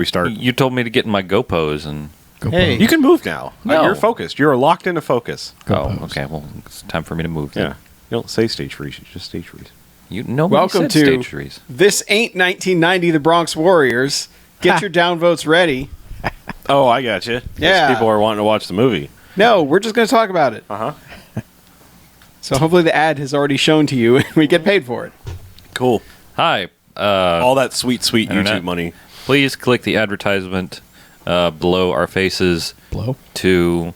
We start. You told me to get in my go pose and. Hey. You can move now. No. You're focused. You're locked into focus. Okay. Well, it's time for me to move. Then. Yeah. You don't say stage freeze. You just stage freeze. Welcome to stage freeze. This Ain't 1990, the Bronx Warriors. Get your downvotes ready. Oh, I got you. Yeah. People are wanting to watch the movie. No, we're just going to talk about it. Uh-huh. So hopefully the ad has already shown to you and we get paid for it. Cool. Hi. All that sweet Internet. YouTube money. Please click the advertisement below our faces to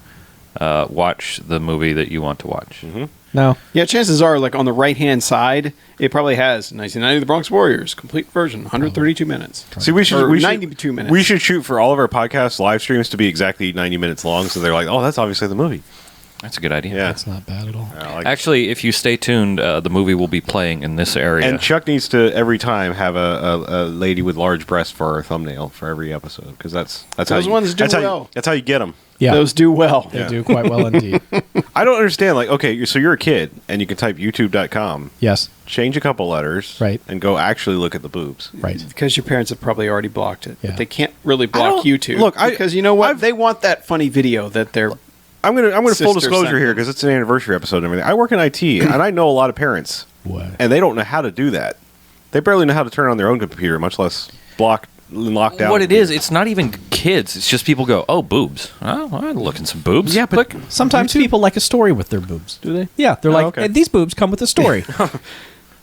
watch the movie that you want to watch. Mm-hmm. No. Yeah, chances are, like on the right-hand side, it probably has 1990, the Bronx Warriors, complete version, 132 minutes. See, we should 92 minutes. We should shoot for all of our podcast live streams to be exactly 90 minutes long, so they're like, oh, that's obviously the movie. That's a good idea. Yeah. That's not bad at all. Actually, if you stay tuned, the movie will be playing in this area. And Chuck needs to every time have a lady with large breasts for our thumbnail for every episode, because that's Those ones do well. That's how you get them. Yeah. Those do well. They do quite well indeed. I don't understand. Like, okay, so you're a kid and you can type youtube.com. Yes. Change a couple letters, Right. and go actually look at the boobs. Right. Because your parents have probably already blocked it. Yeah. But they can't really block YouTube. Look, because you know what? They want that funny video that they're... I'm gonna full Sister disclosure sent here them. because it's an anniversary episode and everything. I work in IT and I know a lot of parents, and they don't know how to do that. They barely know how to turn on their own computer, much less lock down. What it is, it's not even kids. It's just people go, oh, boobs. Oh, well, I'm looking some boobs. Yeah, but sometimes people like a story with their boobs. Do they? Yeah, they're like, okay. "Hey, these boobs come with a story.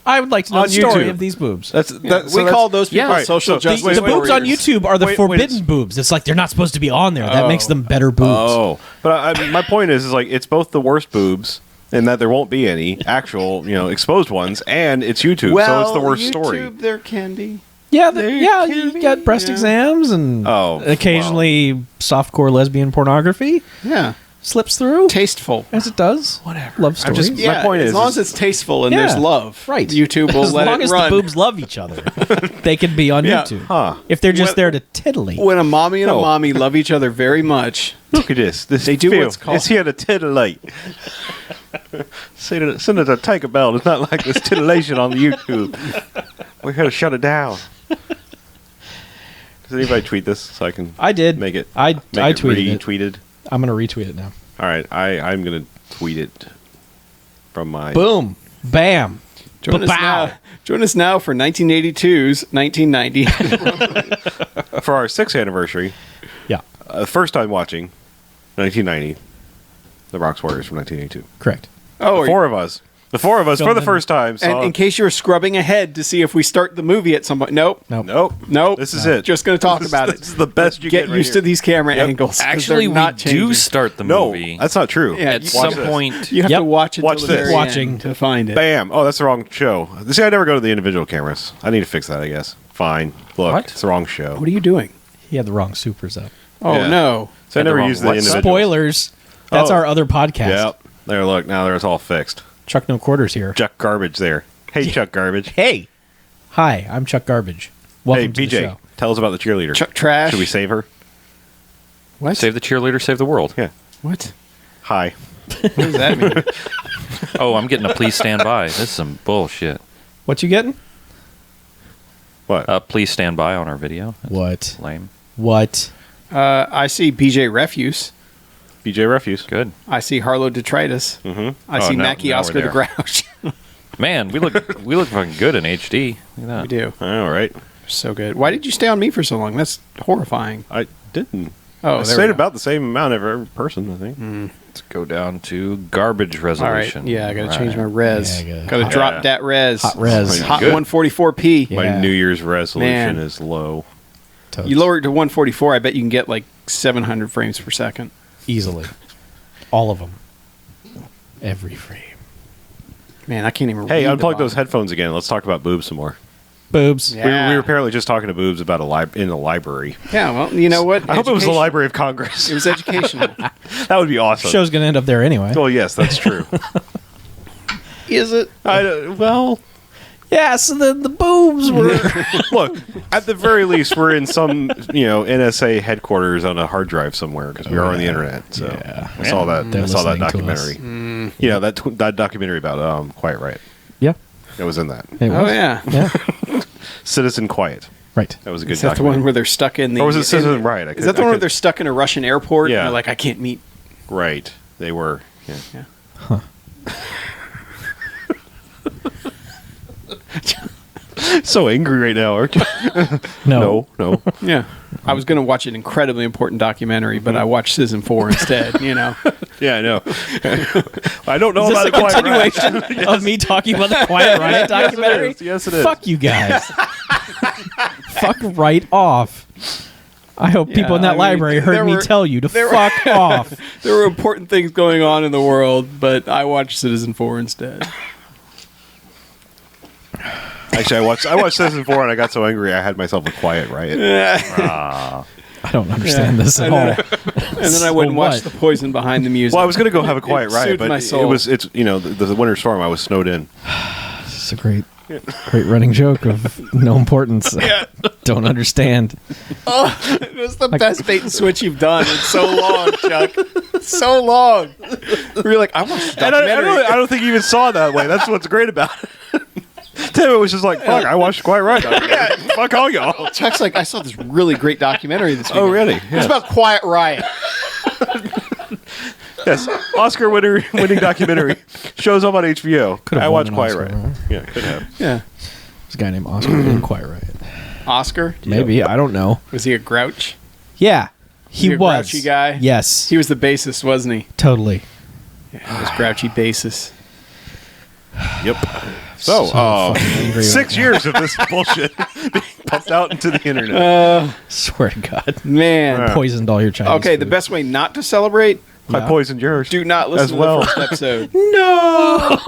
I would like to know On the story YouTube. of these boobs. We call those people social justice The boobs on warriors. YouTube are the Wait, forbidden boobs. It's like they're not supposed to be on there. That makes them better boobs. Oh, but my point is like it's both the worst boobs, and that there won't be any actual, exposed ones, and it's YouTube, so it's the worst YouTube, story. there can be. Yeah, There you can get be, breast yeah. exams and occasionally softcore lesbian pornography Yeah. slips through, Tasteful. as it does. Whatever. Love stories. My point as is- long as it's tasteful and Yeah. there's love, Right. YouTube will as let long it as run. the boobs love each other, they can be on Yeah. YouTube. Huh. If they're just When- there to titillate. When a mommy and a No. mommy love each other very much, Look at this. They do film what's called- It's here to titillate. Send it to Tiger Bell. It's not like this titillation on the YouTube. We're going to shut it down. Does anybody tweet this so I can I did. make it? I make tweeted it. retweeted. I'm going to retweet it now. All right, I'm going to tweet it from my. Boom. Bam. join us Ba-bow. now. Join us now for 1982's 1990. For our 6th anniversary, Yeah. first time watching 1990, The Bronx Warriors from 1982. Correct. Oh, The four of us for the Filming. first time. and Saw, in case you were scrubbing ahead to see if we start the movie at some point, nope. nope. This is it. Just going to talk about it. This is the best you Get right used here. to these camera angles. 'cause Actually, they're we not do changing. start the No, movie. that's not true. Yeah, At you- some watch this. point. You have Yep. to watch it Watch till the this. very Watching. end to find it. Bam. Oh, that's the wrong show. See, I never go to the individual cameras. I need to fix that, I guess. Fine. Look, What? it's the wrong show. What are you doing? He had the wrong supers up. Oh, Yeah. no. So I Had the never wrong use the what? individual. Spoilers. That's Oh. our other podcast. Yep. There, look. Now it's all fixed. Chuck No Quarters here. Chuck Garbage there. Hey, Chuck Garbage. Hey. Hi, I'm Chuck Garbage. Welcome Hey, to the BJ, show. tell us about the cheerleader. Chuck Trash. Should we save her? What? Save the cheerleader, save the world. Yeah. What? Hi. What does that mean? Oh, I'm getting a please stand by. This is some bullshit. What you getting? What? Please stand by on our video. That's What? lame. What? I see BJ Refuse. BJ Refuse. Good. I see Harlow Detritus. Mm-hmm. I see Mackie Oscar the Grouch. Man, we look fucking good in HD. Look at We that. do. All right. So good. Why did you stay on me for so long? That's horrifying. I didn't. Oh, I there stayed we go. about the same amount every person, I think. Let's go down to garbage All right. resolution. Yeah, I got to All change my right. res. Yeah, I got to gotta- drop Yeah. that res. Hot res. Hot Good. 144p. Yeah. My New Year's resolution Man. is low. Totes. You lower it to 144, I bet you can get like 700 frames per second. Easily. All of them. Every frame. Man, I can't even Hey, read the unplug those bottom. headphones again. Let's talk about boobs some more. Boobs. Yeah. We were apparently just talking to boobs about in a library. Yeah, well, you know what? I hope it was the Education- Library of Congress. It was educational. That would be awesome. Show's going to end up there anyway. Well, yes, that's true. Is it? Well, Yeah, so the boobs were... look, at the very least, we're in some, NSA headquarters on a hard drive somewhere because we are on the internet. So Yeah. I saw that. They're I saw that listening to us. documentary. Yeah, that documentary about Quiet Riot. yeah. It was in that. It Oh, was. yeah. Yeah. Citizen Quiet. Right. That was a good. Is that the one where they're stuck in the? Or was it Citizen Right? Is that the one where they're stuck in a Russian airport? Yeah. And they're like, I can't meet. Right. They were. Yeah. Yeah. Huh. So angry right now, aren't you? No. No. Yeah. I was going to watch an incredibly important documentary, but I watched Season 4 instead, you know. Yeah, I know. I don't know Is about this the a Quiet Riot. continuation of me talking about the Quiet Riot documentary? Yes, it is. Fuck you guys. Fuck right off. I hope people in that library heard me tell you to fuck off. There were important things going on in the world, but I watched Citizen 4 instead. Actually, I watched Season 4 and I got so angry I had myself a Quiet Riot. I don't understand this at all. And then I went and watched The Poison Behind the Music. Well, I was going to go have a Quiet It Riot, soothed but my soul. it's the winter storm. I was snowed in. It's a great running joke of no importance. Yeah. Don't understand. It was the best bait and switch you've done in so long, Chuck. So long. You're like, I watched the And documentary. I don't think you even saw it that way. That's what's great about it. Tim was just like, fuck, I watched Quiet Riot. Fuck all y'all. Chuck's like, I saw this really great documentary this week. Oh, really? It's about Quiet Riot. Yes, Oscar winning documentary shows up on HBO. Could've I won watched an Quiet Oscar, Riot. right? Yeah, could have. Yeah. There's a guy named Oscar in Quiet Riot. Oscar? Maybe. I don't know. Was he a grouch? Yeah. He a was. grouchy guy? Yes. He was the bassist, wasn't he? Totally. Yeah, he was grouchy bassist. Yep. So, fucking angry 6 right years of this bullshit being pumped out into the internet. Swear to God. Man. Yeah. Poisoned all your Chinese Okay, the food. best way not to celebrate, I Yeah. poisoned yours. do not listen As to well. the first episode. No!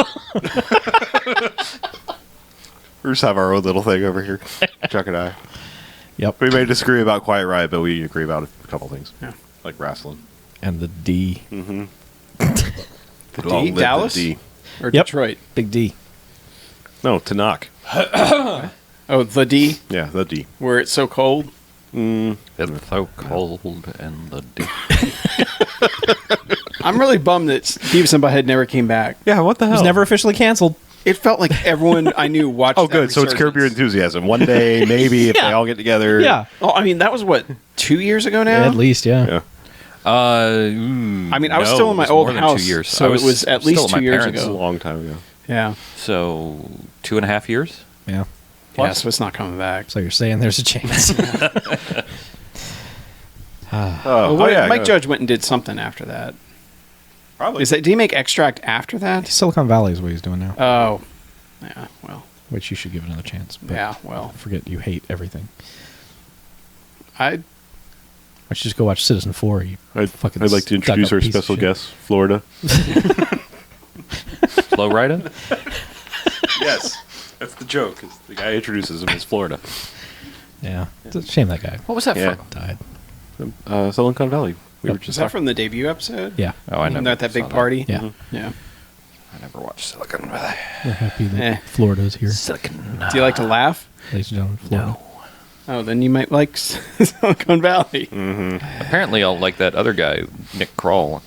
We just have our own little thing over here, Chuck and I. Yep. We may disagree about Quiet Riot, but we agree about a couple things. Yeah. Like wrestling. And the D. The Long D? live the Dallas? D. Or Yep. Detroit? Big D. No, Tanakh. Oh, the D, Yeah, the D. where it's so cold. It's so cold in the deep. I'm really bummed that Beavis and Butthead never came back. Yeah, what the It hell? was never officially canceled. It felt like everyone I knew watched. Oh, that good. So it's Curb Your resurgence. Enthusiasm. One day, maybe, if Yeah. they all get together. Yeah. Oh, I mean, that was what, 2 years ago now? At least, yeah. Yeah. I mean, I was still in my it was old more than house, 2 years. so I was it was at still least at my 2 years parents'. It's a ago. long time ago. Yeah. So 2.5 years. Yeah. Yeah, so it's not coming back. So you're saying there's a chance. Mike Judge went and did something after that. Probably. Did he make Extract after that? Silicon Valley is what he's doing now. Oh. Yeah, well. Which you should give another chance. But Yeah, well. forget you hate everything. I Why don't you just go watch Citizen 4? You I'd fucking like to introduce stuck-up our piece of special shit. guest, Florida. Flow Rida? Yes. That's the joke. The guy introduces him as Florida. Yeah. It's a shame that guy What was that Yeah. from? died. Silicon Valley. We were is just that from the debut episode? Yeah. Oh, I never At that big saw party? Yeah. Yeah. I never watched Silicon Valley. We're happy that Eh. Florida's here. Silicon. Do you like to laugh? Ladies and gentlemen, Florida. Oh, then you might like Silicon Valley. Apparently, I'll like that other guy, Nick Kroll.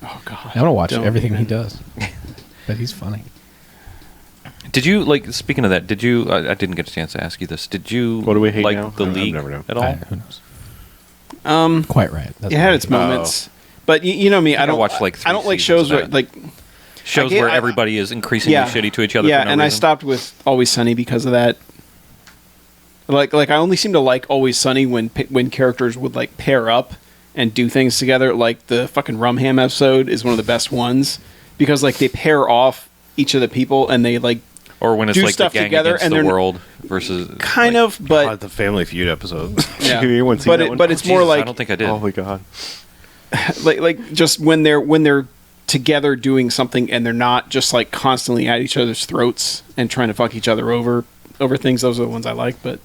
Oh, God. I want to watch Don't everything he even. does. But he's funny. Did you like? Speaking of that, did you? I didn't get a chance to ask you this. Did you? What do we hate like now? the I've league never known. at all? Who knows? Quite right. That's It what had I its hate. moments. But you know me, I I don't watched, like, 3 I don't like seasons shows of where that. like Shows I- where I- everybody is increasingly shitty to each other. Yeah, for no and I reason. stopped with Always Sunny because of that. Like I only seem to like Always Sunny when characters would like pair up and do things together. Like the fucking Rumham episode is one of the best ones because like they pair off each of the people and they like Or when it's do like stuff the gang together against and the they're world versus kind like, of, but God, the Family Feud episode. Yeah. Did anyone see But that it- one? but it's Oh, more Jesus, like- I don't think I did. Oh my God. like just when they're together doing something and they're not just like constantly at each other's throats and trying to fuck each other over things. Those are the ones I like. But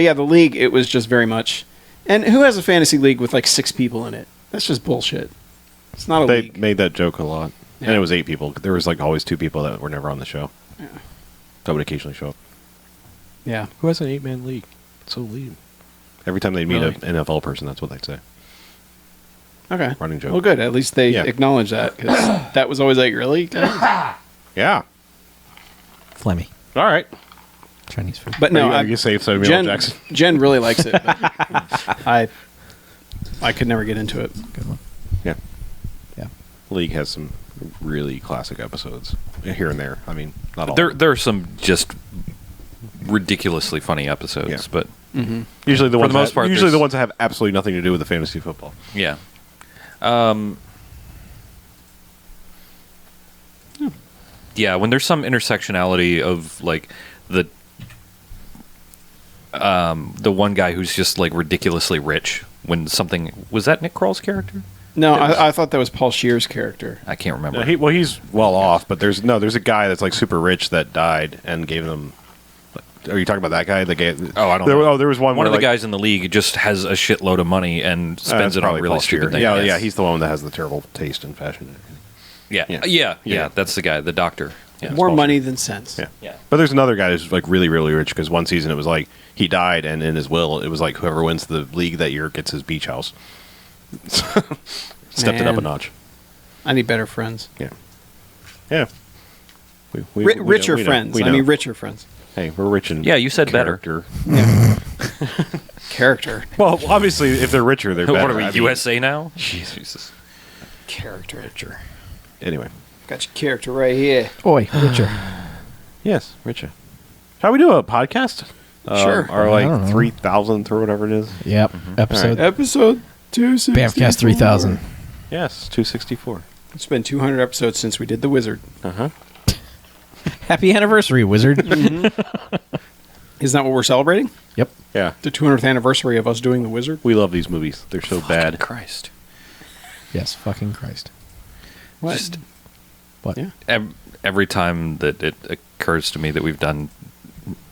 yeah, the league, it was just very much. And who has a fantasy league with like 6 people in it? That's just bullshit. It's not a They league. made that joke a lot. Yeah. And it was 8 people. There was like always 2 people that were never on the show. Yeah. That would occasionally show up. Yeah. Who has an 8-man league? It's so lean. Every time they meet Really? an NFL person, that's what they'd say. Okay. Running joke. Well, good. At least they Yeah. acknowledge that because that was always like, really? Yeah. Flemmy. All right. Chinese food. But no, are you safe, Samuel L. Jackson? Jen really likes it. But I could never get into it. Good one. Yeah. Yeah. League has some really classic episodes here and there. I mean, not all. There are some just ridiculously funny episodes, Yeah. but Usually the for ones the most part, usually there's- the ones that have absolutely nothing to do with the fantasy football. yeah. Yeah, when there's some intersectionality of like the one guy who's just like ridiculously rich. When something was that Nick Kroll's character? No, I thought that was Paul Shear's character. I can't remember. He's well off, but there's a guy that's like super rich that died and gave them. Are you talking about that guy? The guy? Oh, I don't know. Oh, there was one. One where, of the like, guys in the league just has a shitload of money and spends it on probably really Paul stupid Scheer. things. Yeah, Yes. yeah, he's the one that has the terrible taste in fashion. Yeah. That's the guy, the doctor. Yeah. More money than sense. Yeah. Yeah. But there's another guy who's like really, really rich because one season it was like he died, and in his will it was like whoever wins the league that year gets his beach house. Stepped it up a Man. notch. I need better friends. Yeah. Yeah. We Richer know. friends. We I know. mean, richer friends. Hey, we're rich in Yeah, you said better. character. Character. Well, obviously, if they're richer, they're better. What are we, I mean, USA now? Jesus. Character. Richer. Anyway. Got your character right here. Oi, Richard. Yes, richer. Shall we do a podcast? Sure. Or I don't like know. 3,000th or whatever it is. Yep. Episode Episode 264. BMFcast 3000. Yes, 264. It's been 200 episodes since we did The Wizard. Uh-huh. Happy anniversary, Wizard. Isn't that what we're celebrating? Yep. Yeah. The 200th anniversary of us doing The Wizard? We love these movies. They're so bad. Christ. Yes, fucking Christ. What? Just What? Yeah. every time that it occurs to me that we've done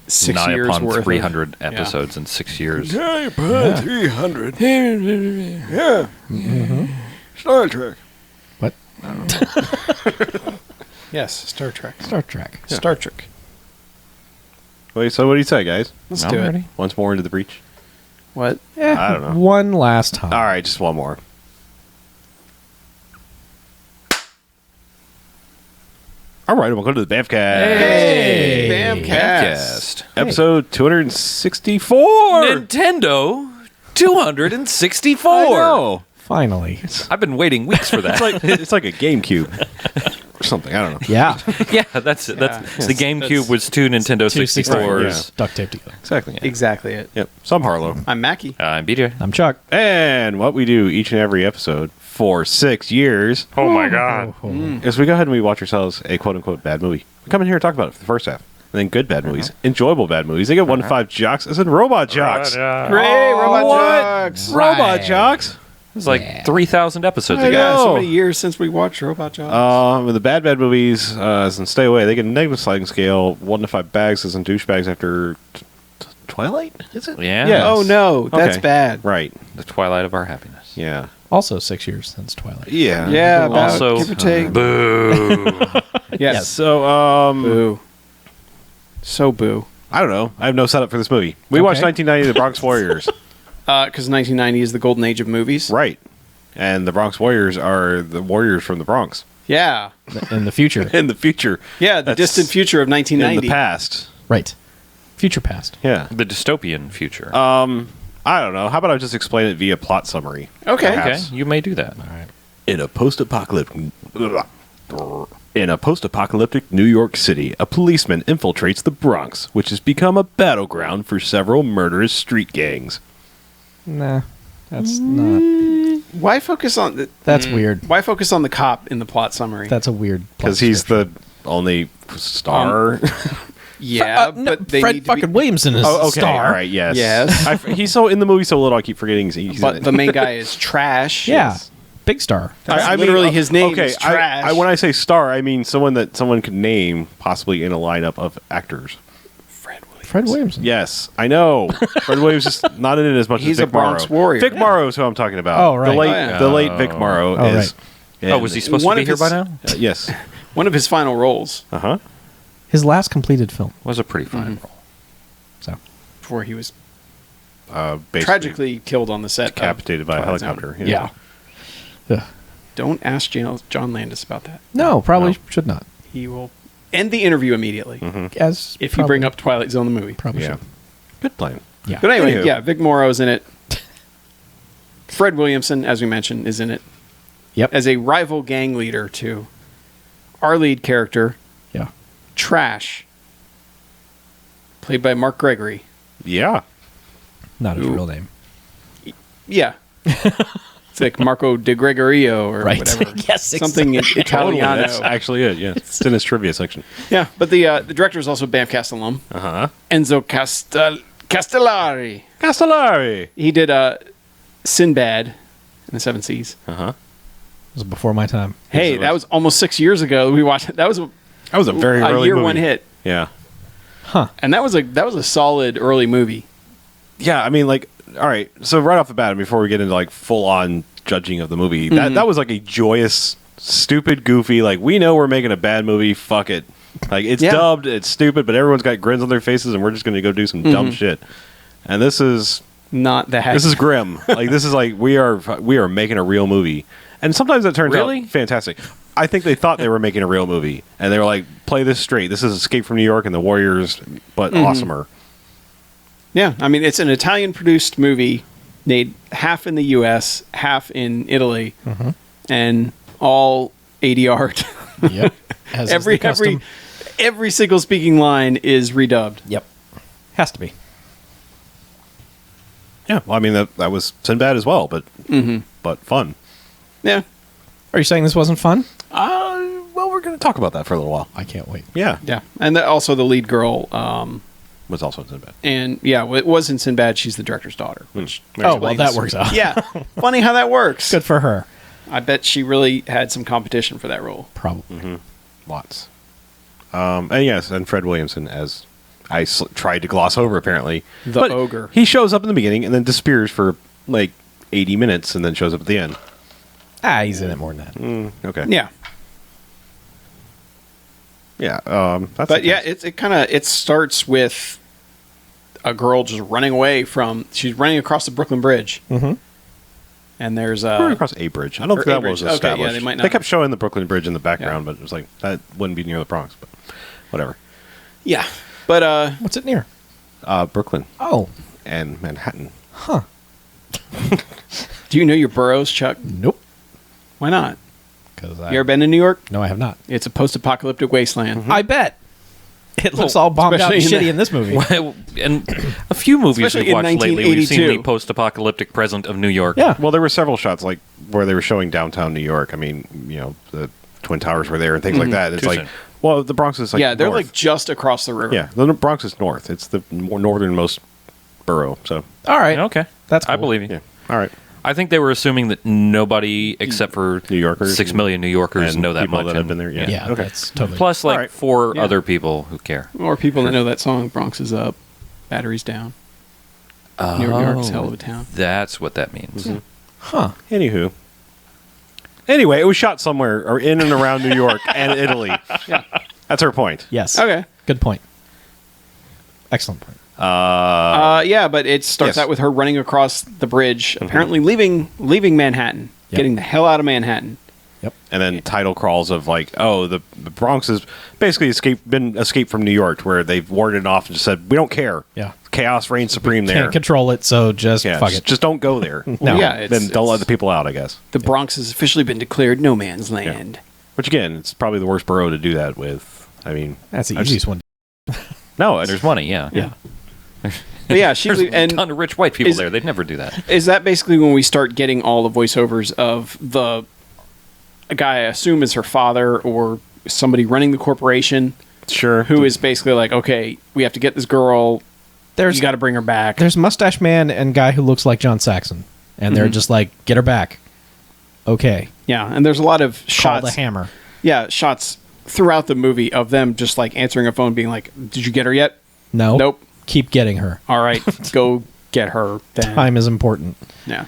6 nigh years upon worth 300 of, episodes in 6 years. 300. Yeah. Star Trek. What? Yes, Star Trek. Star Trek. Star Trek. Wait, so what do you say, guys? Let's I'm do ready. it. Once more into the breach? What? I don't know. One last time. All right, just one more. All right, welcome to the BMFcast. Hey, Bamcast. Bamcast. Episode 264. Nintendo 264. I know. Finally. I've been waiting weeks for that. It's like a GameCube or something. I don't know. Yeah. yeah, that's it. The GameCube was two Nintendo 64s. Yeah. Duct taped together. Exactly. Exactly it. Yep. So I'm Harlow. I'm Mackie. I'm BJ. I'm Chuck. And what we do each and every episode for 6 years Oh my god. is we go ahead and we watch ourselves a quote-unquote bad movie. We come in here and talk about it for the first half. And then good bad movies, enjoyable bad movies. They get 1 to 5 jocks as in robot jocks. Hooray, Robot what? Jocks. Robot Right. jocks. It was like 3,000 episodes I ago. know. So many years since we watched Robot Jocks. The bad movies, as in Stay Away, they get a negative sliding scale, 1 to 5 bags as in douchebags after Twilight? Is it? Yeah. Yes. Oh no, that's Okay. bad. Right. The twilight of our happiness. Yeah. Also 6 years since Twilight. Yeah. Yeah, about, Also, give or take. boo. Yes. So, Boo. So boo. I don't know. I have no setup for this movie. We watched 1990 The Bronx Warriors. Because 1990 is the golden age of movies. Right. And the Bronx Warriors are the Warriors from the Bronx. Yeah. In the future. In the future. Yeah, the That's distant future of In 1990. the past. Right. Future past. Yeah. The dystopian future. I don't know. How about I just explain it via plot summary? Okay. okay, perhaps. you may do that. In a post-apocalyptic New York City, a policeman infiltrates the Bronx, which has become a battleground for several murderous street gangs. Nah. That's not. Why focus on the, That's weird. Why focus on the cop in the plot summary? That's a weird. Because he's the only star. yeah, but they Fred need to fucking be, Williamson is Oh, okay. star. All right, yes. Yes. He's so in the movie so little, I keep forgetting he's in but it. the main guy is trash. Yeah. Big star. That's literally his name is trash. When I say star, I mean someone that someone could name possibly in a lineup of actors. Fred Williamson. Yes, I know. Fred Williams is not in it as much He's as a Vic Bronx Morrow. warrior. Vic Yeah. Morrow is who I'm talking about. Oh, right. The late, Oh, yeah. the late Vic Morrow Oh, is. Oh, was he supposed One to be of here by his- now? Yes. One of his final roles Uh-huh. His last completed film. Was a pretty fine role. So. before he was Basically tragically killed on the set. of decapitated by a Twilight Zone. helicopter. Yeah. Ugh. Don't ask John Landis about that. No, probably No. should not. He will end the interview immediately. As If you bring up Twilight Zone, the movie. probably Yeah. should. Good plan. Yeah. But anyway, Anywho. yeah, Vic Morrow's in it. Fred Williamson, as we mentioned, is in it Yep. as a rival gang leader to our lead character, Yeah. Trash, played by Mark Gregory. Yeah. Not his real name. Yeah. It's like Marco de Gregorio or Right. whatever. Yes, Something Italiano. That's actually it. Yeah. It's in his trivia section. Yeah, but the director is also BMFcast alum, Enzo Castellari. Castellari. He did Sinbad in the Seven Seas. It was before my time. Hey, that was almost 6 years ago. We watched it. That was a very a early year movie. one hit, Yeah. and that was a solid early movie. Yeah, I mean, like, all right. So right off the bat, before we get into like full on judging of the movie, that was like a joyous, stupid, goofy. Like, we know we're making a bad movie. Fuck it. Like, it's dubbed, it's stupid, but everyone's got grins on their faces, and we're just going to go do some dumb shit. And this is Not that. this is grim. Like, this is like we are making a real movie, and sometimes that turns Really? out fantastic. I think they thought they were making a real movie, and they were like, "Play this straight. This is Escape from New York and the Warriors, but awesomer." Yeah, I mean, it's an Italian-produced movie, made half in the U.S., half in Italy, and all ADR. Yep. As is the custom. every single speaking line is redubbed. Yep. Has to be. Yeah, well, I mean that was Sinbad as well, but fun. Yeah, Are you saying this wasn't fun? Well, we're going to talk about that for a little while. I can't wait. Yeah, yeah, and also the lead girl, was also in Sinbad. and yeah, it was in Sinbad. She's the director's daughter. Which Oh, well, that works out. yeah, funny how that works. Good for her. I bet she really had some competition for that role. Probably. Lots. And yes, and Fred Williamson, as I tried to gloss over, apparently. The But ogre. He shows up in the beginning and then disappears for like 80 minutes and then shows up at the end. He's in it more than that. Okay. Yeah, Yeah. That's but yeah, it starts with a girl just running away from. She's running across the Brooklyn Bridge. And there's Running across a bridge. I don't Or think a that was bridge. Okay, yeah, established. they might not kept have. showing the Brooklyn Bridge in the background, but it was like, that wouldn't be near the Bronx, but whatever. yeah, but What's it near? Brooklyn Oh. and Manhattan. do you know your boroughs, Chuck? Nope. Why not? Because You ever been to New York? No, I have not. It's a post-apocalyptic wasteland. I bet. It looks all bombed out and especially shitty in this movie. And a few movies Especially we've in watched lately, we've seen 1982. the post-apocalyptic present of New York. Yeah. Well, there were several shots like where they were showing downtown New York. I mean, the Twin Towers were there and things like that. It's Too like, soon. well, the Bronx is like Yeah, they're north. like just across the river. Yeah, the Bronx is north. It's the more northernmost borough. So All right. Okay. That's I cool. believe you. yeah, all right. I think they were assuming that nobody except for New Yorkers 6 million New Yorkers and know that people much. that have and- been there, yeah. Yeah, Okay. that's totally. Plus, like, All right. 4 Yeah. other people who care. Or people that know that song, Bronx is up, batteries down. New York's a hell of a town. That's what that means. Huh. Anywho. Anyway, it was shot somewhere or in and around New York and Italy. Yeah. That's her point. Yes. Okay. Good point. Excellent point. Yeah, but it starts yes. out with her running across the bridge, apparently leaving Manhattan, Yep. getting the hell out of Manhattan. Yep. And then title crawls of like, oh, the Bronx has basically been escaped from New York, where they've warded it off and just said, we don't care. Yeah. Chaos reigns supreme there. Can't control it, so just yeah, fuck it. just don't go there. No. Yeah, Then don't let the people out, I guess. The Bronx has officially been declared no man's land. Which again, it's probably the worst borough to do that with. I mean, That's the I just- easiest one. No, There's money, yeah. Yeah. But yeah, she There's a and ton of rich white people is- there. They'd never do that. is that basically when we start getting all the voiceovers of a guy I assume is her father or somebody running the corporation sure. who is basically like, okay, we have to get this girl. There's You got to bring her back. there's Mustache Man and guy who looks like John Saxon, and they're just like, get her back. Okay. Yeah, and there's a lot of Call the shots. hammer. Yeah, shots throughout the movie of them just like answering a phone, being like, "Did you get her yet? No. Nope. Keep getting her. All right, go get her." Then. Time is important. Yeah,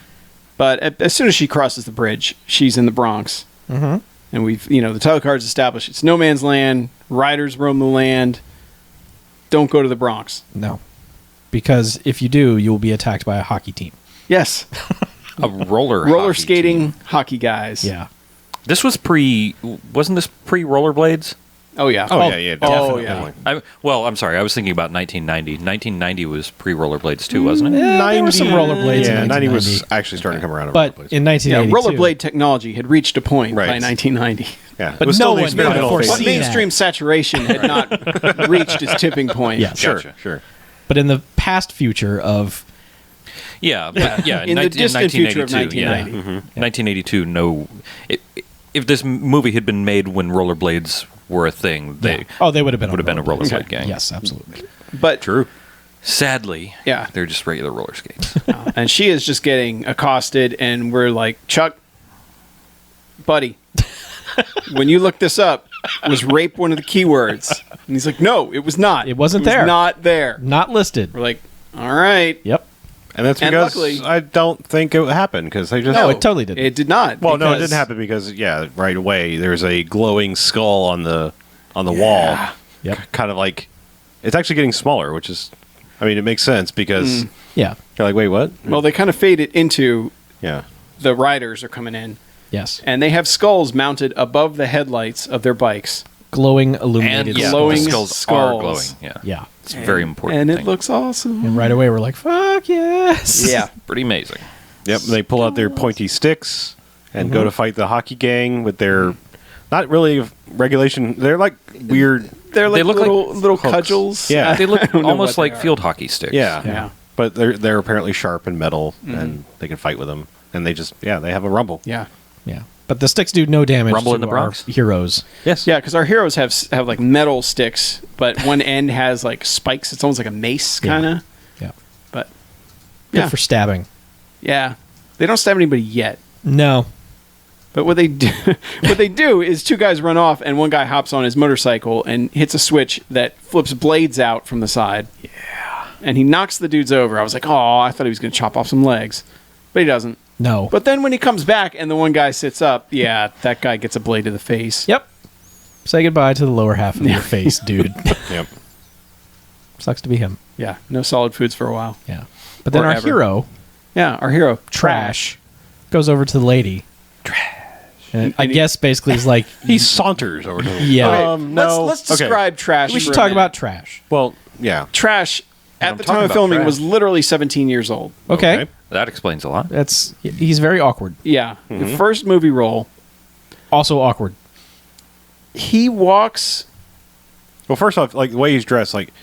but as soon as she crosses the bridge, she's in the Bronx, and we've the title card's established. It's no man's land. Riders roam the land. Don't go to the Bronx. No. Because if you do, you will be attacked by a hockey team. Yes, A roller roller hockey skating team. hockey guys. Yeah. This was wasn't this pre rollerblades? Oh yeah. Yeah. Oh, Definitely. I'm sorry. I was thinking about 1990. 1990 was pre-rollerblades too, wasn't it? Yeah, there were some rollerblades Yeah, in 90 was 1990. actually starting to come around. To But rollerblades. in Yeah, 1982, rollerblade technology had reached a point by Right. 1990. yeah, but it was no still the one could have experimental foreseen phase. But mainstream that. saturation had not reached its tipping point. Yes. Sure. but in the past future of Yeah, but yeah. In the distant future of 1982, 1990. 1982. No, if this movie had been made when rollerblades were a thing, they they would have been would have been a rollerblade gang. Yes, absolutely. But True. Sadly, Yeah. they're just regular roller skates. and she is just getting accosted, and we're like, Chuck, buddy, when you look this up, was rape one of the keywords? And he's like, no, it was not. It wasn't was there. Not there. Not listed. We're like, all right. Yep. And that's And because luckily- I don't think it happened because they just No, it totally didn't. It did not. Well, no, it because- didn't happen because right away there's a glowing skull on the wall. Yep. Kind of like it's actually getting smaller, which is, I mean, it makes sense because Yeah. you're like, wait, what? Well, they kind of fade it into Yeah. the riders are coming in, Yes. and they have skulls mounted above the headlights of their bikes. Glowing And illuminated yeah, glowing the skulls are skulls. glowing. Yeah, Yeah. it's a very important. And it thing. looks awesome. And right away we're like, fuck yes. Yeah. pretty amazing. Yep. And they pull out their pointy sticks and go to fight the hockey gang with their not really regulation. They're like weird. They're like They look like little hooks. cudgels. Yeah. They look I don't know almost what they like are. field hockey sticks. Yeah. Yeah. But they're apparently sharp and metal, and they can fight with them. And they just they have a rumble. Yeah. Yeah. But the sticks do no damage Rumble to in the our Bronx? heroes. Yes. Yeah, because our heroes have like metal sticks, but one end has like spikes. It's almost like a mace, Yeah. kind of. Yeah. But Good yeah, for stabbing. yeah, they don't stab anybody yet. No. But what they do is two guys run off, and one guy hops on his motorcycle and hits a switch that flips blades out from the side. Yeah. And he knocks the dudes over. I was like, oh, I thought he was going to chop off some legs, but he doesn't. No. But then when he comes back and the one guy sits up, yeah, that guy gets a blade to the face. Yep. Say goodbye to the lower half of your face, dude. Yep. Sucks to be him. Yeah, no solid foods for a while. Yeah. But then our Forever. hero, Yeah, our hero, Trash, goes over to the lady. Trash. And I And he- guess basically he's like, He saunters over to them. yeah. Okay, No. let's Okay. describe Trash. We for should a talk minute. about Trash. Well, yeah. Trash. At I'm the talking time of about filming, Trash. was literally 17 years old. Okay. Okay. That explains a lot. He's very awkward. Yeah, the first movie role. Also awkward. He walks. Well, first off, like the way he's dressed, like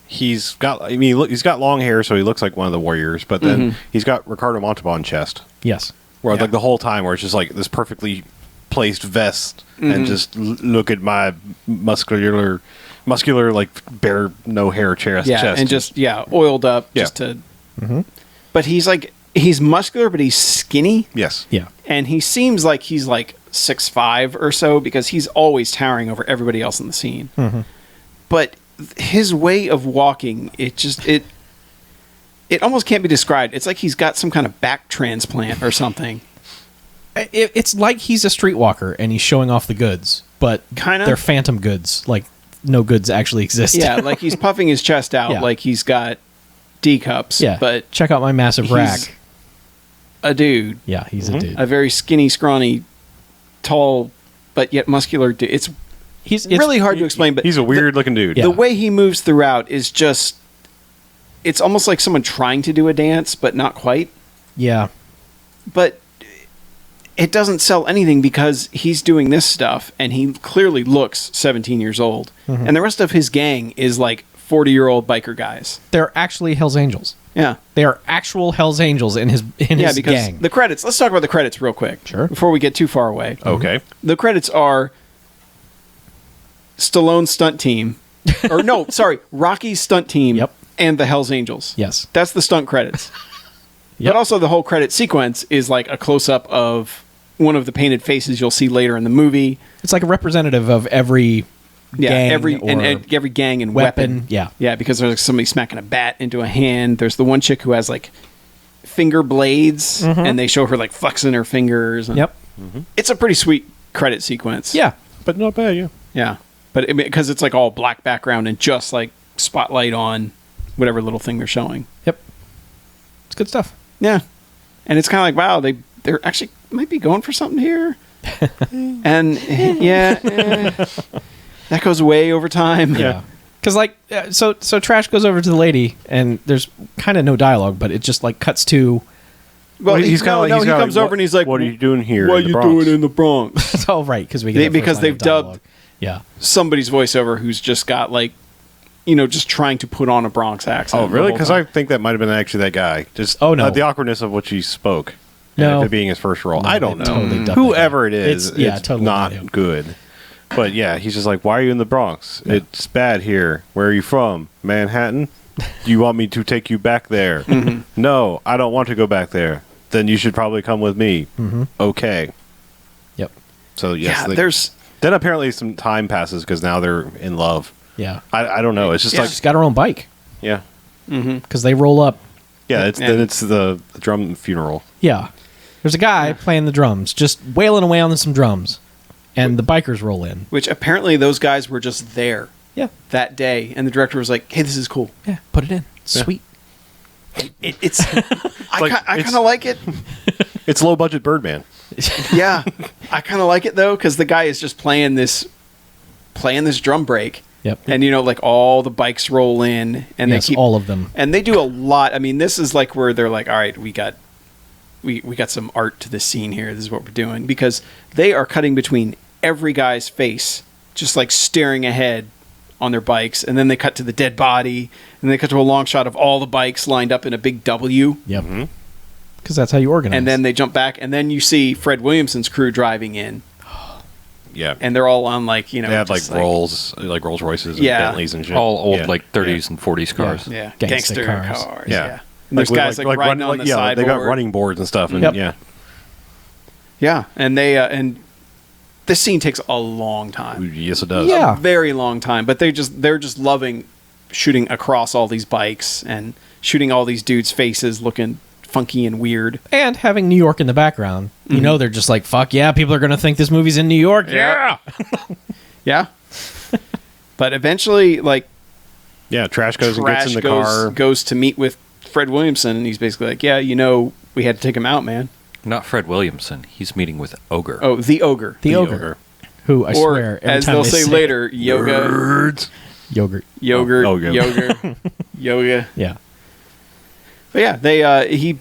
he's got. I mean, he's got long hair, so he looks like one of the warriors. But then he's got Ricardo Montalban chest, Yes. where Yeah. like the whole time, where it's just like this perfectly placed vest, and just look at my muscular, like bare no hair chest. Yeah, and just oiled up. Yeah. Just to. But he's muscular, but he's skinny, yes, Yeah. and he seems like he's like 6'5" or so because he's always towering over everybody else in the scene. But his way of walking, it almost can't be described. It's like he's got some kind of back transplant or something. It's like he's a streetwalker and he's showing off the goods, but Kinda. they're phantom goods. Like no goods actually exist. Yeah, like he's puffing his chest out Yeah. like he's got D cups. Yeah. But check out my massive he's rack. a dude, Yeah, he's a dude. a very skinny, scrawny, tall, but yet muscular dude. It's It's really hard to explain, but he's a weird looking dude. Yeah. the way he moves throughout is just. It's almost like someone trying to do a dance, but not quite. Yeah. But it doesn't sell anything because he's doing this stuff and he clearly looks 17 years old. And the rest of his gang is like 40-year-old biker guys. They're actually Hell's Angels. Yeah. They are actual Hell's Angels in his Yeah, because gang. the credits, let's talk about the credits real quick. Sure. Before we get too far away. Okay. The credits are Stallone stunt team. Or no, sorry, Rocky's stunt team Yep. and the Hells Angels. Yes. That's the stunt credits. Yep. But also the whole credit sequence is like a close-up of one of the painted faces you'll see later in the movie. It's like a representative of every gang every or and every gang and weapon. weapon. Yeah. Yeah, because there's like somebody smacking a bat into a hand. There's the one chick who has like finger blades, and they show her like flexing her fingers. And Yep. it's a pretty sweet credit sequence. Yeah. But not bad, yeah. yeah, but because it's like all black background and just like spotlight on whatever little thing they're showing. Yep. It's good stuff. Yeah, and it's kind of like wow, they're actually might be going for something here. And That goes way over time. Yeah. Because, like, so Trash goes over to the lady, and there's kind of no dialogue, but it just, like, cuts to... Well, he comes over and he's like, "What are you doing here? What are you doing in the Bronx?" Oh, right, because they've dubbed yeah somebody's voiceover who's just got, like, just trying to put on a Bronx accent. Oh, really? Because I think that might have been actually that guy. Just the awkwardness of what she spoke. No. It being his first role. No, I don't know. Totally Whoever it is, it's totally not good. But yeah, he's just like, "Why are you in the Bronx? Yeah. It's bad here. Where are you from? Manhattan? Do you want me to take you back there?" No, I don't want to go back there. Then you should probably come with me. Okay. Yep. So yes, there's... Then apparently some time passes because now they're in love. Yeah. I don't know. It's just like... She's got her own bike. Yeah. Because they roll up. Yeah, then it's the drum funeral. Yeah. There's a guy playing the drums, just wailing away on some drums. And the bikers roll in. Which apparently those guys were just there. Yeah. That day. And the director was like, "Hey, this is cool. Yeah, put it in. Sweet." It's I kind of like it. It's low budget Birdman. Yeah, I kind of like it though because the guy is just playing this drum break. Yep. And like all the bikes roll in, and they keep all of them, and they do a lot. I mean, this is like where they're like, "All right, we got some art to this scene here. This is what we're doing," because they are cutting between every guy's face, just like staring ahead on their bikes, and then they cut to the dead body, and they cut to a long shot of all the bikes lined up in a big W. Yep. Because that's how you organize. And then they jump back, and then you see Fred Williamson's crew driving in. Yeah. And they're all on, like, they had like Rolls Royces and Bentleys and shit. All old, like 30s and 40s cars. Yeah. Gangster cars. Yeah. And there's guys like riding on the sideboard. They got running boards and stuff. And Yeah. And they and this scene takes a long time. Yes, it does. Yeah. A very long time. But they're just loving shooting across all these bikes and shooting all these dudes' faces looking funky and weird. And having New York in the background. You know, they're just like, fuck yeah, people are going to think this movie's in New York. Yeah. Yeah. But eventually, like... Yeah, Trash goes and gets in the car. Goes to meet with Fred Williamson, and he's basically like, yeah, we had to take him out, man. Not Fred Williamson. He's meeting with Ogre. Oh, the Ogre. The Ogre. Who, I swear, every as time they'll they say later, Yoga. Yogurt. Yogurt. Oh, okay. Yoga. Yoga. Yeah. But yeah, they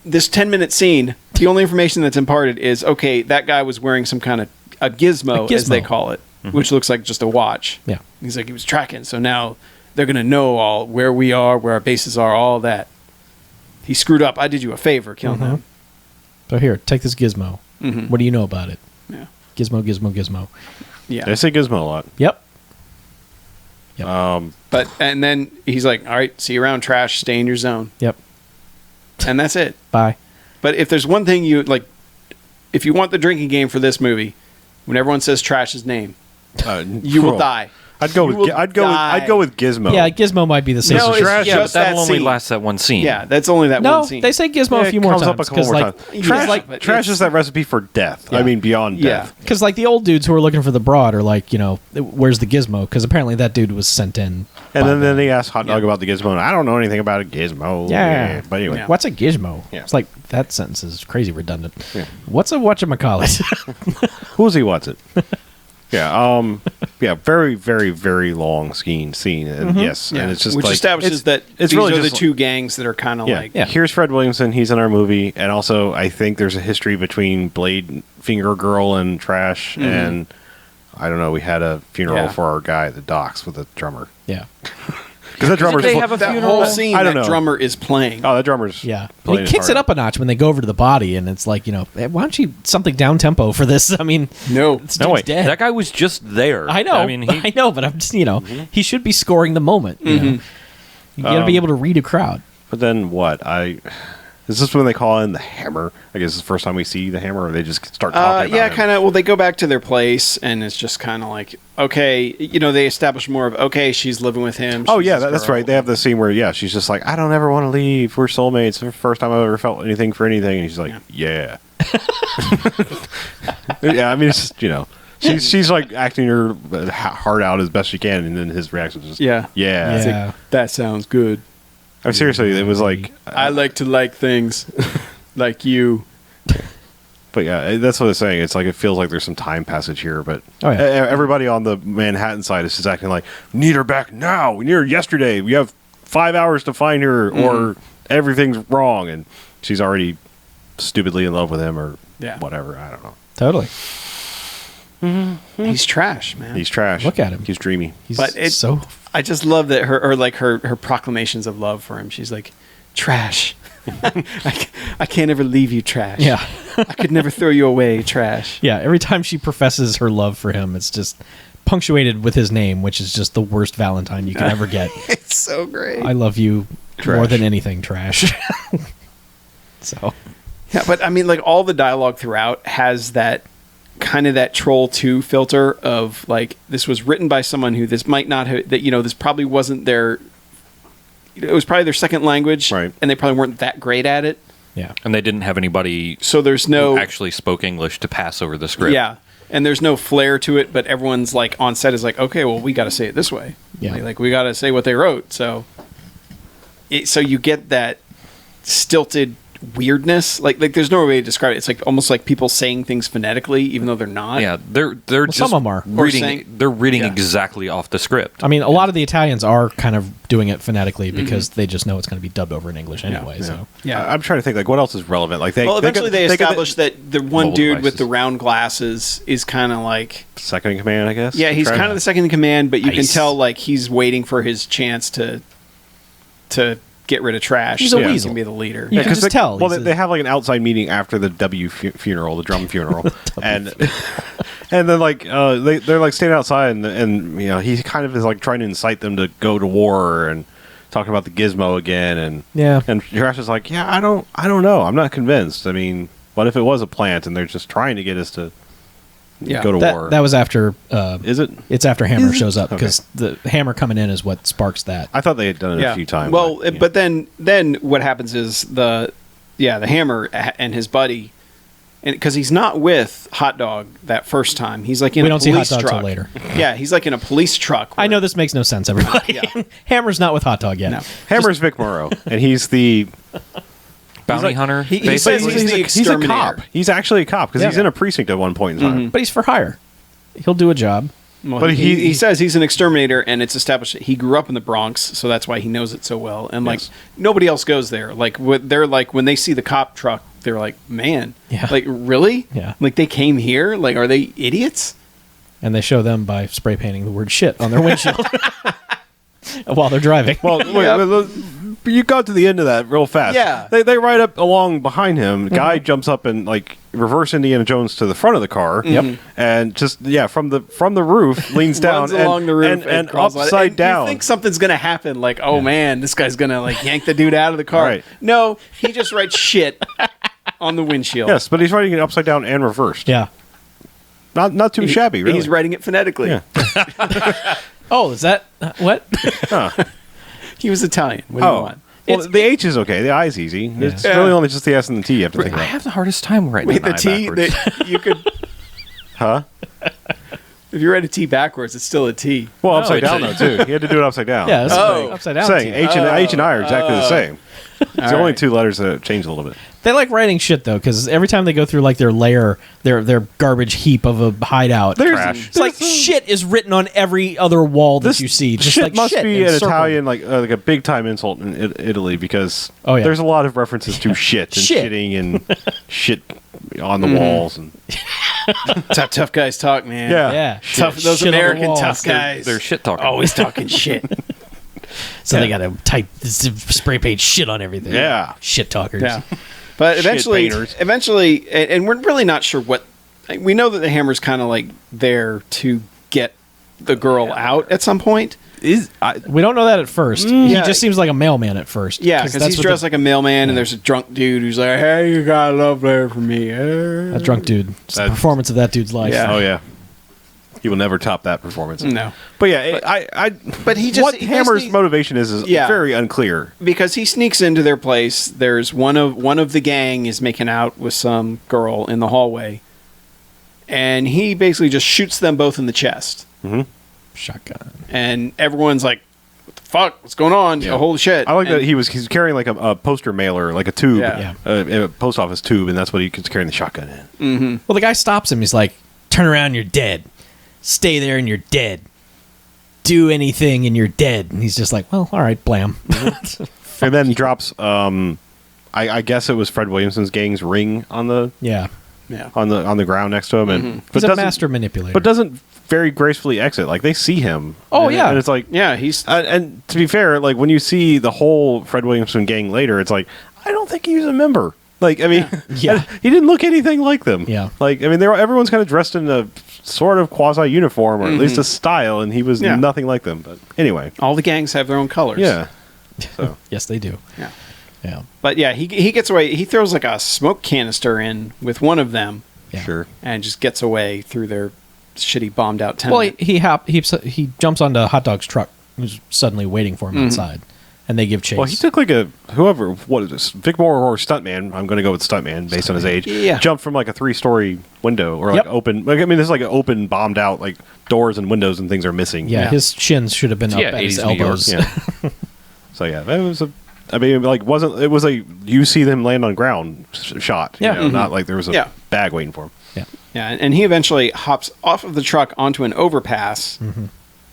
this 10-minute scene, the only information that's imparted is, okay, that guy was wearing some kind of a gizmo, as they call it, which looks like just a watch. Yeah. He's like, he was tracking, so now they're going to know all where we are, where our bases are, all that. He screwed up. I did you a favor, killing him. So here, take this gizmo. What do you know about it? Yeah. Gizmo, gizmo, gizmo. Yeah. They say gizmo a lot. Yep. And then he's like, all right, see you around, Trash. Stay in your zone. Yep. And that's it. Bye. But if there's one thing if you want the drinking game for this movie, when everyone says Trash's name, you will die. I'd go with Gizmo. Yeah, Gizmo might be the safest. No, Trash, just but that'll that only scene. last that one scene. Yeah, that's only that one scene. They say Gizmo a few more It times. comes up a couple more times. Trash is that recipe for death. Yeah. I mean, beyond death. Because like the old dudes who are looking for the broad are like, where's the Gizmo? Because apparently that dude was sent in. And then they asked Hot Dog about the Gizmo. And I don't know anything about a Gizmo. Yeah. But anyway. Yeah. What's a gizmo? Yeah. It's like that sentence is crazy redundant. Yeah. What's a whatchamacallit? Who's he wants it? Very, very, very long scene, and yes, and it's just which like, establishes that it's these really are the just two gangs that are kind of like Here's Fred Williamson. He's in our movie, and also I think there's a history between Blade Finger Girl and Trash, and I don't know. We had a funeral for our guy at the docks with a drummer. Yeah. Because that drummer's they have a that funeral? whole scene. I don't know. That drummer is playing. Oh, that drummer's Yeah. And playing he his kicks heart it up a notch when they go over to the body, and it's like, why don't you something down tempo for this? I mean, No, this No, dude's wait. dead. That guy was just there. I know. I mean, I know, but I'm just, he should be scoring the moment. You got to be able to read a crowd. But then what? Is this when they call in the Hammer? I guess it's the first time we see the Hammer, or they just start talking about him? kind of. Well, they go back to their place, and it's just kind of like, okay, they establish more of, okay, she's living with him. Oh she's yeah, his that's girl. right. They have the scene where she's just like, I don't ever want to leave. We're soulmates. It's the first time I've ever felt anything for anything. And she's like, yeah. Yeah, I mean, it's just, she's like acting her heart out as best she can, and then his reaction is just yeah. It's like, that sounds good. I mean, seriously, it was like I like to like things like you. But yeah, that's what I'm saying. It's like it feels like there's some time passage here, but everybody on the Manhattan side is just acting like, we need her back now. We need her yesterday. We have 5 hours to find her, or everything's wrong, and she's already stupidly in love with him, or whatever. I don't know. Totally. He's trash, man. He's trash. Look at him. He's dreamy. I just love that her proclamations of love for him. She's like, trash. I can't ever leave you, trash. Yeah. I could never throw you away, trash. Yeah, every time she professes her love for him, it's just punctuated with his name, which is just the worst Valentine you can ever get. It's so great. I love you more than anything, trash. So. Yeah, but I mean, like, all the dialogue throughout has that kind of that Troll 2 filter of, like, this was written by someone who this might not have, that, you know, this probably wasn't their, it was probably their second language, right, and they probably weren't that great at it. Yeah. And they didn't have anybody so there's no who actually spoke English to pass over the script. Yeah. And there's no flair to it, but everyone's like on set is like, okay, well, we got to say it this way. Yeah. Like we got to say what they wrote. So you get that stilted weirdness. Like there's no way to describe it. It's like almost like people saying things phonetically, even though they're not. Yeah, they're just some of them are reading. They're reading exactly off the script. I mean, a lot of the Italians are kind of doing it phonetically because they just know it's going to be dubbed over in English anyway. So I'm trying to think like what else is relevant. Like eventually they establish that the one dude devices with the round glasses is kind of like second in command, I guess. Yeah, he's kind of the second in command, but you can tell like he's waiting for his chance to get rid of trash. He's a weasel. He can be the leader. You can just tell. Well, they have like an outside meeting after the funeral, the drum funeral, and then like they're like standing outside, and you know he kind of is like trying to incite them to go to war and talking about the gizmo again, and Trash is like, I don't know, I'm not convinced. I mean, what if it was a plant and they're just trying to get us to go to war? That was after. Is it? It's after Hammer shows up because the Hammer coming in is what sparks that. I thought they had done it a few times. Well, but then what happens is the Hammer and his buddy, and because he's not with Hot Dog that first time, he's like in a police truck. We don't see Hot Dog till later. Yeah, he's like in a police truck. I know this makes no sense, everybody. Hammer's not with Hot Dog yet. No. Hammer's Vic Morrow, and he's the bounty hunter. He says he's a cop. He's actually a cop because he's in a precinct at one point in time. But he's for hire. He'll do a job. Well, but he says he's an exterminator, and it's established that he grew up in the Bronx, so that's why he knows it so well. And like nobody else goes there. Like they're like when they see the cop truck, they're like, man, like really? Yeah. Like they came here? Like are they idiots? And they show them by spray painting the word shit on their windshield while they're driving. Well, you got to the end of that real fast. Yeah. They ride up along behind him. Guy jumps up and like reverse Indiana Jones to the front of the car. Yep. And just from the roof leans down along the roof and upside down. You think something's gonna happen? Like, oh man, this guy's gonna like yank the dude out of the car. Right. No, he just writes shit on the windshield. Yes, but he's writing it upside down and reversed. Yeah. Not too shabby, really. He's writing it phonetically. Yeah. Oh, is that what? He was Italian. What do you want? Well, the H is okay. The I is easy. Yeah. It's really only just the S and the T you have to think about. I have the hardest time writing the T. You could. Huh? If you write a T backwards, it's still a T. Well, upside down though too. You had to do it upside down. Yeah. Upside down. Saying H and I are exactly the same. It's only two letters that change a little bit. They like writing shit though, because every time they go through like their lair, their garbage heap of a hideout, trash. It's like shit is written on every other wall that you see. Just shit like must be an circled. Italian like a big time insult in Italy because there's a lot of references to shit and shitting and shit on the walls and tough guys talk, man. Yeah. Tough, those shit American tough guys. They're shit talking. Always talking shit. So they got to type spray paint shit on everything. Yeah. Shit talkers. Yeah. But eventually, and we're really not sure what. We know that the Hammer's kind of like there to get the girl out at some point. We don't know that at first. He just seems like a mailman at first. Yeah, because he's dressed like a mailman, and there's a drunk dude who's like, "Hey, you got a love letter for me." That drunk dude. It's the performance of that dude's life. Yeah. Oh yeah. He will never top that performance. No, but but he just what Hammer's motivation is very unclear because he sneaks into their place. There's one of the gang is making out with some girl in the hallway, and he basically just shoots them both in the chest. Shotgun, and everyone's like, what the fuck? What's going on? Yeah. Oh, holy shit. I like that he's carrying like a poster mailer, like a tube, a post office tube, and that's what he's carrying the shotgun in. Mm-hmm. Well, the guy stops him. He's like, turn around, you're dead. Stay there and you're dead. Do anything and you're dead. And he's just like, well, all right, blam. And then drops, I guess it was Fred Williamson's gang's ring on the on the ground next to him, and he's a master manipulator, but doesn't very gracefully exit. Like they see him. Oh yeah, and it's like he's and to be fair, like when you see the whole Fred Williamson gang later, it's like I don't think he's a member. Like I mean, he didn't look anything like them. Yeah, like I mean, everyone's kind of dressed in a sort of quasi uniform or at least a style, and he was nothing like them. But anyway, all the gangs have their own colors. Yeah. So yes, they do. Yeah. Yeah. But yeah, he gets away. He throws like a smoke canister in with one of them. Yeah. Sure. And just gets away through their shitty bombed out tenement. Well, he jumps onto Hot Dog's truck, who's suddenly waiting for him outside, and they give chase. Well, he took like what is this? Vic Moore or Stuntman? I'm going to go with Stuntman based on his age. Yeah. Jumped from like a 3-story window or like open. Like I mean, this is like an open, bombed out, like doors and windows and things are missing. Yeah, his shins should have been up at his elbows. Yeah. So yeah, it was I mean, like it was a you see them land on ground shot. You know, not like there was a bag waiting for him. Yeah. Yeah, and he eventually hops off of the truck onto an overpass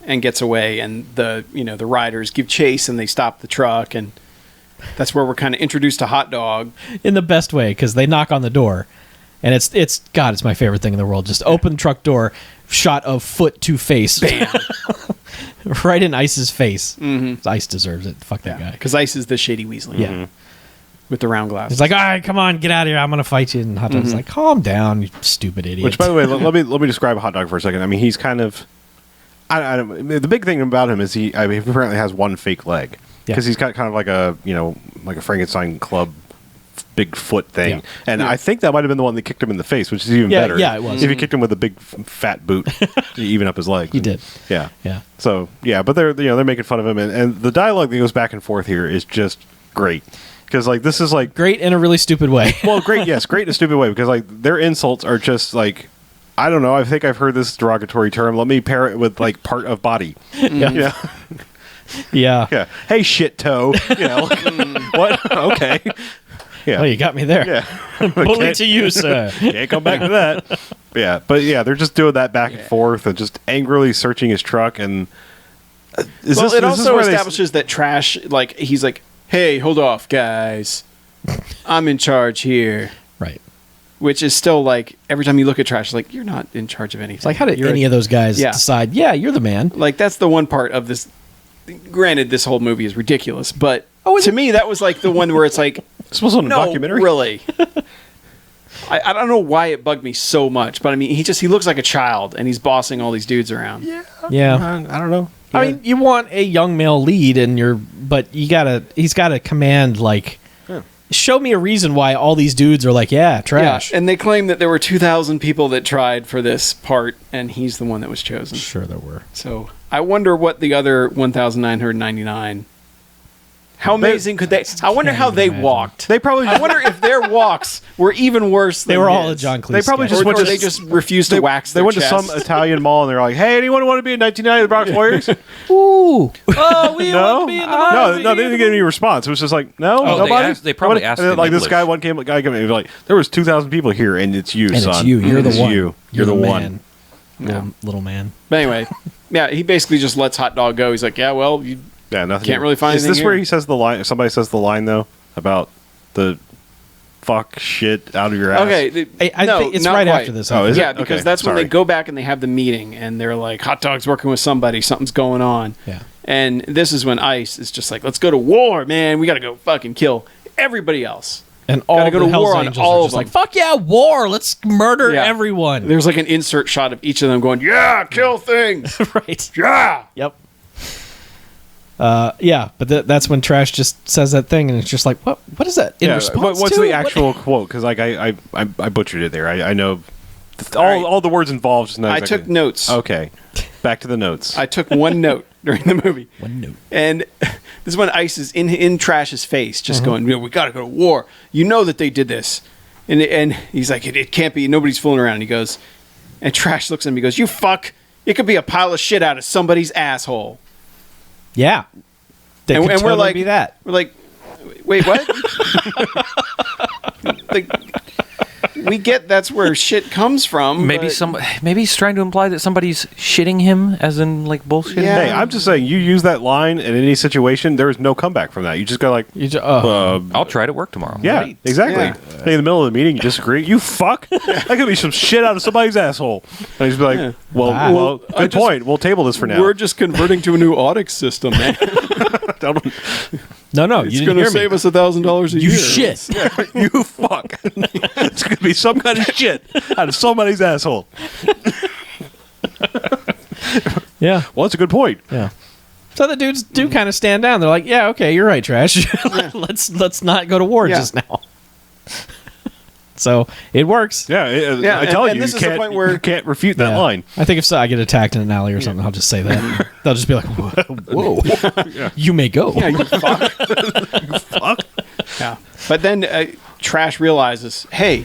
and gets away, and the riders give chase and they stop the truck, and that's where we're kind of introduced to Hot Dog in the best way, because they knock on the door, and it's my favorite thing in the world. Just open the truck door, shot of foot to face, bam, right in Ice's face. Ice deserves it. Fuck that guy, because Ice is the shady Weasley. Yeah. With the round glasses. He's like, all right, come on, get out of here. I'm going to fight you. And Hot Dog's like, calm down, you stupid idiot. Which, by the way, let me describe Hot Dog for a second. I mean, he's kind of... I don't, the big thing about him is he apparently has one fake leg. Because he's got kind of like a Frankenstein club big foot thing. Yeah. And I think that might have been the one that kicked him in the face, which is even better. Yeah, it was. If he kicked him with a big fat boot to even up his legs. He did. Yeah. Yeah. So, yeah, but they're making fun of him. And the dialogue that goes back and forth here is just great. Because like this is like great in a really stupid way. Well, great, yes, great in a stupid way. Because like their insults are just like, I don't know. I think I've heard this derogatory term. Let me pair it with like part of body. Yeah. Yeah. Hey, shit toe. You know, what? Okay. Yeah. Well, you got me there. Yeah. Bully to you, sir. Can't come back to that. Yeah, but yeah, they're just doing that back and forth and just angrily searching his truck. And it also establishes that Trash, like he's like, hey, hold off, guys. I'm in charge here. Right. Which is still like, every time you look at Trash, like, you're not in charge of anything. It's like, how did any of those guys decide, you're the man? Like, that's the one part of this. Granted, this whole movie is ridiculous, but to me, that was like the one where it's like, this wasn't a documentary? Really? I don't know why it bugged me so much, but I mean, he looks like a child, and he's bossing all these dudes around. Yeah. I don't know. Yeah. I mean, you want a young male lead, but he's got to command, like, show me a reason why all these dudes are like, trash. Yeah, and they claim that there were 2,000 people that tried for this part, and he's the one that was chosen. Sure there were. So I wonder what the other 1,999... How amazing could they... I wonder how they walked. They probably... I wonder if their walks were even worse than they were his. all a John Cleese. They probably just went to... they just refused to wax their They went chest. to some Italian mall, and they're like, hey, anyone want to be in 1990 the Bronx Warriors? Ooh. Oh, we want to be in the No, they didn't get any response. It was just like, no, nobody? They probably asked like in this guy, guy came in, like, there was 2,000 people here, and it's you, and son. It's you. You're the one. You're the one. Little man. But anyway, he basically just lets Hot Dog go. He's like, nothing. Can't really find anything. Is this where he says the line? Somebody says the line, though, about the fuck shit out of your ass? Okay. I think it's right after this. Oh, is it? Because okay, that's when they go back and they have the meeting, and they're like, Hot Dog's working with somebody. Something's going on. Yeah. And this is when Ice is just like, let's go to war, man. We got to go fucking kill everybody else. And all gotta go the to Hells war on Angels all are of just them. like, fuck yeah, war. Let's murder everyone. There's like an insert shot of each of them going, yeah, kill things. Right. Yeah. Yep. But that's when Trash just says that thing, and it's just like, what is that in response what's to? the actual quote? Because like I butchered it there. I know all the words involved. Just I took notes. Okay, back to the notes. I took one note during the movie. One note. And this is when Ice is in Trash's face, just going, we got to go to war. You know that they did this. And he's like, it can't be. Nobody's fooling around. And he goes, and Trash looks at him. He goes, you fuck. It could be a pile of shit out of somebody's asshole. Yeah. They And could we're totally like- be that. We're like, wait, what? Like, we get that's where shit comes from. Maybe but- maybe he's trying to imply that somebody's shitting him, as in like bullshit. Yeah. Hey, I'm just saying, you use that line in any situation, there is no comeback from that. You just go like, I'll try it at work tomorrow. yeah, Right. exactly. Yeah. Hey, in the middle of the meeting, you disagree. You fuck. That could be some shit out of somebody's asshole. And he's be like, well, I good just- point. We'll table this for now. We're just converting to a new audit system, man. No, It's you going didn't to hear save me. us $1,000 a You year. shit. You fuck. It's going to be some kind of shit out of somebody's asshole. Yeah. Well, that's a good point. Yeah. So the dudes do kind of stand down. They're like, "Yeah, okay, you're right, Trash. Let's not go to war Yeah. just now." So it works. Yeah, Yeah, I tell and you, this you is the can't, point where- you can't refute that Yeah. line. I think if I get attacked in an alley or something, I'll just say that. They'll just be like, "Whoa, you may go." Yeah, you fuck. Fuck. Yeah. But then Trash realizes, hey,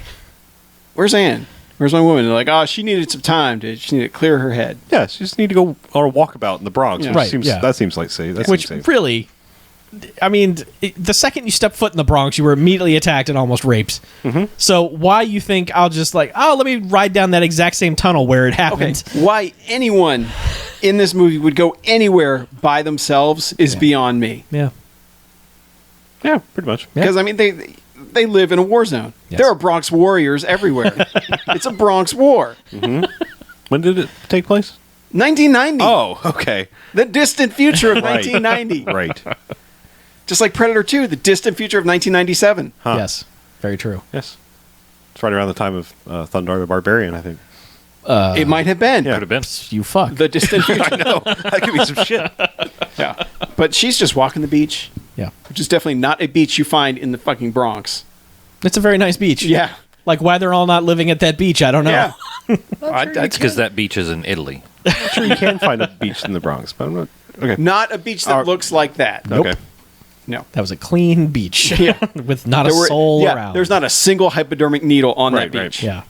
where's Anne? Where's my woman? They're like, oh, she needed some time. She needed to clear her head. Yeah, she just need to go on a walkabout in the Bronx. Yeah. Which Right, seems, yeah. That seems like safe. That Which seems safe. really, I mean, the second you step foot in the Bronx, you were immediately attacked and almost raped. Mm-hmm. So why you think I'll just like, let me ride down that exact same tunnel where it Okay. happened? Why anyone in this movie would go anywhere by themselves is beyond me. Yeah. Yeah, pretty much. Yeah. Because, I mean, they live in a war zone. Yes. There are Bronx warriors everywhere. It's a Bronx war. When did it take place? 1990. Oh, okay. The distant future of Right. 1990. Right. Just like Predator 2, the distant future of 1997. Huh. Yes. Very true. Yes. It's right around the time of Thundar the Barbarian, I think. It might have been. Yeah. Could have been. You fuck. The distant future. No, that could be some shit. Yeah. But she's just walking the beach, Yeah. which is definitely not a beach you find in the fucking Bronx. It's a very nice beach. Yeah. Like why they're all not living at that beach, I don't know. Yeah. It's because that beach is in Italy. I'm sure you can find a beach in the Bronx, but I'm not. Okay. Not a beach that looks like that. Nope. Okay. No. That was a clean beach. Yeah. With not a soul around. There's not a single hypodermic needle on that Right, right. beach. Yeah.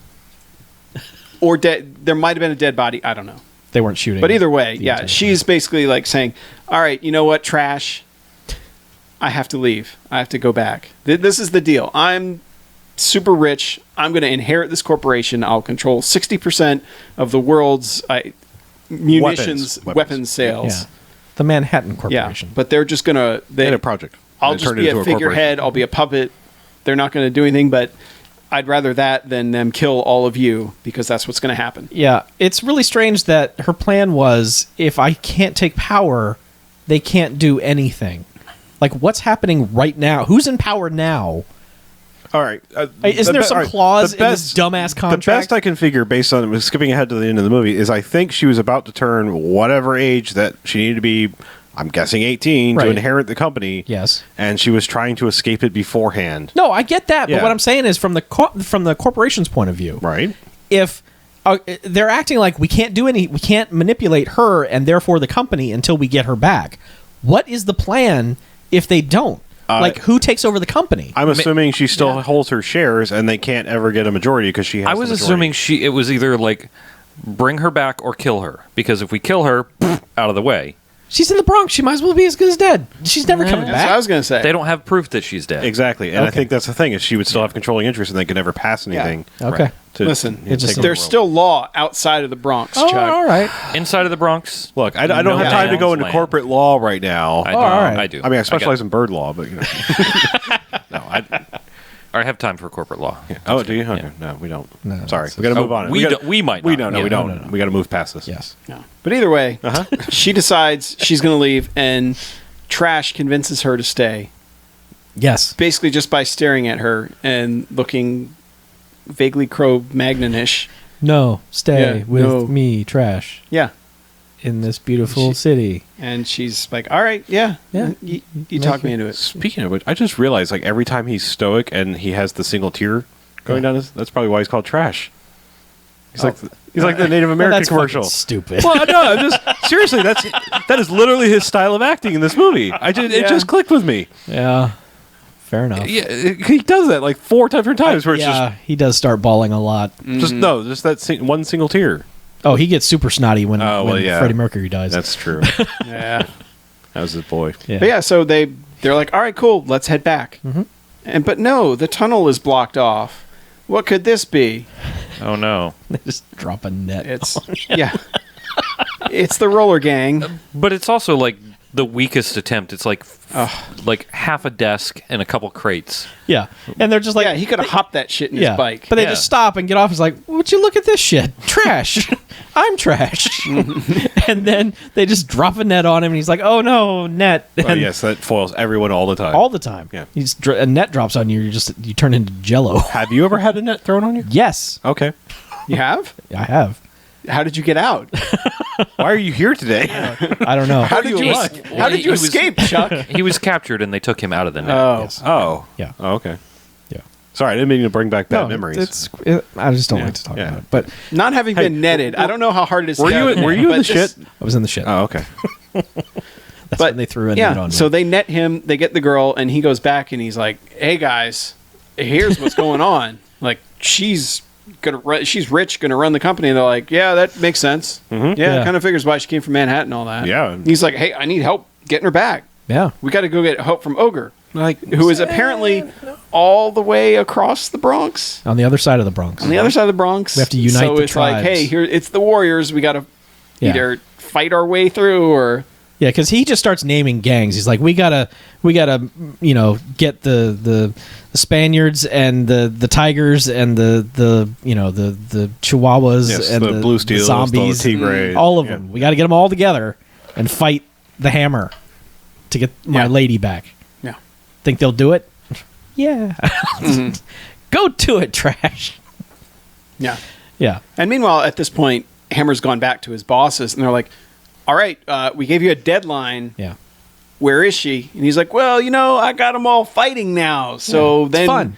Or dead. There might have been a dead body. I don't know. They weren't shooting. But either way, the yeah, entire she's basically like saying, "All right, you know what, Trash? I have to leave. I have to go back. This is the deal. I'm super rich. I'm going to inherit this corporation. I'll control 60% of the world's munitions, weapons sales. time. Yeah. The Manhattan Yeah, Corporation. but they're just going to. They had a project. I'll They just turned it be into a a corporation. figurehead. I'll be a puppet. They're not going to do anything, but I'd rather that than them kill all of you because that's what's going to happen. Yeah, it's really strange that her plan was if I can't take power, they can't do anything. Like, what's happening right now? Who's in power now? All right. Isn't there some clause the in this dumbass contract? The best I can figure, based on skipping ahead to the end of the movie, is I think she was about to turn whatever age that she needed to be. I'm guessing 18 Right. to inherit the company. Yes. And she was trying to escape it beforehand. No, I get that, but Yeah. what I'm saying is from the corporation's point of view. Right. If they're acting like we can't manipulate her and therefore the company until we get her back. What is the plan if they don't? Like, who takes over the company? I'm assuming she still holds her shares, and they can't ever get a majority because she has. I was the majority. assuming it was either like bring her back or kill her, because if we kill her, out of the way. She's in the Bronx. She might as well be as good as dead. She's never coming That's what I back. was going to say. They don't have proof that she's dead. Exactly, and I Okay. think that's the thing is she would still have controlling interest, and they could never pass anything. Okay. To, Listen, you know, take over the there's world. still law outside of the Bronx, Oh, Chuck. all right. Inside of the Bronx. Look, I don't No have time to go man's into land. corporate law right now. I do. all right. I do. I mean, I specialize in bird law, but you know. No, I have time for corporate law. Oh, do you? Okay. Yeah. No, we don't. No, Sorry, it's- we got to move on. we gotta- don't- we might We not. don't. No, Yeah. we don't. No. We got to move past this. Yes. No. But either way, she decides she's going to leave, and Trash convinces her to stay, Yes. basically just by staring at her and looking vaguely Cro-Magnon-ish. No, stay Yeah, with no. me, Trash, Yeah. in this beautiful She- city. And she's like, all right, yeah. Yeah. You talk me into it. Speaking of which, I just realized like every time he's stoic and he has the single tear going down his, that's probably why he's called Trash. He's like the Native American That's commercial. fucking stupid. Well, no, I'm just seriously. That is literally his style of acting in this movie. It Yeah. just clicked with me. Yeah. Fair enough. Yeah, he does that like 4 different times where it's Yeah, he does start bawling a lot. just that one single tear. Oh, he gets super snotty when Oh, well, yeah. Freddie Mercury dies. That's true. Yeah. That was his boy. Yeah. But yeah, so they're like, all right, cool, let's head back. But no, the tunnel is blocked off. What could this be? Oh no! They just drop a net. It's it's the roller gang. But it's also like the weakest attempt. It's like half a desk and a couple crates. Yeah, and they're just like, Yeah, he could have hopped that shit in his bike. but they Yeah. just stop and get off. It's like, would you look at this shit? Trash. I'm trash. And then they just drop a net on him, and he's like, oh no, net. Oh, And yes, that foils everyone all the time. all the time. Yeah. A net drops on you. You turn into Jello. Have you ever had a net thrown on you? Yes, Okay. You have? I have. How did you get out? Why are you here today? I don't know. How did you He was- escape, Chuck? He was captured and they took him out of the net. Oh, Yes. Oh. Yeah. Oh, okay. Yeah. Sorry, I didn't mean to bring back bad memories. I just don't Yeah, like to talk yeah. about it. But not having been netted, I don't know how hard it is. Were to get you out of were net, you in but the shit? I was in the shit. Oh, okay. That's but when they threw a net on me. so they net him. They get the girl, and he goes back, and he's like, "Hey guys, here's what's going on. Like she's rich, gonna run the company." And they're like, "Yeah, that makes sense. Yeah. Kind of figures why she came from Manhattan and all that." Yeah. And he's like, "Hey, I need help getting her back. yeah. We got to go get help from Ogre, like who is apparently all the way across the Bronx." On the other side of the Bronx. On the other side of the Bronx, We have to unite So the it's like, tribes. hey, here it's the Warriors. We got to Yeah. either fight our way through or Yeah, because he just starts naming gangs. He's like, we gotta, get the Spaniards and the Tigers and the Chihuahuas Yes, and the Blue Steels, the zombies, Tigres. all of Yeah. them. We got to get them all together and fight the Hammer to get my Yeah. lady back. yeah. Think they'll do it? Yeah. Go to it, trash. Yeah. Yeah. And meanwhile, at this point, Hammer's gone back to his bosses, and they're like, "All right, we gave you a deadline. Yeah. Where is she?" And he's like, "Well, I got them all fighting now, so It's then fun.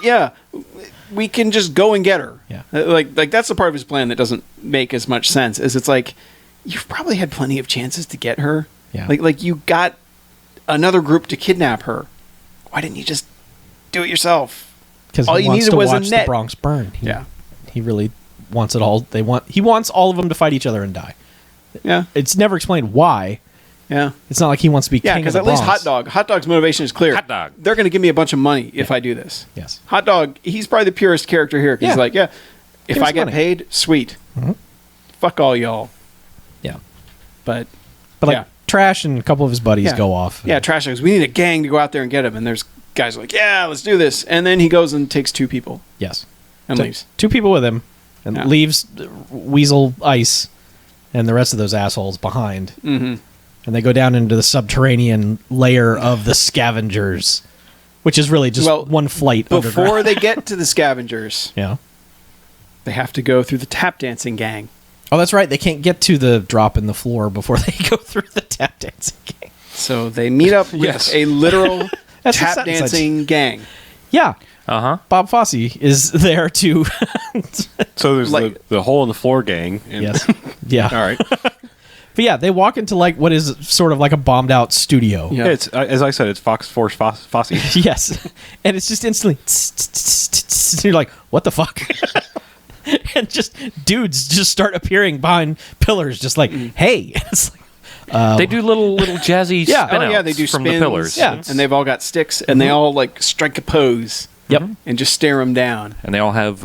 yeah, we can just go and get her." Yeah. Like that's the part of his plan that doesn't make as much sense. Is it's like you've probably had plenty of chances to get her. Yeah. Like you got another group to kidnap her. Why didn't you just do it yourself? Because all he you wants needed to was a watch the net. Bronx burn. Yeah. He really wants it all. He wants all of them to fight each other and die. Yeah. It's never explained why. Yeah. It's not like he wants to be Yeah, king of because the at least Bronx. Hot Dog's motivation is clear. Hot Dog. They're going to give me a bunch of money if I do this. Yes. Hot Dog, he's probably the purest character here. 'Cause Yeah. He's like, yeah, if Give us I get money. paid, sweet. Mhm. Fuck all y'all. Yeah. But But like yeah. Trash and a couple of his buddies Yeah. go off. Yeah, Trash goes, we need a gang to go out there and get him. And there's guys who are like, yeah, let's do this. And then he goes and takes 2 people Yes. and So, leaves. 2 people with him and Yeah. leaves Weasel Ice and the rest of those assholes behind. Mm-hmm. And they go down into the subterranean layer of the scavengers, which is really just Well, one flight Before underground. they get to the scavengers, Yeah. they have to go through the tap dancing gang. Oh, that's right. They can't get to the drop in the floor before they go through the tap dancing game. So they meet up with Yes. a literal That's a tap sentence I dancing gang. Yeah. Uh-huh. Bob Fosse is there to. So there's Like- the hole in the floor gang. And, Yes. Yeah. All right. But yeah, they walk into like what is sort of like a bombed out studio. Yeah. It's as I said, it's Fox Force Fosse. Yes. And it's just instantly. You're like, what the fuck? And just dudes just start appearing behind pillars, just like, hey. It's like, They do little jazzy Yeah. spin Oh yeah, they do from spins, the pillars. Yeah. and they've all got sticks, and they all like strike a pose yep. and just stare them down. And they all have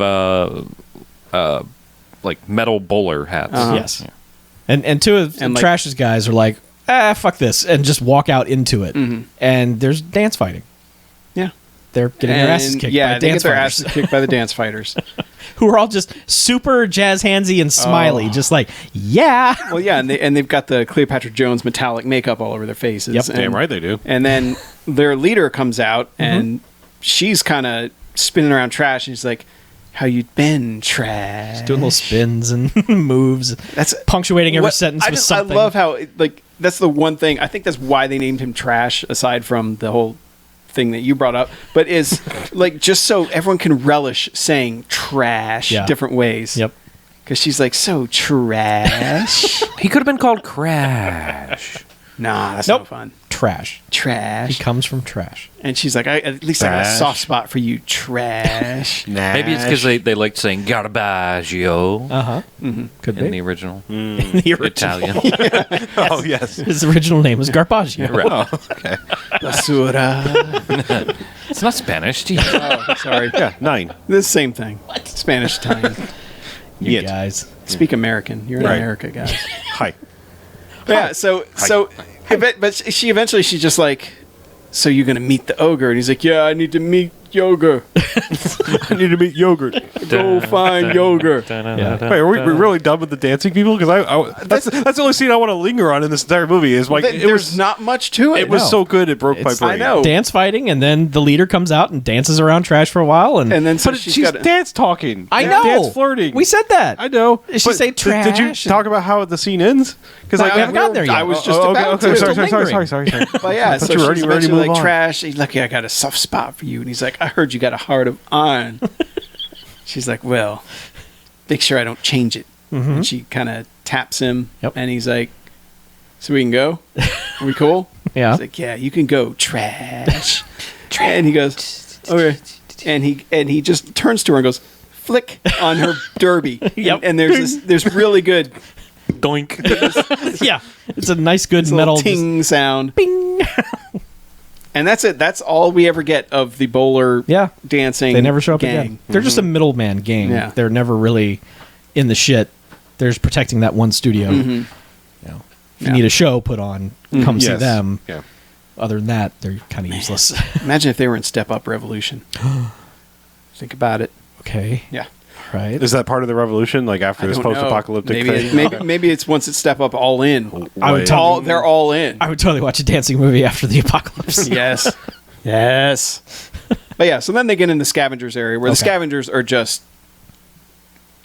like metal bowler hats. Uh-huh. Yes. And 2 of And, like- Trash's guys are like, fuck this, and just walk out into it. And there's dance fighting. Yeah, They're getting their asses kicked yeah, by they dance get their fighters. asses kicked by the dance fighters. Who are all just super jazz handsy and smiley, just like, yeah. Well, yeah, and they've got the Cleopatra Jones metallic makeup all over their faces. Yep. and, Damn right they do. And then their leader comes out, and she's kind of spinning around Trash, and she's like, "How you been, Trash?" Doing little spins and moves, That's punctuating every what- sentence I with just, something. I love how that's the one thing. I think that's why they named him Trash, aside from the whole thing that you brought up, but is like just so everyone can relish saying trash Yeah. different ways. Yep. Because she's like, so trash. He could have been called Crash. Nah, that's Nope. not fun. trash. He Trash. comes from trash. And she's like, at least I got a Trash. soft spot for you, trash. Maybe it's because they liked saying "garbaggio" Could in be. the original The original- Italian. Oh yes. His original name was Garbaggio. Right. Oh, okay. Basura. It's not Spanish. Do you? Oh, sorry. Yeah, 9. The same thing. Spanish Italian. You Yet. guys. Speak American. You're in Right. America, guys. Hi. Yeah, but she eventually she's just like, so you're gonna meet the ogre, and he's like, yeah, I need to meet Yoga. I need to meet yogurt. Go find Yoga. Wait, are we really done with the dancing people? Because that's the only scene I want to linger on in this entire movie. Is like There's it was not much to it. it was No. so good it broke my It's- brain. I know. Dance fighting, and then the leader comes out and dances around trash for a while, and And then so But she's she's got dance talking. I and know dance flirting. We said that. I know. Did she But say Did you trash? talk about how the scene ends? Because we haven't gotten there yet. I was just okay, about okay, to. sorry, Still sorry, lingering. sorry. But yeah, I thought so you were she's ready to eventually move like on. trash. He's like, yeah, I got a soft spot for you, and he's like, I heard you got a heart of iron. She's like, well, make sure I don't change it. And she kind of taps him, Yep. and he's like, so we can go? Are we cool? Yeah. He's like, yeah, you can go, trash. And he goes, okay. And he just turns to her and goes, flick on her derby. Yep. And there's really good Doink. Yeah, it's a nice, good little metal. ting sound. Bing. And that's it. That's all we ever get of the bowler Yeah, dancing they never show up gang. again. They're just a middleman gang. Yeah. They're never really in the shit. They're just protecting that one studio. You know, if you Yeah. need a show put on, come see Yes. them. Yeah. Other than that, they're kind of useless. Imagine if they were in Step Up Revolution. Think about it. Okay, Yeah. right. Is that part of the revolution? Like after I this don't know. post-apocalyptic maybe, thing? maybe it's once it's Step Up all in. I would Wait. tell- They're all in. I would totally watch a dancing movie after the apocalypse. Yes. Yes. But yeah, so then they get in the scavengers area where the Okay. scavengers are just,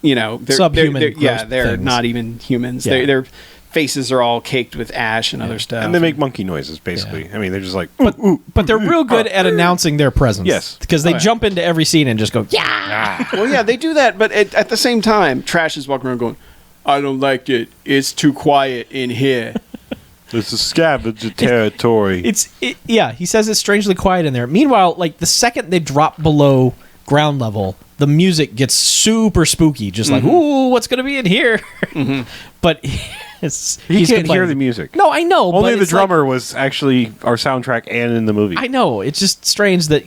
they're Subhuman, They're, gross they're things. not even humans. Yeah. Their faces are all caked with ash and other stuff. And they make monkey noises, basically. Yeah. I mean, they're just like, But they're real good at announcing their presence. Yes. because they Oh, yeah. jump into every scene and just go, yeah. Well, yeah, they do that, but at the same time, Trash is walking around going, I don't like it. It's too quiet in here. this is scavenger territory. Yeah, he says it's strangely quiet in there. Meanwhile, like the second they drop below ground level, the music gets super spooky, just like, ooh, what's gonna be in here? But he's he can't complaining. hear the music. No, I know. Only but the it's like- drummer was actually our soundtrack and in the movie. I know. It's just strange that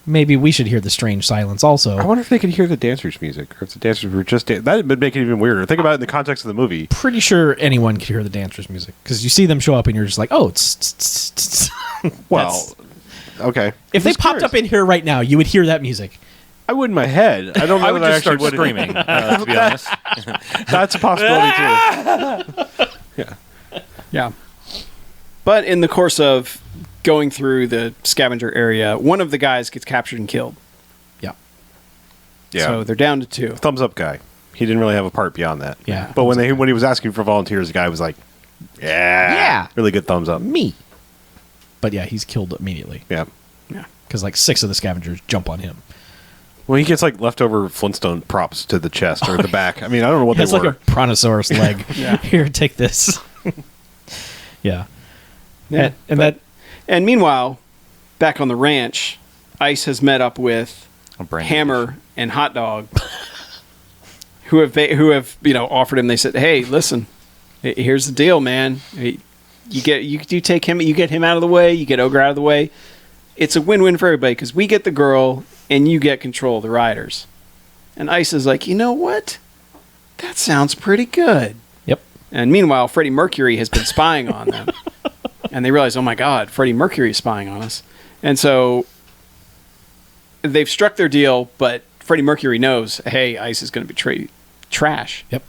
maybe we should hear the strange silence also. I wonder if they could hear the dancers' music, or if the dancers were just that would make it even weirder. Think about it in the context of the movie. Pretty sure anyone could hear the dancers' music because you see them show up and you're just like, oh, it's. Well, okay. If they Just popped curious. up in here right now, you would hear that music. I would in my head. I don't know. I would that just actually start would. screaming. To be honest, That's a possibility too. Yeah. Yeah. But in the course of going through the scavenger area, one of the guys gets captured and killed. Yeah. Yeah. So they're down to 2. Thumbs up guy. He didn't really have a part beyond that. Yeah. But when he was asking for volunteers, the guy was like, Yeah. really good thumbs up. Me. But yeah, he's killed immediately Yeah. Yeah. because like 6 of the scavengers jump on him. Well, he gets like leftover Flintstone props to the chest or the back. I mean, I don't know what It's they like were. a brontosaurus leg. Yeah. Here, take this. Yeah. Yeah. And And meanwhile, back on the ranch, Ice has met up with A brand new Hammer and Hot Dog, who have offered him. They said, "Hey, listen, here's the deal, man. You take him, you get him out of the way, you get Ogre out of the way. It's a win-win for everybody because we get the girl and you get control of the riders." And Ice is like, you know what? That sounds pretty good. yep. And meanwhile, Freddie Mercury has been spying on them. And they realize, oh my God, Freddie Mercury is spying on us. And so they've struck their deal, but Freddie Mercury knows, hey, Ice is going to betray trash. Yep.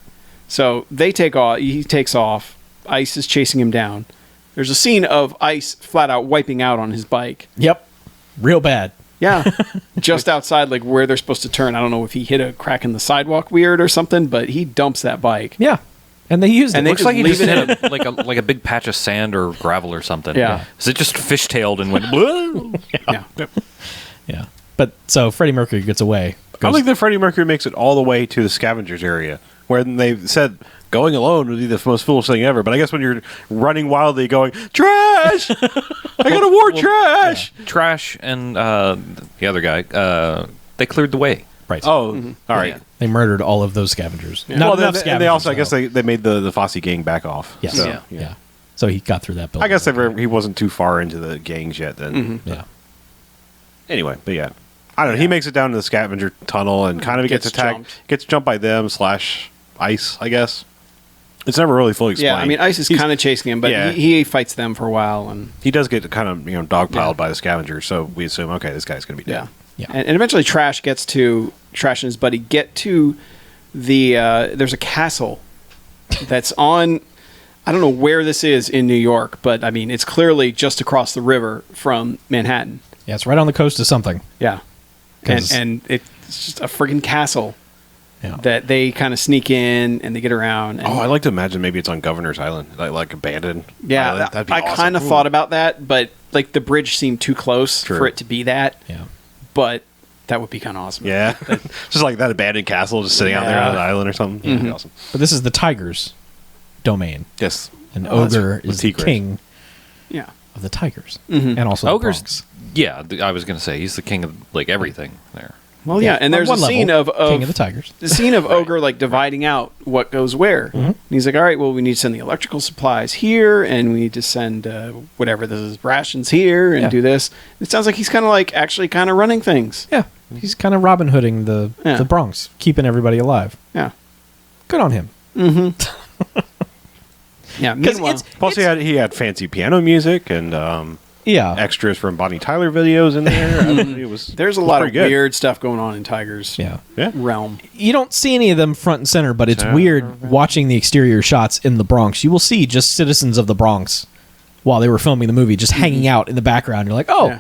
So they take off. He takes off. Ice is chasing him down. There's a scene of Ice flat out wiping out on his bike. Yep. Real bad. Yeah. Just outside, like where they're supposed to turn. I don't know if he hit a crack in the sidewalk weird or something, but he dumps that bike. Yeah. And they used And it. they looks just like he leave just it hit like a big patch of sand or gravel or something. Yeah. Is it just fishtailed and went? Whoa? Yeah. Yeah. But so Freddie Mercury gets away. I like that Freddie Mercury makes it all the way to the scavengers area, where they said, going alone would be the most foolish thing ever. But I guess when you're running wildly, going trash, I got to warn trash. Yeah. Trash and the other guy, they cleared the way. Right. Oh, all right. Yeah. They murdered all of those scavengers. Yeah. Not Well, enough and scavengers. they also, I guess, though. they made the Fosse gang back off. Yes. So, Yeah. So he got through that building. I guess he wasn't too far into the gangs yet. Then, Yeah. anyway, but yeah, I don't know. He makes it down to the scavenger tunnel and kind of gets attacked. jumped. Gets jumped by them / Ice, I guess. It's never really fully explained. Yeah, I mean, Ice is kind of chasing him, but Yeah. he fights them for a while, and he does get kind of dogpiled Yeah. by the scavengers. So we assume, okay, this guy's going to be dead. yeah, Yeah. and eventually Trash and his buddy get to the there's a castle that's on. I don't know where this is in New York, but I mean, it's clearly just across the river from Manhattan. Yeah, it's right on the coast of something. Yeah, 'Cause- and it's just a friggin' castle Yeah. that they kind of sneak in and they get around. And, Oh, I like to imagine maybe it's on Governor's Island, like abandoned. yeah, island. That'd be I awesome. kind of Ooh. thought about that, but like the bridge seemed too close True. for it to be that. Yeah. But that would be kind of awesome. Yeah, just like that abandoned castle, just sitting out there Yeah. on an island or something. Yeah, that'd be awesome. But this is the tiger's domain. Yes, And Oh, that's Ogre with is the Tigris. king Yeah. of the tigers. And also Ogre's, the Bronx. yeah, I was going to say, he's the king of, like, everything there. Well, yeah, and On there's a one scene level, of king of the tigers. the scene of Ogre like dividing out what goes where. And he's like, all right, well, we need to send the electrical supplies here, and we need to send whatever this is, rations here, and Yeah. do this. It sounds like he's kind of like actually kind of running things. Yeah. He's kind of Robin Hooding Yeah. the Bronx, keeping everybody alive. Yeah. Good on him. Yeah. Because Meanwhile, plus he had fancy piano music and Yeah. extras from Bonnie Tyler videos in there. I mean, it was there's a it was lot of pretty good. weird stuff going on in Tiger's Yeah. Yeah. realm. You don't see any of them front and center, but it's weird watching the exterior shots in the Bronx. You will see just citizens of the Bronx while they were filming the movie just hanging out in the background. You're like, oh, Yeah.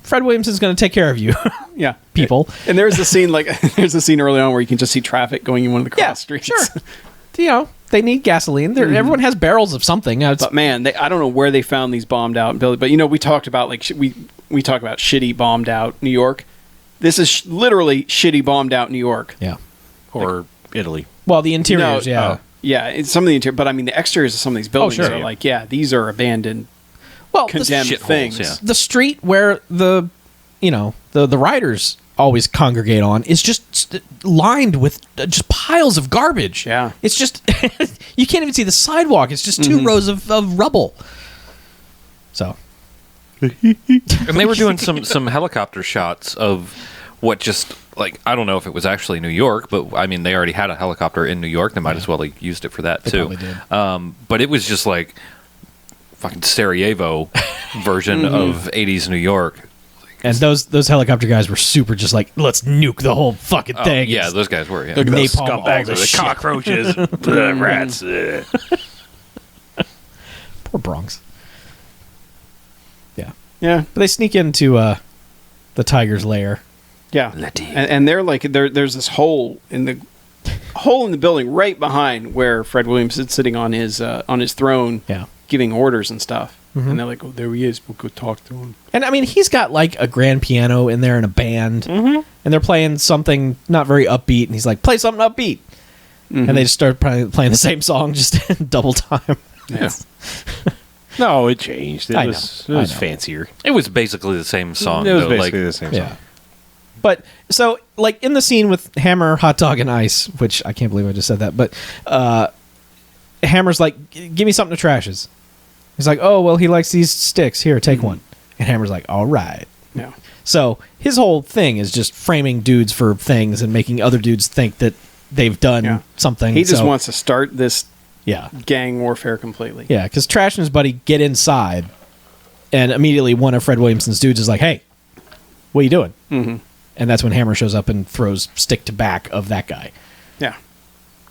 Fred Williamson's going to take care of you, Yeah. people. And there's a scene there's a scene early on where you can just see traffic going in one of the cross Yeah, streets. sure. You know, they need gasoline. Everyone has barrels of something. It's- But man, I don't know where they found these bombed out buildings. But we talked about like we talk about shitty bombed out New York. This is literally shitty bombed out New York. yeah. Or Italy. Well, the interiors, No, yeah. Yeah, it's some of the interior, but I mean the exteriors of some of these buildings sure. are like, yeah, these are abandoned, Well, condemned shitholes, things. yeah. the street where the riders always congregate on is just lined with just piles of garbage. Yeah. It's just you can't even see the sidewalk. It's just two rows of rubble. So And they were doing some helicopter shots of what just, like, I don't know if it was actually New York, but I mean, they already had a helicopter in New York. They might as well have used it for that, They too. probably did. But it was just like fucking Sarajevo version of 80s New York. and those helicopter guys were super just like, let's nuke the whole fucking Oh, thing. yeah, It's- those guys were, yeah. Look at those Napalm all scumbags the with the shit. cockroaches, the rats. poor Bronx. Yeah. Yeah, But they sneak into the tiger's lair. yeah, and they're like there's this hole in the building right behind where Fred Williamson's sitting on his throne, Yeah. giving orders and stuff. And they're like, oh, there he is. We'll go talk to him. And I mean, he's got like a grand piano in there and a band, and they're playing something not very upbeat. And he's like, "Play something upbeat," and they just start playing the same song just in double time. Yeah. No, it changed. It I was know. fancier. It was basically the same song. It was though, basically like, the same Yeah. song. But so, like in the scene with Hammer, Hot Dog, and Ice, which I can't believe I just said that, but Hammer's like, "Give me something to trashes." He's like, "Oh, well, he likes these sticks. Here, take one." And Hammer's like, "All right." Yeah. So his whole thing is just framing dudes for things and making other dudes think that they've done Yeah. something. He just So- wants to start this yeah, gang warfare completely. yeah, because Trash and his buddy get inside, and immediately one of Fred Williamson's dudes is like, "Hey, what are you doing?" Mm-hmm. And that's when Hammer shows up and throws stick to back of that guy. Yeah.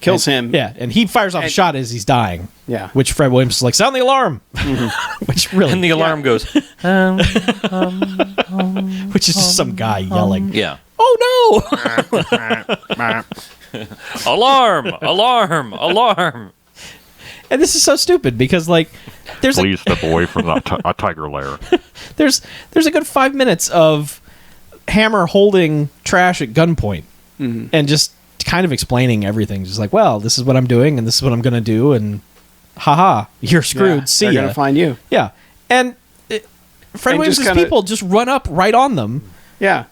Kills him. Yeah, and he fires off a And- shot as he's dying. Yeah. Which Fred Williams is like, "Sound the alarm!" Which really, and the alarm goes, which is just some guy yelling, yeah. "Oh no!" Alarm! Alarm! Alarm! And this is so stupid because like, there's Please step away from a tiger lair. there's a good 5 minutes of Hammer holding Trash at gunpoint and just kind of explaining everything. Just like, well, this is what I'm doing, and this is what I'm going to do, and haha, you're screwed. Yeah, See they're ya. gonna find you. Yeah, and Fred And Williams' just kinda- people just run up right on them, Yeah,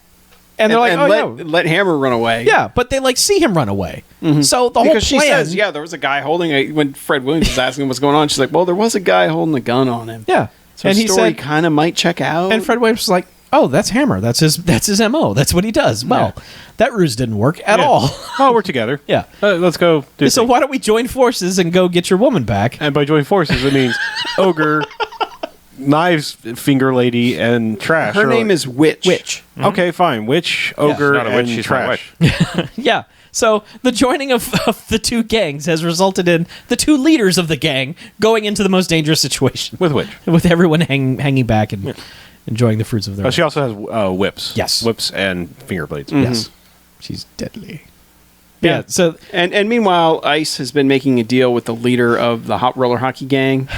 and they're like, and oh let Hammer run away. yeah, but they like see him run away. So the Because whole she plan, says, yeah, there was a guy holding a. When Fred Williams was asking what's going on, she's like, well, there was a guy holding a gun on him. yeah. So And his he story said, kind of might check out. and Fred Williams was like, oh, that's Hammer. That's his MO. That's what he does. Well, that ruse didn't work at all. Oh, we're together. Yeah. Let's go. Do So things. why don't we join forces and go get your woman back? And by joining forces, it means ogre, knives finger lady, and trash. her Or name like- is Witch. Witch. Okay, fine. Witch, ogre, Not a witch, and she's not a trash. witch. Yeah. So the joining of the two gangs has resulted in the two leaders of the gang going into the most dangerous situation With witch. with everyone hanging back and enjoying the fruits of their Oh, she also has whips. Yes. Whips and finger blades. Yes. She's deadly. Yeah. Yeah. So And meanwhile, Ice has been making a deal with the leader of the hot roller hockey gang.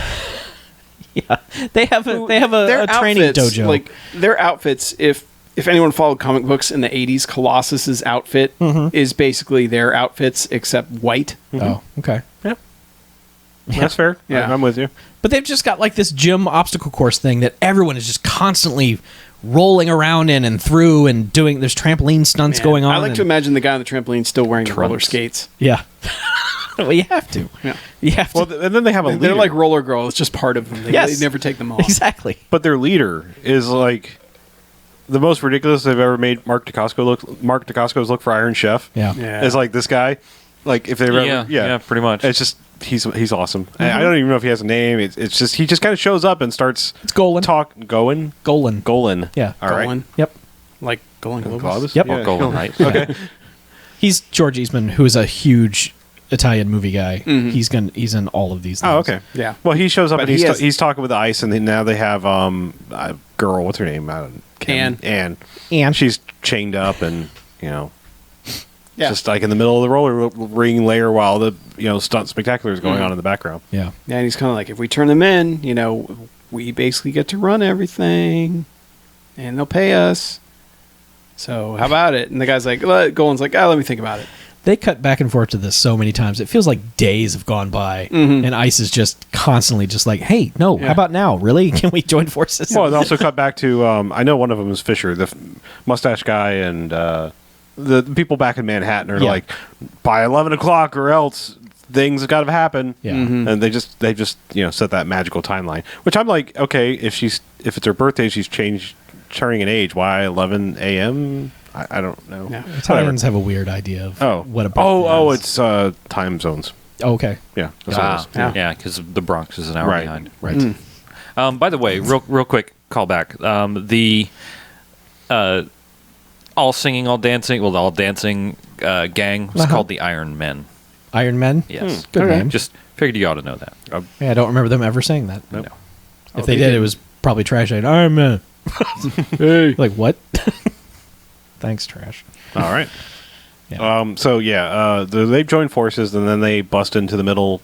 yeah, they have Their a training outfits, dojo. Like their outfits, if anyone followed comic books in the 80s, Colossus's outfit is basically their outfits except white. oh, okay. That's fair. Yeah. I'm with you. But they've just got like this gym obstacle course thing that everyone is just constantly rolling around in and through and doing. There's trampoline stunts Man, going on. I like to and- imagine the guy on the trampoline still wearing the roller Trunks. skates. Yeah. Well, you have to. Yeah. You have to. Well, and then they have a leader. They're like roller girl. It's just part of them. They, Yes. they never take them off. Exactly. But their leader is like the most ridiculous they've ever made Mark Dacascos look for Iron Chef. Yeah. Yeah. Is like this guy. Like if they've ever Yeah, pretty much. It's just he's awesome. I don't even know if he has a name. It's just he just kind of shows up and starts It's Golan. Golan. Golan. Yeah. All right. Golan. Yep. Like Golan Globus. Globus? Yep. Or Golan Knight. Okay. He's George Eastman, who is a huge Italian movie guy. He's in all of these things. Oh, okay. Yeah. Well, he shows up But and he has- he's talking with Ice, and then now they have a girl. What's her name? Anne. And She's chained up, and Yeah. just like in the middle of the roller ring layer while the stunt spectacular is going on in the background. yeah. Yeah, and he's kind of like, if we turn them in, we basically get to run everything, and they'll pay us. So how about it? And the guy's like, Golan's like, let me think about it. They cut back and forth to this so many times. It feels like days have gone by, and Ice is just constantly just like, "Hey, no, Yeah. how about now? Really? Can we join forces?" Well, and also cut back to I know one of them is Fisher, the mustache guy, and the people back in Manhattan are Yeah. like, by 11 o'clock or else things have got to happen. Yeah. And they just set that magical timeline, which I'm like, okay, if it's her birthday, she's turning an age. Why 11 a.m.? I don't know. Yeah. Italians have a weird idea of what a birthday oh, is. it's time zones. Oh, okay. Yeah, that's what it is. Yeah. Yeah, because the Bronx is an hour Right, behind. right. By the way, real quick callback. The all singing, all dancing, all dancing gang was called the Iron Men. Iron Men. Yes. Good Okay. name. Just figured you ought to know that. Yeah, I don't remember them ever saying that. No. If they did, it was probably trash. Like, Iron Man. Hey. Like what? Thanks, trash. All right. Yeah. They've joined forces, and then they bust into the middle.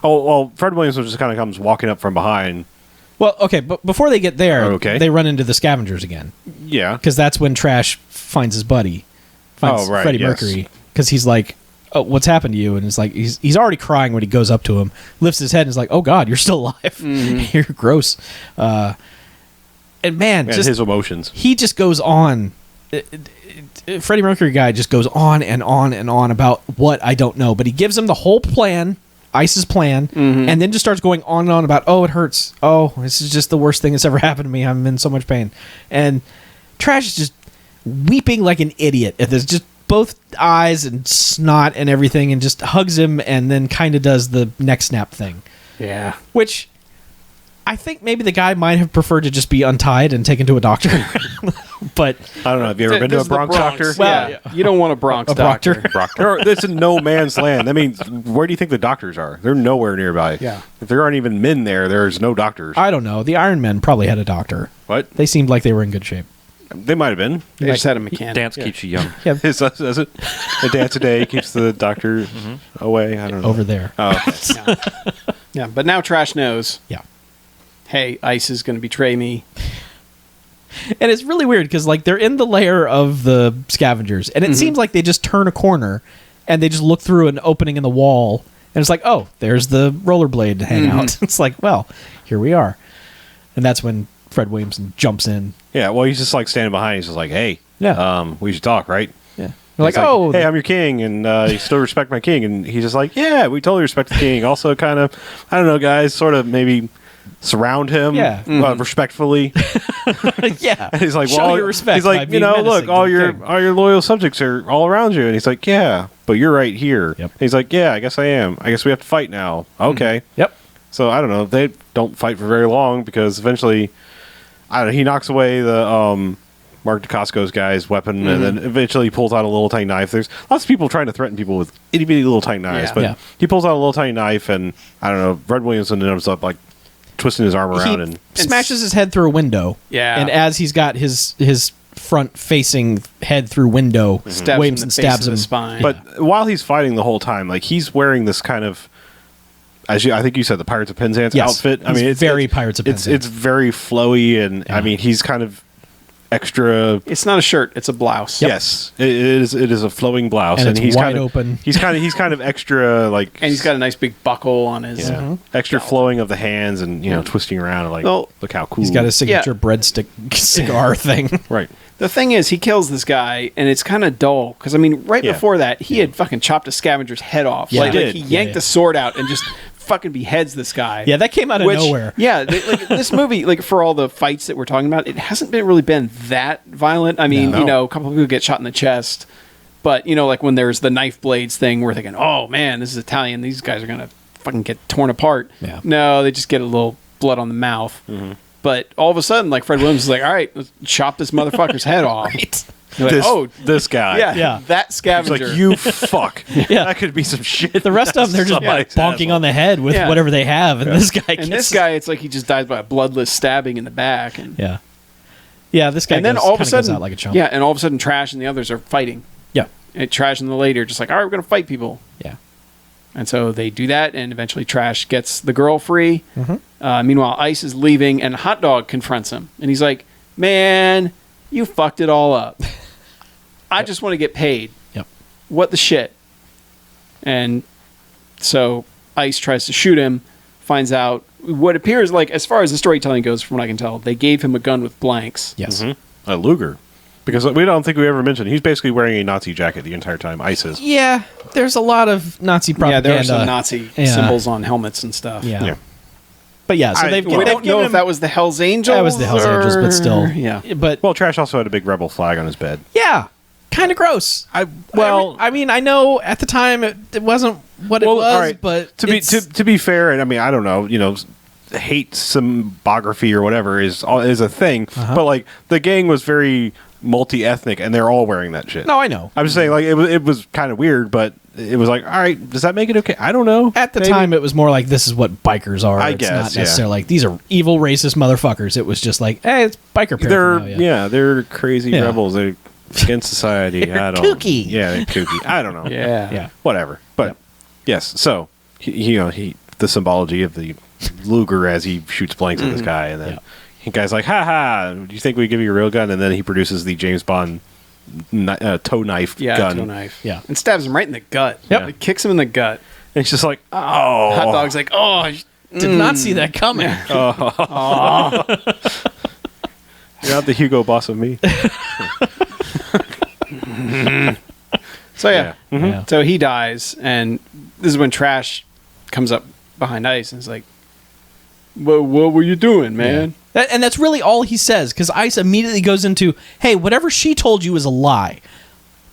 Oh, well, Fred Williams just kind of comes walking up from behind. Well, okay, but before they get there, Okay. they run into the scavengers again Yeah. because that's when Trash finds his buddy, finds Oh, right, Freddie yes. Mercury, because he's like, "Oh, what's happened to you?" And it's like he's already crying when he goes up to him, lifts his head, and is like, "Oh God, you're still alive. You're gross." And man, And just his emotions. he just goes on. Freddie Mercury guy just goes on and on and on about what I don't know, but he gives him the whole plan, Ice's plan, and then just starts going on and on about, oh, it hurts. Oh, this is just the worst thing that's ever happened to me. I'm in so much pain. And Trash is just weeping like an idiot. There's just both eyes and snot and everything, and just hugs him and then kind of does the neck snap thing, Yeah. which I think maybe the guy might have preferred to just be untied and taken to a doctor. But I don't know. Have you ever been to This a is the Bronx doctor? Well, yeah. You don't want a Bronx a doctor. proctor. It's in no man's land. I mean, where do you think the doctors are? They're nowhere nearby. Yeah. If there aren't even men there, there's no doctors. I don't know. The Iron Men probably had a doctor. What? They seemed like they were in good shape. They might have been. They just had a mechanic. Dance keeps you young. Yeah, Does it? A dance a day keeps the doctor away. I don't know. over there. Oh, okay. Yeah, but now Trash knows, Yeah. hey, Ice is going to betray me. And it's really weird because like they're in the lair of the scavengers, and it seems like they just turn a corner, and they just look through an opening in the wall, and it's like, oh, there's the rollerblade hangout. It's like, well, here we are. And that's when Fred Williamson jumps in. Yeah, well, he's just like standing behind. He's just like, hey, we should talk, right? Yeah. They're like, He's oh, hey, I'm your king, and you still respect my king. And he's just like, yeah, we totally respect the king. Also, kind of, I don't know, guys, sort of maybe surround him, respectfully. yeah. And he's like, Show well, your respect. he's like, by you being know, look, menacing all to the king. your loyal subjects are all around you. And he's like, yeah, but you're right here. Yep. He's like, yeah, I guess I am. I guess we have to fight now. Okay. Yep. So I don't know. They don't fight for very long because eventually, I don't know. He knocks away the Mark DeCosco's guy's weapon, and then eventually he pulls out a little tiny knife. There's lots of people trying to threaten people with itty bitty little tiny knives, Yeah. but Yeah. he pulls out a little tiny knife, and I don't know. Fred Williamson ends up like twisting his arm around and smashes his head through a window. Yeah. And as he's got his front facing head through window, Stabs Williamson him in the face stabs of him. the spine. But while he's fighting the whole time, like he's wearing this kind of, I think you said the Pirates of Penzance Yes. outfit. I He's mean, very Pirates of It's Penzance. very flowy, and I mean, he's kind of extra. It's not a shirt; it's a blouse. Yes, it is. It is a flowing blouse, And it's he's wide kind of, open. He's kind of extra, like, And he's got a nice big buckle on his. extra flowing of the hands, and twisting around, and like, Well, look how cool. He's got his signature breadstick cigar thing. right. The thing is, he kills this guy, and it's kind of dull because I mean, right Yeah. before that, he had fucking chopped a scavenger's head off. Yeah. Like, He like did. he Yeah, yanked yeah. the sword out and just fucking beheads this guy. Yeah, that came out of nowhere. Yeah, like this movie, like for all the fights that we're talking about, it hasn't really been that violent. I mean, No. a couple of people get shot in the chest, but like when there's the knife blades thing, we're thinking, oh man, this is Italian. These guys are gonna fucking get torn apart. Yeah. No, they just get a little blood on the mouth. But all of a sudden, like Fred Williams is like, all right, let's chop this motherfucker's head off. You're like, This guy. yeah, that It's scavenger. like, you fuck. Yeah. That could be some shit. The rest of them, they're just Somebody's bonking asshole. on the head with Yeah. whatever they have, and this guy and gets this guy, it's like he just dies by a bloodless stabbing in the back. And Yeah, this guy and then goes, all of a kinda sudden, goes out like a chump. yeah, and all of a sudden, Trash and the others are fighting. Yeah. And Trash and the lady are just like, all right, we're gonna fight people. Yeah. And so they do that, and eventually Trash gets the girl free. Mm-hmm. Meanwhile, Ice is leaving, and Hot Dog confronts him, and he's like, "Man, you fucked it all up. I just want to get paid. Yep. What the shit?" And so Ice tries to shoot him, finds out what appears like, as far as the storytelling goes, from what I can tell, they gave him a gun with blanks. Yes. A Luger. Because we don't think we ever mentioned, he's basically wearing a Nazi jacket the entire time. Ice is. Yeah, there's a lot of Nazi propaganda. Yeah, there are some Nazi Yeah. symbols on helmets and stuff. Yeah. Yeah. But yeah, so I- they've well, We they've don't know given if him- that was the Hell's Angels. that was the Hell's Angels, but still. Yeah. But Well, Trash also had a big rebel flag on his bed. yeah, kind of gross. I mean, I know at the time it wasn't what it was, all right, but to be it's- to be fair, and I mean, I don't know, hate symbography or whatever is a thing, but like the gang was very multi-ethnic, and they're all wearing that shit. no, I know. I'm just saying, like it was kind of weird, but it was like, all right, does that make it okay? I don't know. At the Maybe. time, it was more like this is what bikers are. I It's guess, not yeah. necessarily like these are evil racist motherfuckers. It was just like, hey, it's biker they're paraphernalia. they're crazy Yeah. rebels. They're against society. I don't. kooky. Yeah, they're kooky. I don't know. Yeah. Yeah. Whatever. But yes, so he the symbology of the Luger as he shoots blanks at this guy, and then the guy's like, "Ha ha! Do you think we give you a real gun?" And then he produces the James Bond toe knife Yeah, gun. toe knife. Yeah. And stabs him right in the gut. Yep. It kicks him in the gut. And it's just like, oh, Hot Dog's like, oh, Did not see that coming. you're not the Hugo Boss of me. so yeah. Yeah. So he dies, and this is when Trash comes up behind Ice and is like, what were you doing, man? And that's really all he says, because Ice immediately goes into, hey, whatever she told you is a lie.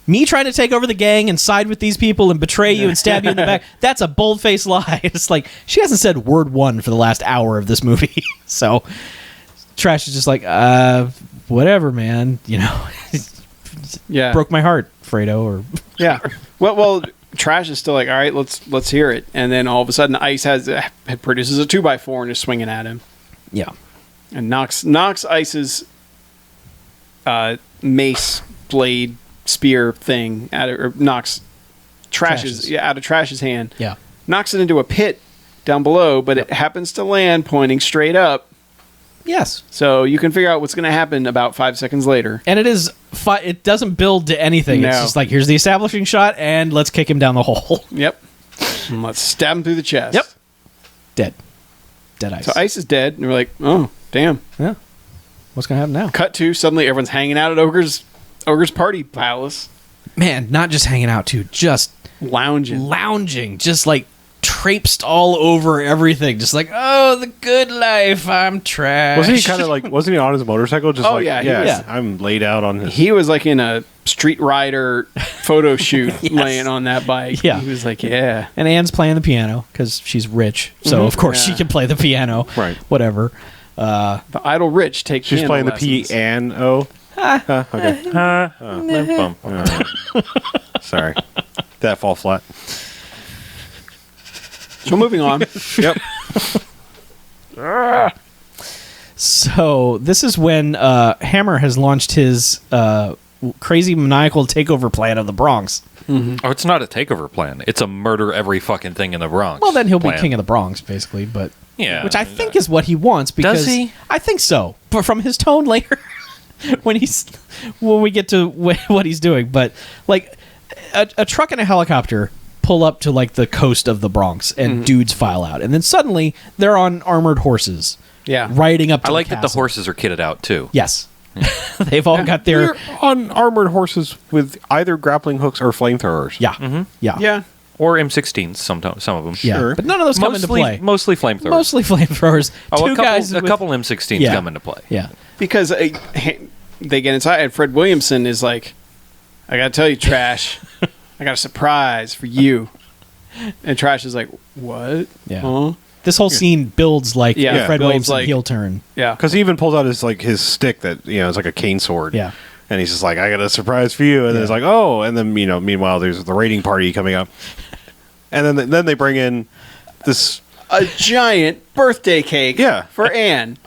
Me trying to take over the gang and side with these people and betray you and stab you in the back, that's a bold-faced lie. It's like, she hasn't said word one for the last hour of this movie. So, Trash is just like, whatever, man. Yeah. Broke my heart, Fredo. Or Yeah. Well, Trash is still like, all right, let's hear it. And then all of a sudden, Ice produces a 2x4 and is swinging at him. yeah. And knocks Ice's mace blade spear thing out of, or knocks Trash's. out of Trash's hand. Yeah. Knocks it into a pit down below, but it happens to land pointing straight up Yes. So you can figure out what's going to happen about 5 seconds later. And it is it doesn't build to anything. It's No. just like, here's the establishing shot, and let's kick him down the hole. Yep. And let's stab him through the chest. Yep. Dead. Dead ice. So Ice is dead, and we're like, oh, damn. Yeah. What's going to happen now? Cut to, suddenly everyone's hanging out at Ogre's party palace. Man, not just hanging out, too. Just Lounging. just like traipsed all over everything. Just like, oh, the good life. I'm trash. Wasn't he kind of like? Wasn't he on his motorcycle? Just Oh, like, yeah, he was. I'm laid out on his. He was like in a Street Rider photo shoot laying on that bike. Yeah. He was like, yeah. And Anne's playing the piano because she's rich. So, of course, she Yeah. can play the piano. Right. Whatever. The idle rich take She's piano playing the lessons. piano. Okay. Bum. Sorry. That fall flat. So moving on. Yep. So, this is when Hammer has launched his crazy maniacal takeover plan of the Bronx. Oh, it's not a takeover plan. It's a murder every fucking thing in the Bronx. Well, then he'll be plan. king of the Bronx, basically. But Yeah. which I think is what he wants. Because he? I think so. But from his tone later, when we get to what he's doing, but like a truck and a helicopter pull up to like the coast of the Bronx, and dudes file out, and then suddenly they're on armored horses, Yeah. riding up to I like that the castle. horses are kitted out too. Yes, they've all got their They're on armored horses with either grappling hooks or flamethrowers. yeah. Yeah. Or M16s, some of them. Yeah. Sure. But none of those come into play. Mostly flamethrowers. Mostly flamethrowers. Oh, Two guys a with- couple M16s Yeah. come into play. Yeah. Because they get inside, and Fred Williamson is like, I got to tell you, Trash, I got a surprise for you. And Trash is like, what? Yeah. Huh? This whole scene builds like Yeah, a Fred builds Williamson like- heel turn. Yeah. Because he even pulls out his stick that is like a cane sword. Yeah. And he's just like, I got a surprise for you. And then it's like, oh, and then meanwhile there's the raiding party coming up, and then they bring in this. A giant birthday cake Yeah. for Anne.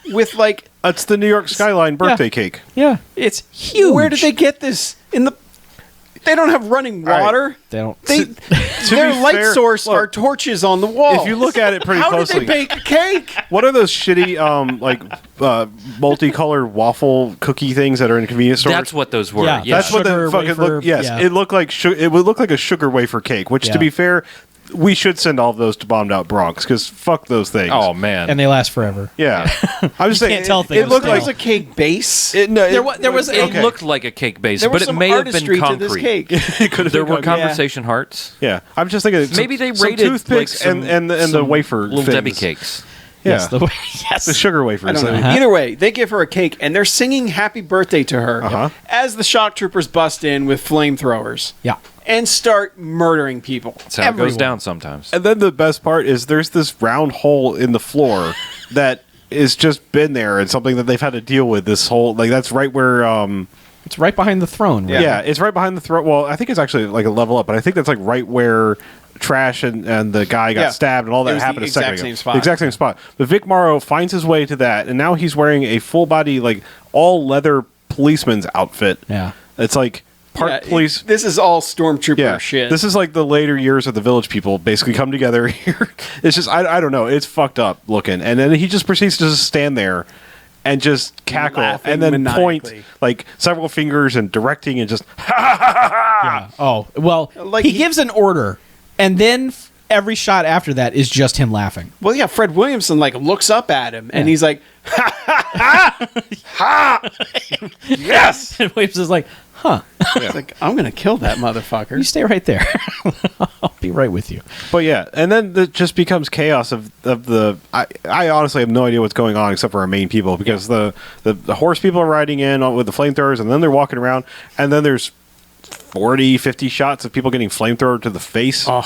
With like, It's the New York skyline birthday cake. Yeah. It's huge. where did they get this? They don't have running right. water. They don't. They, their be light fair, source look, are torches on the wall. If you look at it pretty How closely, did they bake a cake? what are those shitty multicolored waffle cookie things that are in convenience stores? That's what those were. Yeah, Yeah. That's what Sugar the fucking wafer, look. Yes, yeah. it looked like it would look like a sugar wafer cake. Which, Yeah. to be fair, we should send all of those to bombed out Bronx because fuck those things. Oh man. And they last forever. yeah. I'm just saying. can't tell it, things it looked There like was a cake base. There was it okay. looked like a cake base, There was but it some may have been artistry to this concrete. cake. it could have There been were concrete. conversation hearts. Yeah, I'm just thinking Maybe they some rated toothpicks like some, and the some wafer little things. Debbie cakes. Yeah, Yes. Yes. the sugar wafers. I don't know. I mean, Uh-huh. Either way, they give her a cake and they're singing happy birthday to her Uh-huh. as the shock troopers bust in with flamethrowers Yeah. and start murdering people. That's how it Everyone. goes down sometimes. And then the best part is there's this round hole in the floor that is just been there and something that they've had to deal with this whole that's right where It's right behind the throne. Right? yeah, it's right behind the throat. Well, I think it's actually like a level up, but I think that's like right where Trash and the guy got Yeah. stabbed and all It that was happened the a second exact ago. same spot. The exact same spot. But Vic Morrow finds his way to that, and now he's wearing a full body all leather policeman's outfit. Yeah. It's like part Yeah, police. this is all stormtrooper Yeah, shit. this is like the later years of the Village People basically come together here. It's just I don't know. It's fucked up looking, and then he just proceeds to just stand there and just cackle, Laughing and then point maniacally. like several fingers and directing, and just Yeah. Oh, well, Like he he- gives an order, and then every shot after that is just him laughing. well, yeah, Fred Williamson looks up at him and Yeah. he's like, yes. And Williams is like, huh, It's like, I'm going to kill that motherfucker. you stay right there. I'll be right with you. But yeah, and then it just becomes chaos of the. I honestly have no idea what's going on except for our main people because the horse people are riding in with the flamethrowers and then they're walking around and then there's 40, 50 shots of people getting flamethrower to the face. Oh,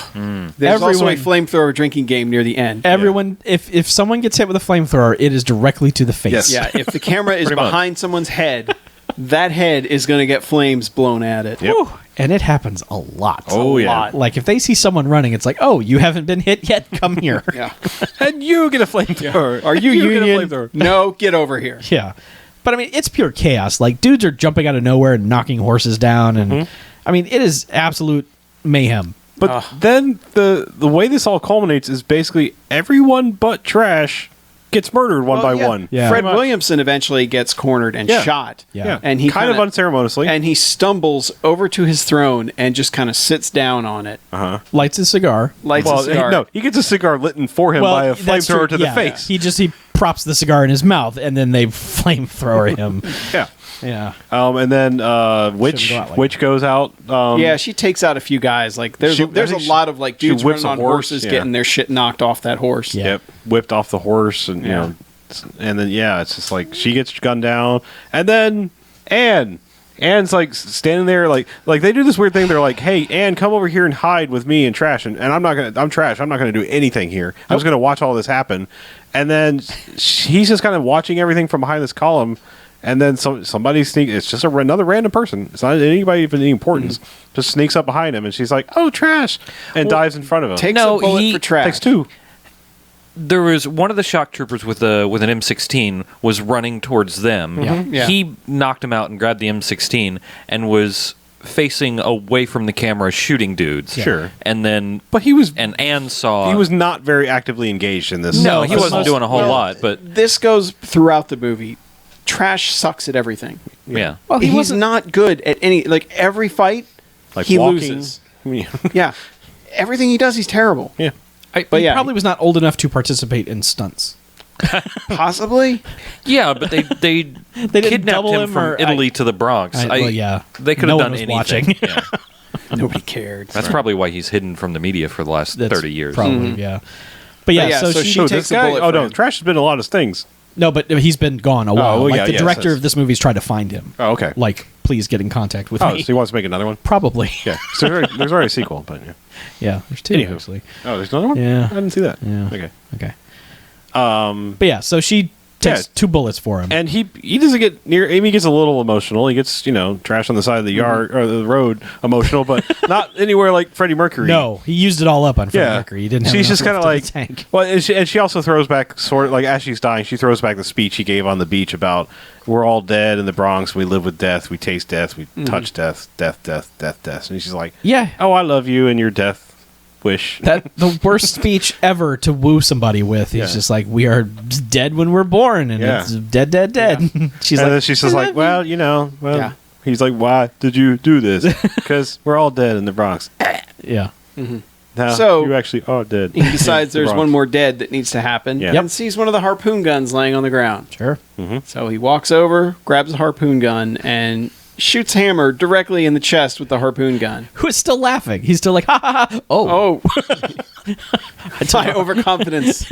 there's also a Everyone- flamethrower drinking game near the end. Everyone, if someone gets hit with a flamethrower, it is directly to the face. Yes. Yeah, if the camera is Pretty much. behind someone's head, that head is going to get flames blown at it. Yep. Whew. And it happens a lot. Oh, yeah. lot. Like if they see someone running, it's like, oh, you haven't been hit yet? Come here. Yeah. And you get a flamethrower. Are you get a union? flamethrower. No, get over here. Yeah. But I mean, it's pure chaos. Like dudes are jumping out of nowhere and knocking horses down. And I mean, it is absolute mayhem. But then the way this all culminates is basically everyone but Trash gets murdered one by one. Yeah. Fred Pretty much. Williamson eventually gets cornered and Yeah. shot. Yeah. And he kind of unceremoniously. And he stumbles over to his throne and just kind of sits down on it. Lights his cigar. Lights well, a cigar. no, he gets a cigar lit for him by a that's flamethrower true. to the Yeah. face. He props the cigar in his mouth, and then they flamethrower him. Yeah. Yeah. And then Witch Shouldn't go out like Witch goes out. Yeah, she takes out a few guys. Like there's She- a, there's I a think lot of like she dudes whips running a on horse, horses yeah. getting their shit knocked off that horse. Yeah. Yep, whipped off the horse, and Yeah. and then it's just like she gets gunned down, and then Anne's like standing there, like they do this weird thing. They're like, "Hey, Anne, come over here and hide with me and Trash," and I'm Trash. I'm not gonna do anything here. I'm just gonna watch all this happen, and then he's just kind of watching everything from behind this column. And then somebody sneaks. It's just another random person. It's not anybody of any importance. Just sneaks up behind him, and she's like, "Oh, Trash!" and dives in front of him. Takes No, a bullet he for trash. Takes two. There was one of the shock troopers with an M16 was running towards them. Yeah. He knocked him out and grabbed the M16 and was facing away from the camera shooting dudes. Sure. And then But he was Anne saw he was not very actively engaged in this. No, he Well, wasn't doing a whole lot, but This goes throughout the movie. Trash sucks at everything. yeah. Well, he He's wasn't. not good at any. Like every fight, Like he walking. loses. Yeah. Yeah, everything he does, he's terrible. Yeah. But He yeah, probably was not old enough to participate in stunts. possibly. Yeah, but they didn't kidnapped double him him, from or Italy to the Bronx. Well, yeah. They could No have one done was anything. watching. Yeah. Nobody cared. That's probably why he's hidden from the media for the last That's 30 years. Probably, yeah. But yeah, yeah, so, so she she Who, takes this a guy? bullet Oh for no, him. Trash has been in a lot of things. no, but he's been gone a while. well, like yeah, the yeah, director so of this movie's tried to find him. Oh, okay. Like, please get in contact with Oh, me. so he wants to make another one? Probably. Yeah. So there's already a sequel, but yeah. Yeah, there's two Anywho. actually. Oh, there's another one? Yeah. I didn't see that. Yeah. Okay. Okay. But yeah, so she takes Yeah. 2 bullets for him. And he doesn't get near. Amy gets a little emotional. He gets Trash on the side of the yard or the road emotional, but not anywhere like Freddie Mercury. No, he used it all up on Freddie Yeah, Mercury. He didn't have She's enough just kind of left in like the tank. well, and she also throws back sort of like as she's dying. She throws back the speech he gave on the beach about we're all dead in the Bronx. We live with death. We taste death. We touch death. Death. Death. Death. Death. And she's like, Yeah. oh, I love you and your death wish. That the worst speech ever to woo somebody with. He's Yeah. just like, we are dead when we're born, and Yeah. it's dead, dead, dead. She's and like, then she's just like, well, Yeah. He's like, why did you do this? Because we're all dead in the Bronx. yeah. Now, So- you actually are dead. He decides The there's Bronx. one more dead that needs to happen, Yeah. and sees one of the harpoon guns laying on the ground. Sure. So he walks over, grabs a harpoon gun, and shoots Hammer directly in the chest with the harpoon gun. Who is still laughing? He's still like, ha ha ha. Oh, Oh, my overconfidence.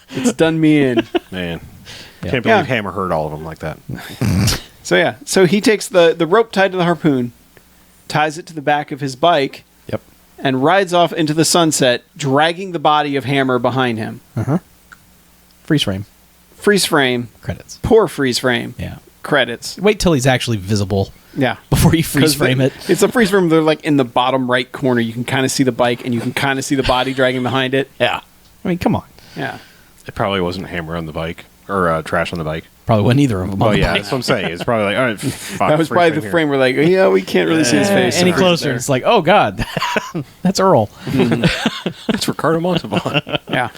It's done me in. Man. Yeah. Can't believe Yeah. Hammer heard all of them like that. So yeah, so he takes the rope tied to the harpoon, ties it to the back of his bike, Yep. and rides off into the sunset, dragging the body of Hammer behind him. Freeze frame. Freeze frame, Credits. poor freeze frame. Yeah. Credits. Wait till he's actually visible Yeah. before you freeze 'Cause frame it. It's a freeze frame. They're like in the bottom right corner. You can kind of see the bike, and you can kind of see the body dragging behind it. Yeah. I mean, come on. Yeah. It probably wasn't Hammer on the bike or Trash on the bike. Probably wasn't either of them. Oh on the yeah, bike. that's what I'm saying. It's probably like, all right, fuck, That was freeze probably the here. frame where like, yeah, we can't really see his face. Any so closer, there. it's like, oh god, that's Earl. It's Ricardo Montalban. Yeah.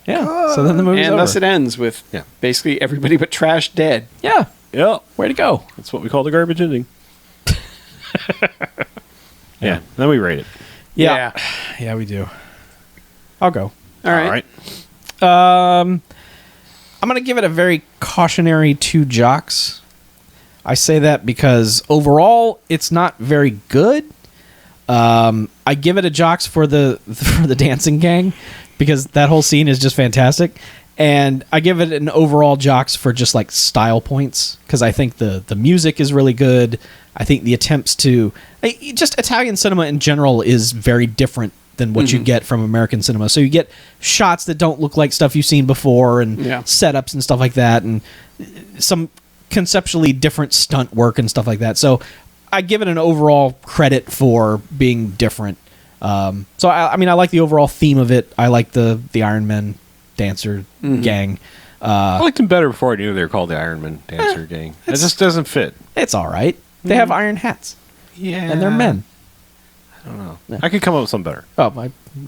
Yeah. So then the movie's And over. thus it ends with Yeah. basically everybody but Trash dead. Yeah. Yeah, Way to go. that's what we call the garbage ending. Yeah, then we rate it. Yeah. Yeah, we do. I'll go. All right. I'm going to give it a very cautionary 2 jocks. I say that because overall it's not very good. I give it a jocks for the dancing gang because that whole scene is just fantastic. And I give it an overall jocks for just like style points because I think the music is really good. I think the attempts to just Italian cinema in general is very different than what you get from American cinema. So you get shots that don't look like stuff you've seen before and Yeah. setups and stuff like that and some conceptually different stunt work and stuff like that. So I give it an overall credit for being different. So I mean, I like the overall theme of it. I like the Iron Man dancer gang. I liked them better before I knew they were called the Iron Man Dancer Gang. It just doesn't fit. It's all right. They have iron hats Yeah, and they're men. I don't know. I could come up with something better. Oh,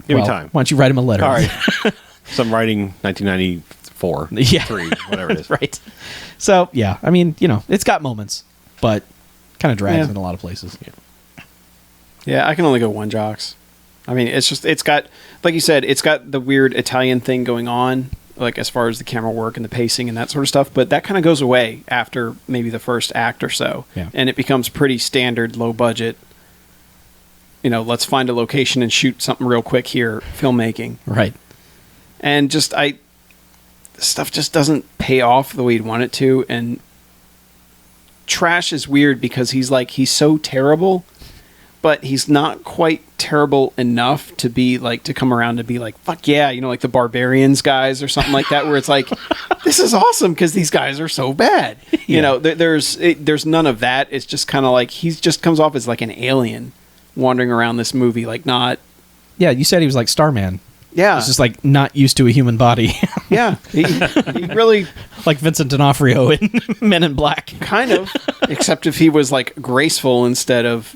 Give me time. Why don't you write him a letter? All right. So I'm writing 1994 4, Yeah. 3, whatever it is. Right. So, yeah, I mean, it's got moments, but kind of drags Yeah. in a lot of places. Yeah, I can only go one jocks. I mean, it's got, like you said, it's got the weird Italian thing going on, like as far as the camera work and the pacing and that sort of stuff, but that kind of goes away after maybe the first act or so. Yeah. And it becomes pretty standard, low budget. Let's find a location and shoot something real quick here, filmmaking. Right. And the stuff just doesn't pay off the way you'd want it to. And Trash is weird because he's so terrible, but he's not quite terrible enough to be like, to come around to be like, fuck yeah, like the Barbarians guys or something like that, where it's like, this is awesome because these guys are so bad. There's none of that. It's just kind of like, he just comes off as like an alien wandering around this movie, like not. Yeah, you said he was like Starman. Yeah. He's just like not used to a human body. Yeah. He really. Like Vincent D'Onofrio in Men in Black. Kind of. Except if he was like graceful instead of,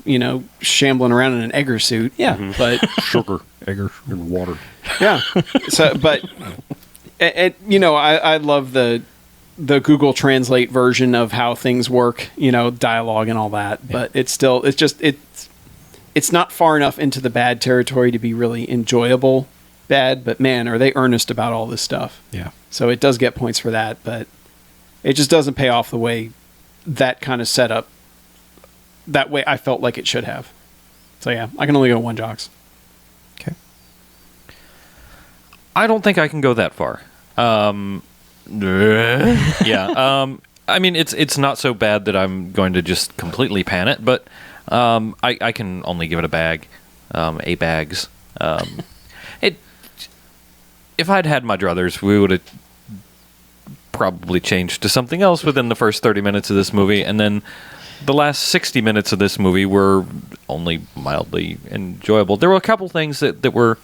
shambling around in an Egger suit. Yeah. But. Sugar, egger, and water. Yeah. So, but. I love the Google Translate version of how things work, dialogue and all that. But it's still, it's not far enough into the bad territory to be really enjoyable bad, but man, are they earnest about all this stuff. Yeah. So it does get points for that, but it just doesn't pay off the way that kind of setup, that way I felt like it should have. So yeah, I can only go one jocks. Okay. I don't think I can go that far. Yeah. I mean, it's not so bad that I'm going to just completely pan it, but I can only give it a bag, a bags. If I'd had my druthers, we would have probably changed to something else within the first 30 minutes of this movie, and then the last 60 minutes of this movie were only mildly enjoyable. There were a couple things that were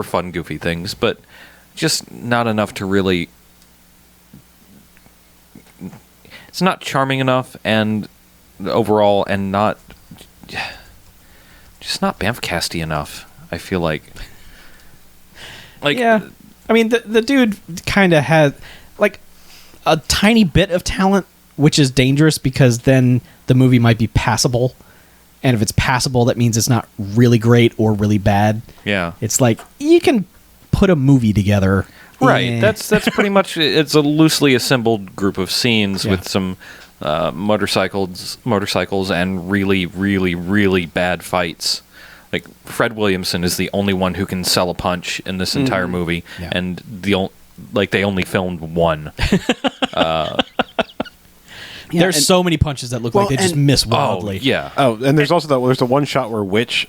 fun, goofy things, but just not enough to really. It's not charming enough, and overall, and not just not BMFcasty enough. I feel like. Yeah, I mean the dude kind of had like a tiny bit of talent, which is dangerous because then the movie might be passable, and if it's passable, that means it's not really great or really bad. Yeah, it's like you can put a movie together, right? That's pretty much. It's a loosely assembled group of scenes with some motorcycles, and really, really, really bad fights. Like Fred Williamson is the only one who can sell a punch in this entire movie, and they only filmed one. There's so many punches that look like they just miss wildly. And there's also there's the one shot where Witch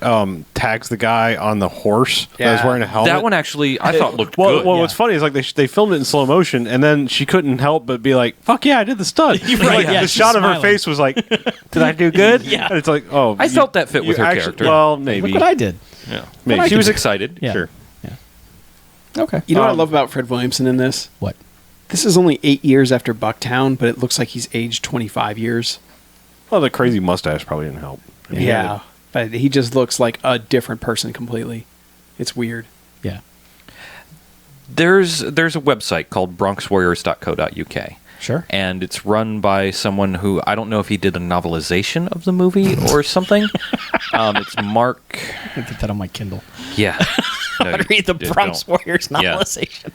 tags the guy on the horse that was wearing a helmet. That one actually I thought looked well, good. Well, what's funny is like they filmed it in slow motion, and then she couldn't help but be like, "Fuck yeah, I did the stunt." Right, the shot of her face was like, "Did I do good?" Yeah. And it's like, "Oh, I felt that fit with her character. Well, maybe. Look what I did. Yeah, Maybe. she was excited. Yeah. Sure. Okay. You know what I love about Fred Williamson in this? What? This is only 8 years after Bucktown, but it looks like he's aged 25 years. Well, the crazy mustache probably didn't help. Yeah, but he just looks like a different person completely. It's weird. Yeah. There's a website called bronxwarriors.co.uk. Sure. And it's run by someone who, I don't know if he did a novelization of the movie or something. It's Mark. I get that on my Kindle. Yeah. No, I read the Bronx don't. Warriors Yeah. novelization.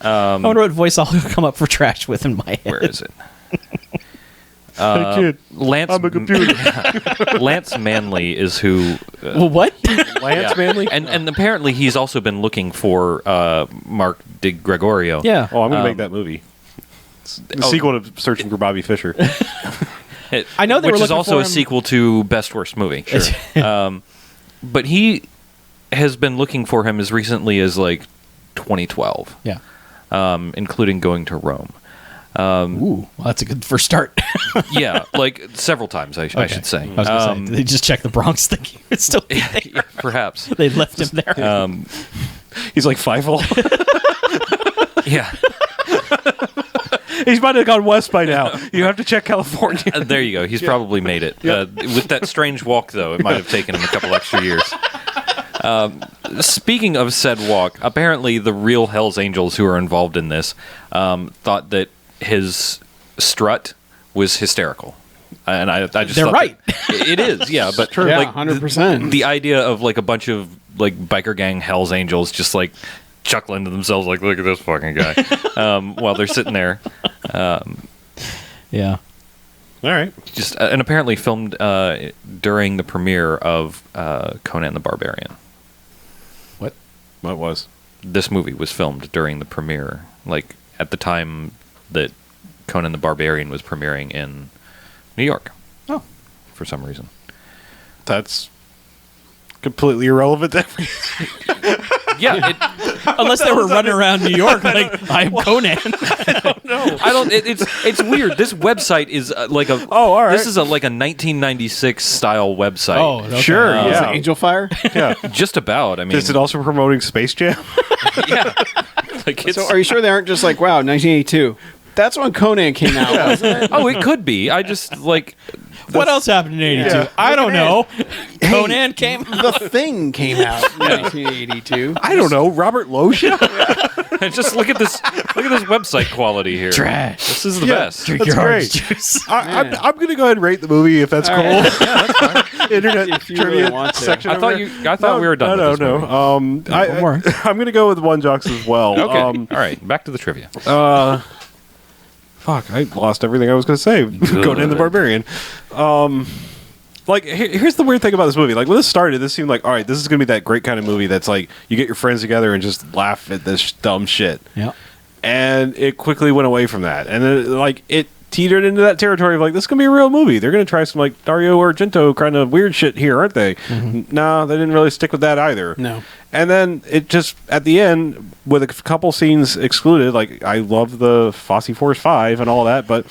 I wonder what voice I'll come up for Trash with in my head. Where is it? Hey kid, Lance. I'm a computer. Lance Manley is who. Well, what? Lance Manley. And apparently he's also been looking for Mark De Gregorio. Yeah. Oh, I'm gonna make that movie. It's the sequel to Searching for Bobby Fischer. I know they were which is looking also for a him- sequel to Best Worst Movie. Sure. But he has been looking for him as recently as like 2012. Yeah. Including going to Rome. Ooh, well, that's a good first start. Yeah, like several times, I should say. I was going to say, they just checked the Bronx thinking it's still be there. Yeah, perhaps. They left him there. He's like Feifel. Yeah. He's about to have gone west by now. You have to check California. There you go. He's probably made it. With that strange walk, though, it might have taken him a couple extra years. Speaking of said walk, apparently the real Hell's Angels who are involved in this thought that his strut was hysterical. And I just They're thought right. it is, yeah, but Yeah, like 100%. the idea of like a bunch of like biker gang Hell's Angels just like chuckling to themselves like, look at this fucking guy, while they're sitting there. Yeah. All right. Just and apparently filmed during the premiere of Conan the Barbarian. What? What was? This movie was filmed during the premiere, like at the time that Conan the Barbarian was premiering in New York. Oh. For some reason. That's completely irrelevant to everything. Yeah, Unless they were running around New York like, I'm Conan. I don't. It's weird. This website is like a. Oh, all right. This is like a 1996 style website. Oh, okay. Sure, Is it yeah. Angel Fire? Yeah. Just about. I mean, Is it also promoting Space Jam? yeah. Like it's, So are you sure they aren't just like, wow, 1982? That's when Conan came out, wasn't it? oh, it could be. I just like. What else happened in 82? Yeah. I don't know. Conan came The Thing came out in 1982. I don't know. Robert Loggia? Just look at this. Look at this website quality here. Trash. This is the Yeah. best. Drink That's your orange great. juice. I'm going to go ahead and rate the movie if that's cool. Internet If you trivia really want to. section. I over thought there. I thought we were done. No, with this movie. no. One more. I'm going to go with One Jocks as well. Okay. All right. Back to the trivia. Fuck, I lost everything I was going to say. Conan the Barbarian. Like, here's the weird thing about this movie. Like, when this started, this seemed like, all right, this is going to be that great kind of movie that's like, you get your friends together and just laugh at this dumb shit. Yeah. And it quickly went away from that. And then, it teetered into that territory of like, this is going to be a real movie. They're going to try some like Dario Argento kind of weird shit here, aren't they? No, they didn't really stick with that either. No. And then it just, at the end, with a couple scenes excluded, like, I love the Fosse Force 5 and all that, but,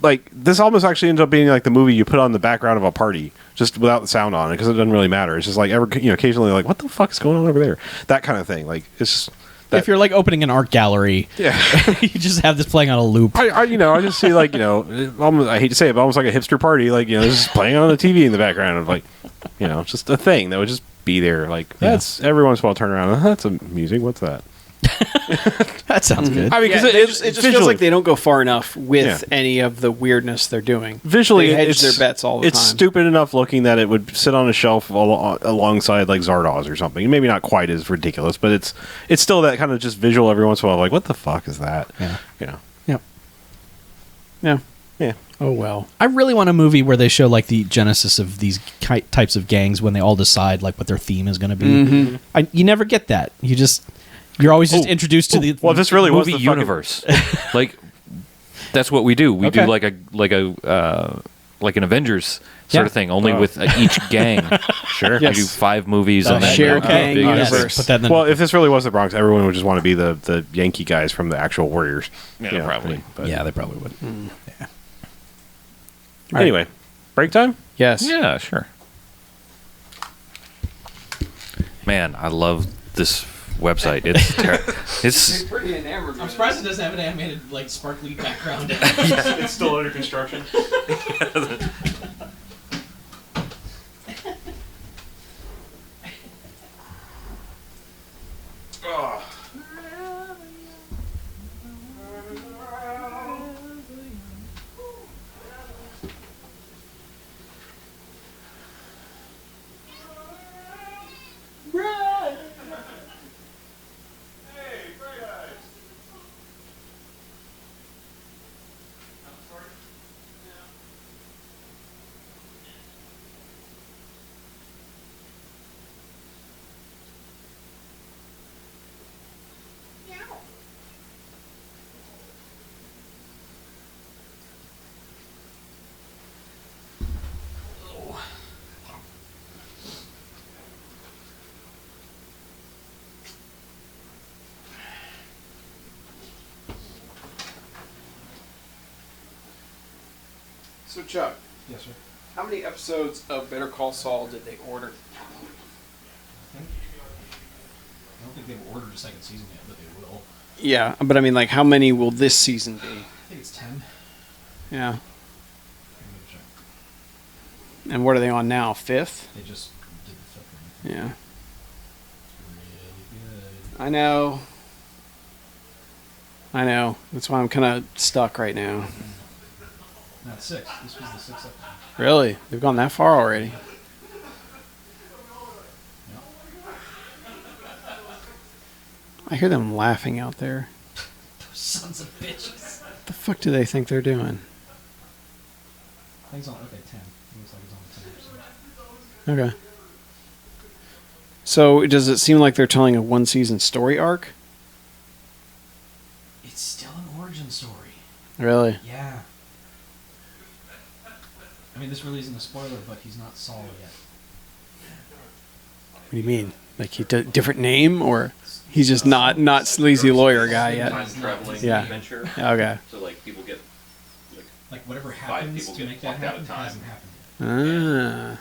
like, this almost actually ends up being like the movie you put on the background of a party, just without the sound on it, because it doesn't really matter. It's just like, occasionally, like, what the fuck is going on over there? That kind of thing. Like, it's just... If you're like opening an art gallery, Yeah. you just have this playing on a loop. I just see like, almost, I hate to say it, but almost like a hipster party, like, this is playing on the TV in the background of like, just a thing that would just be there. Like, that's every once in a while turn around. That's amusing. What's that? That sounds good. I mean, because it just visually, feels like they don't go far enough with Yeah. any of the weirdness they're doing. visually they hedge it's their bets all the it's time. stupid enough looking that it would sit on a shelf alongside like Zardoz or something. Maybe not quite as ridiculous, but it's still that kind of just visual every once in a while. Like, what the fuck is that? Yeah. Yeah. Yeah. Oh well. I really want a movie where they show like the genesis of these types of gangs when they all decide like what their theme is going to be. You never get that. You're always just introduced to the Well, this really was movie the fucking- universe. Like that's what we do. We Okay. do like an Avengers sort Yeah. of thing, only with each gang. Sure. Yes. We do 5 movies and then shared a gang big- universe. Put that in the Well, if this really was the Bronx, everyone would just want to be the Yankee guys from the actual Warriors. Yeah, probably. But yeah, they probably would. anyway, break time. Yes. Yeah, sure. Man, I love this website. It's Pretty enamored. I'm surprised it doesn't have an animated like sparkly background. It's still under construction. So Chuck, Yes, sir. how many episodes of Better Call Saul did they order? I don't think they've ordered a second season yet, but they will. Yeah, but I mean, like, how many will this season be? I think it's 10. Yeah. And what are they on now? 5th? They just did the fifth Yeah. I know. That's why I'm kind of stuck right now. Not 6. This was the 6th episode. Really? They've gone that far already? I hear them laughing out there. Those sons of bitches. What the fuck do they think they're doing? I think it's on, okay, 10. Looks like it's on 10 episode. Okay. So does it seem like they're telling a one-season story arc? It's still an origin story. Really? Yeah. I mean, this really isn't a spoiler, but he's not Saul yet. What do you mean? Like he did different name, or he's just not sleazy lawyer guy yet? Time traveling Yeah. adventure. Okay. So like people get Like, whatever 5 happens people to get make that fucked out happen of time. hasn't happened yet. Ah.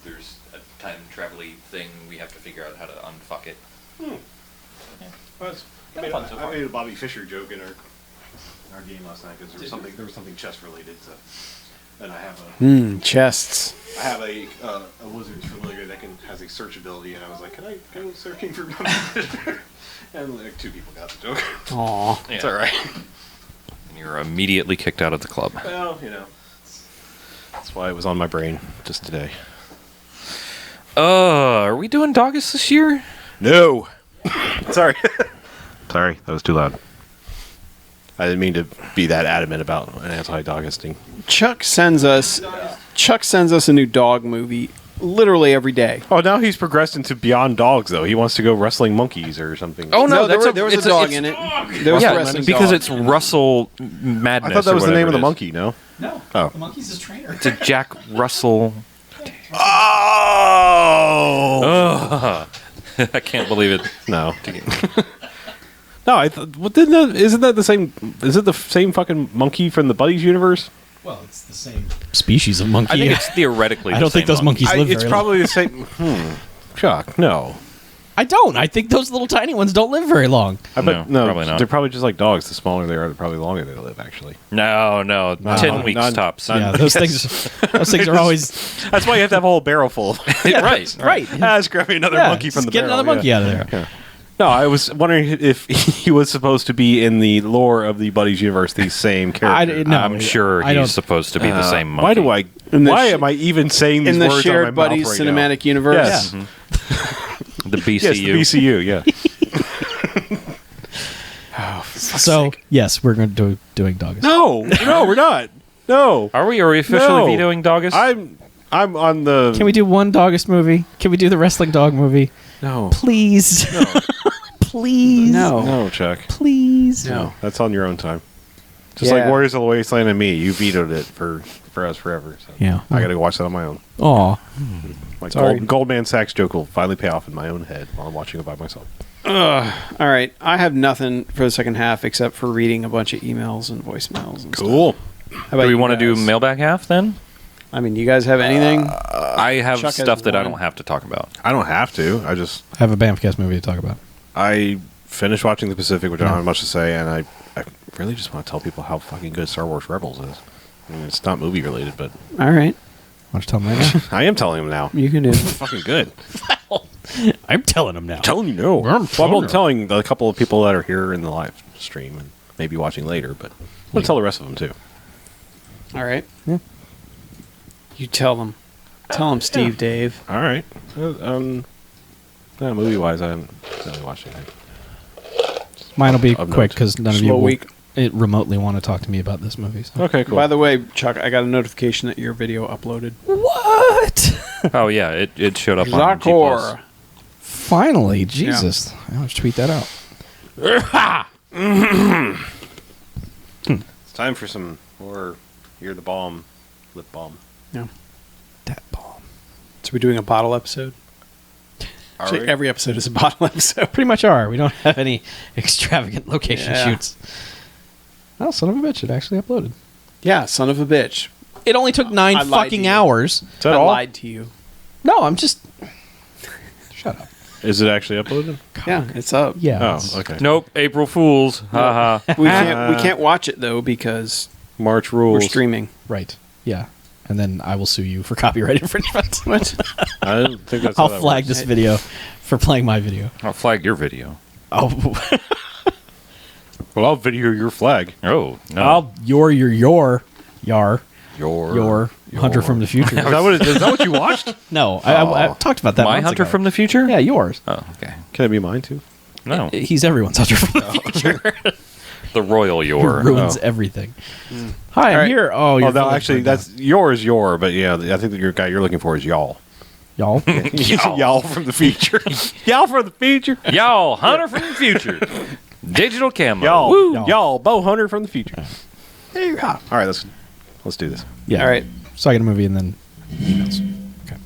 There's a time travel-y thing. We have to figure out how to unfuck it. I made a Bobby Fischer joke in our game last night because there was something chess related. And I have Chests. a wizard's familiar that has a search ability, and I was like, can I go searching for Bobby Fischer? And like 2 people got the joke. Aw. Yeah. It's all right. And you're immediately kicked out of the club. Well, that's why it was on my brain just today. Are we doing Doggus this year? No. Sorry. Sorry, that was too loud. I didn't mean to be that adamant about an anti-doggisting. Chuck sends us a new dog movie literally every day. Oh, now he's progressed into Beyond Dogs, though. He wants to go wrestling monkeys or something. Oh no, there that's was a dog in it. There was a wrestling because dog. it's Russell Madness. I thought that was or the name of the whatever it is. monkey, no? No. Oh. The monkey's his trainer. It's a Jack Russell. Oh! I can't believe it. No. No, isn't that the same? Is it the same fucking monkey from the Buddies universe? Well, it's the same species of monkey. I think it's theoretically. I the don't think same those monkeys live It's very probably the same. Chuck, no. I don't. I think those little tiny ones don't live very long. I bet No, probably not. They're probably just like dogs. The smaller they are, the probably longer they live. Actually, No, 10 weeks none- tops. none- Yeah, those things. Those things are always that's why you have to have a whole barrel full. right. right. Let's grab me another monkey from just the get barrel. another monkey out of there. Yeah. No, I was wondering if he was supposed to be in the lore of the Buddies universe the same character. No, I'm sure I don't- he's supposed to be the same monkey. Why In the Why sh- am I even saying these in the words shared on my Buddies mouth right cinematic now? universe. Yes. The BCU. Yes, the BCU. Yeah. So yes, we're going to doing dogs. No, we're not. No, Are we officially No. vetoing Doggus? I'm on the. Can we do one Doggist movie? Can we do the wrestling dog movie? No, Please. Please. no, Chuck. Please. No, that's on your own time. Just Yeah. like Warriors of the Wasteland and me, you vetoed it for us forever. So Yeah. I got to go watch that on my own. Aw. My Sorry. Goldman Sachs joke will finally pay off in my own head while I'm watching it by myself. All right. I have nothing for the second half except for reading a bunch of emails and voicemails and Cool. stuff. How about do we you want to do guys? mailbag half then? I mean, you guys have anything? I have Chuck has stuff that I one. don't have to talk about. I don't have to. I I have a BMFcast movie to talk about. I finished watching The Pacific, which I don't have much to say, and I really just want to tell people how fucking good Star Wars Rebels is. I mean, it's not movie related, but All right. Why don't you tell them right now? I am telling them now. You can do it. It's fucking good. I'm telling them now. Telling you no. I'm I'm telling a couple of people that are here in the live stream and maybe watching later, but I'm going to tell the rest of them too. All right. Yeah. You tell them. Tell them, Steve, Dave. All right. Movie wise, I haven't really watched anything. Mine will be Of quick note. because none of Slow you will week. remotely want to talk to me about this movie. So. Okay, cool. By the way, Chuck, I got a notification that your video uploaded. What? Oh yeah, it showed up on G+. Zakor. Finally, Jesus! I'll have to tweet that out. It's time for some more Hear the Balm, lip balm. Yeah. That bomb. So we're doing a bottle episode? Are Actually, we? every episode is a bottle episode. Pretty much are. We don't have any extravagant location Yeah. shoots. Oh, son of a bitch! It actually uploaded. Yeah, son of a bitch. It only took I 9 lied to fucking you. hours. Is that I all? lied to you. No, I'm just. Shut up. Is it actually uploaded? Yeah, it's up. Yeah. Oh, it's- okay. Nope, April Fools. Haha. We can't watch it though because March we're rules. streaming. Right. Yeah. and then I will sue you for copyright infringement. I don't think that's I'll how that flag works. this video for playing my video. I'll flag your video. Oh, Well, I'll video your flag. Oh, no. I'll your Hunter from the Future. Is that what you watched? No, I talked about that. My months Hunter ago. from the future? Yeah, yours. Oh, okay. Can it be mine too? No. He's everyone's Hunter from the Future. The royal Who your. ruins everything. Hi, I'm right. here. Oh, you're no, actually, that's yours, but yeah, I think the guy you're looking for is y'all. y'all. Y'all from the future. Y'all from the future. Y'all, Hunter from the future. Digital camo. Y'all, Woo. y'all, Bo Hunter from the future. All right, let's do this. Yeah. All right. So I get a movie and then emails. Okay.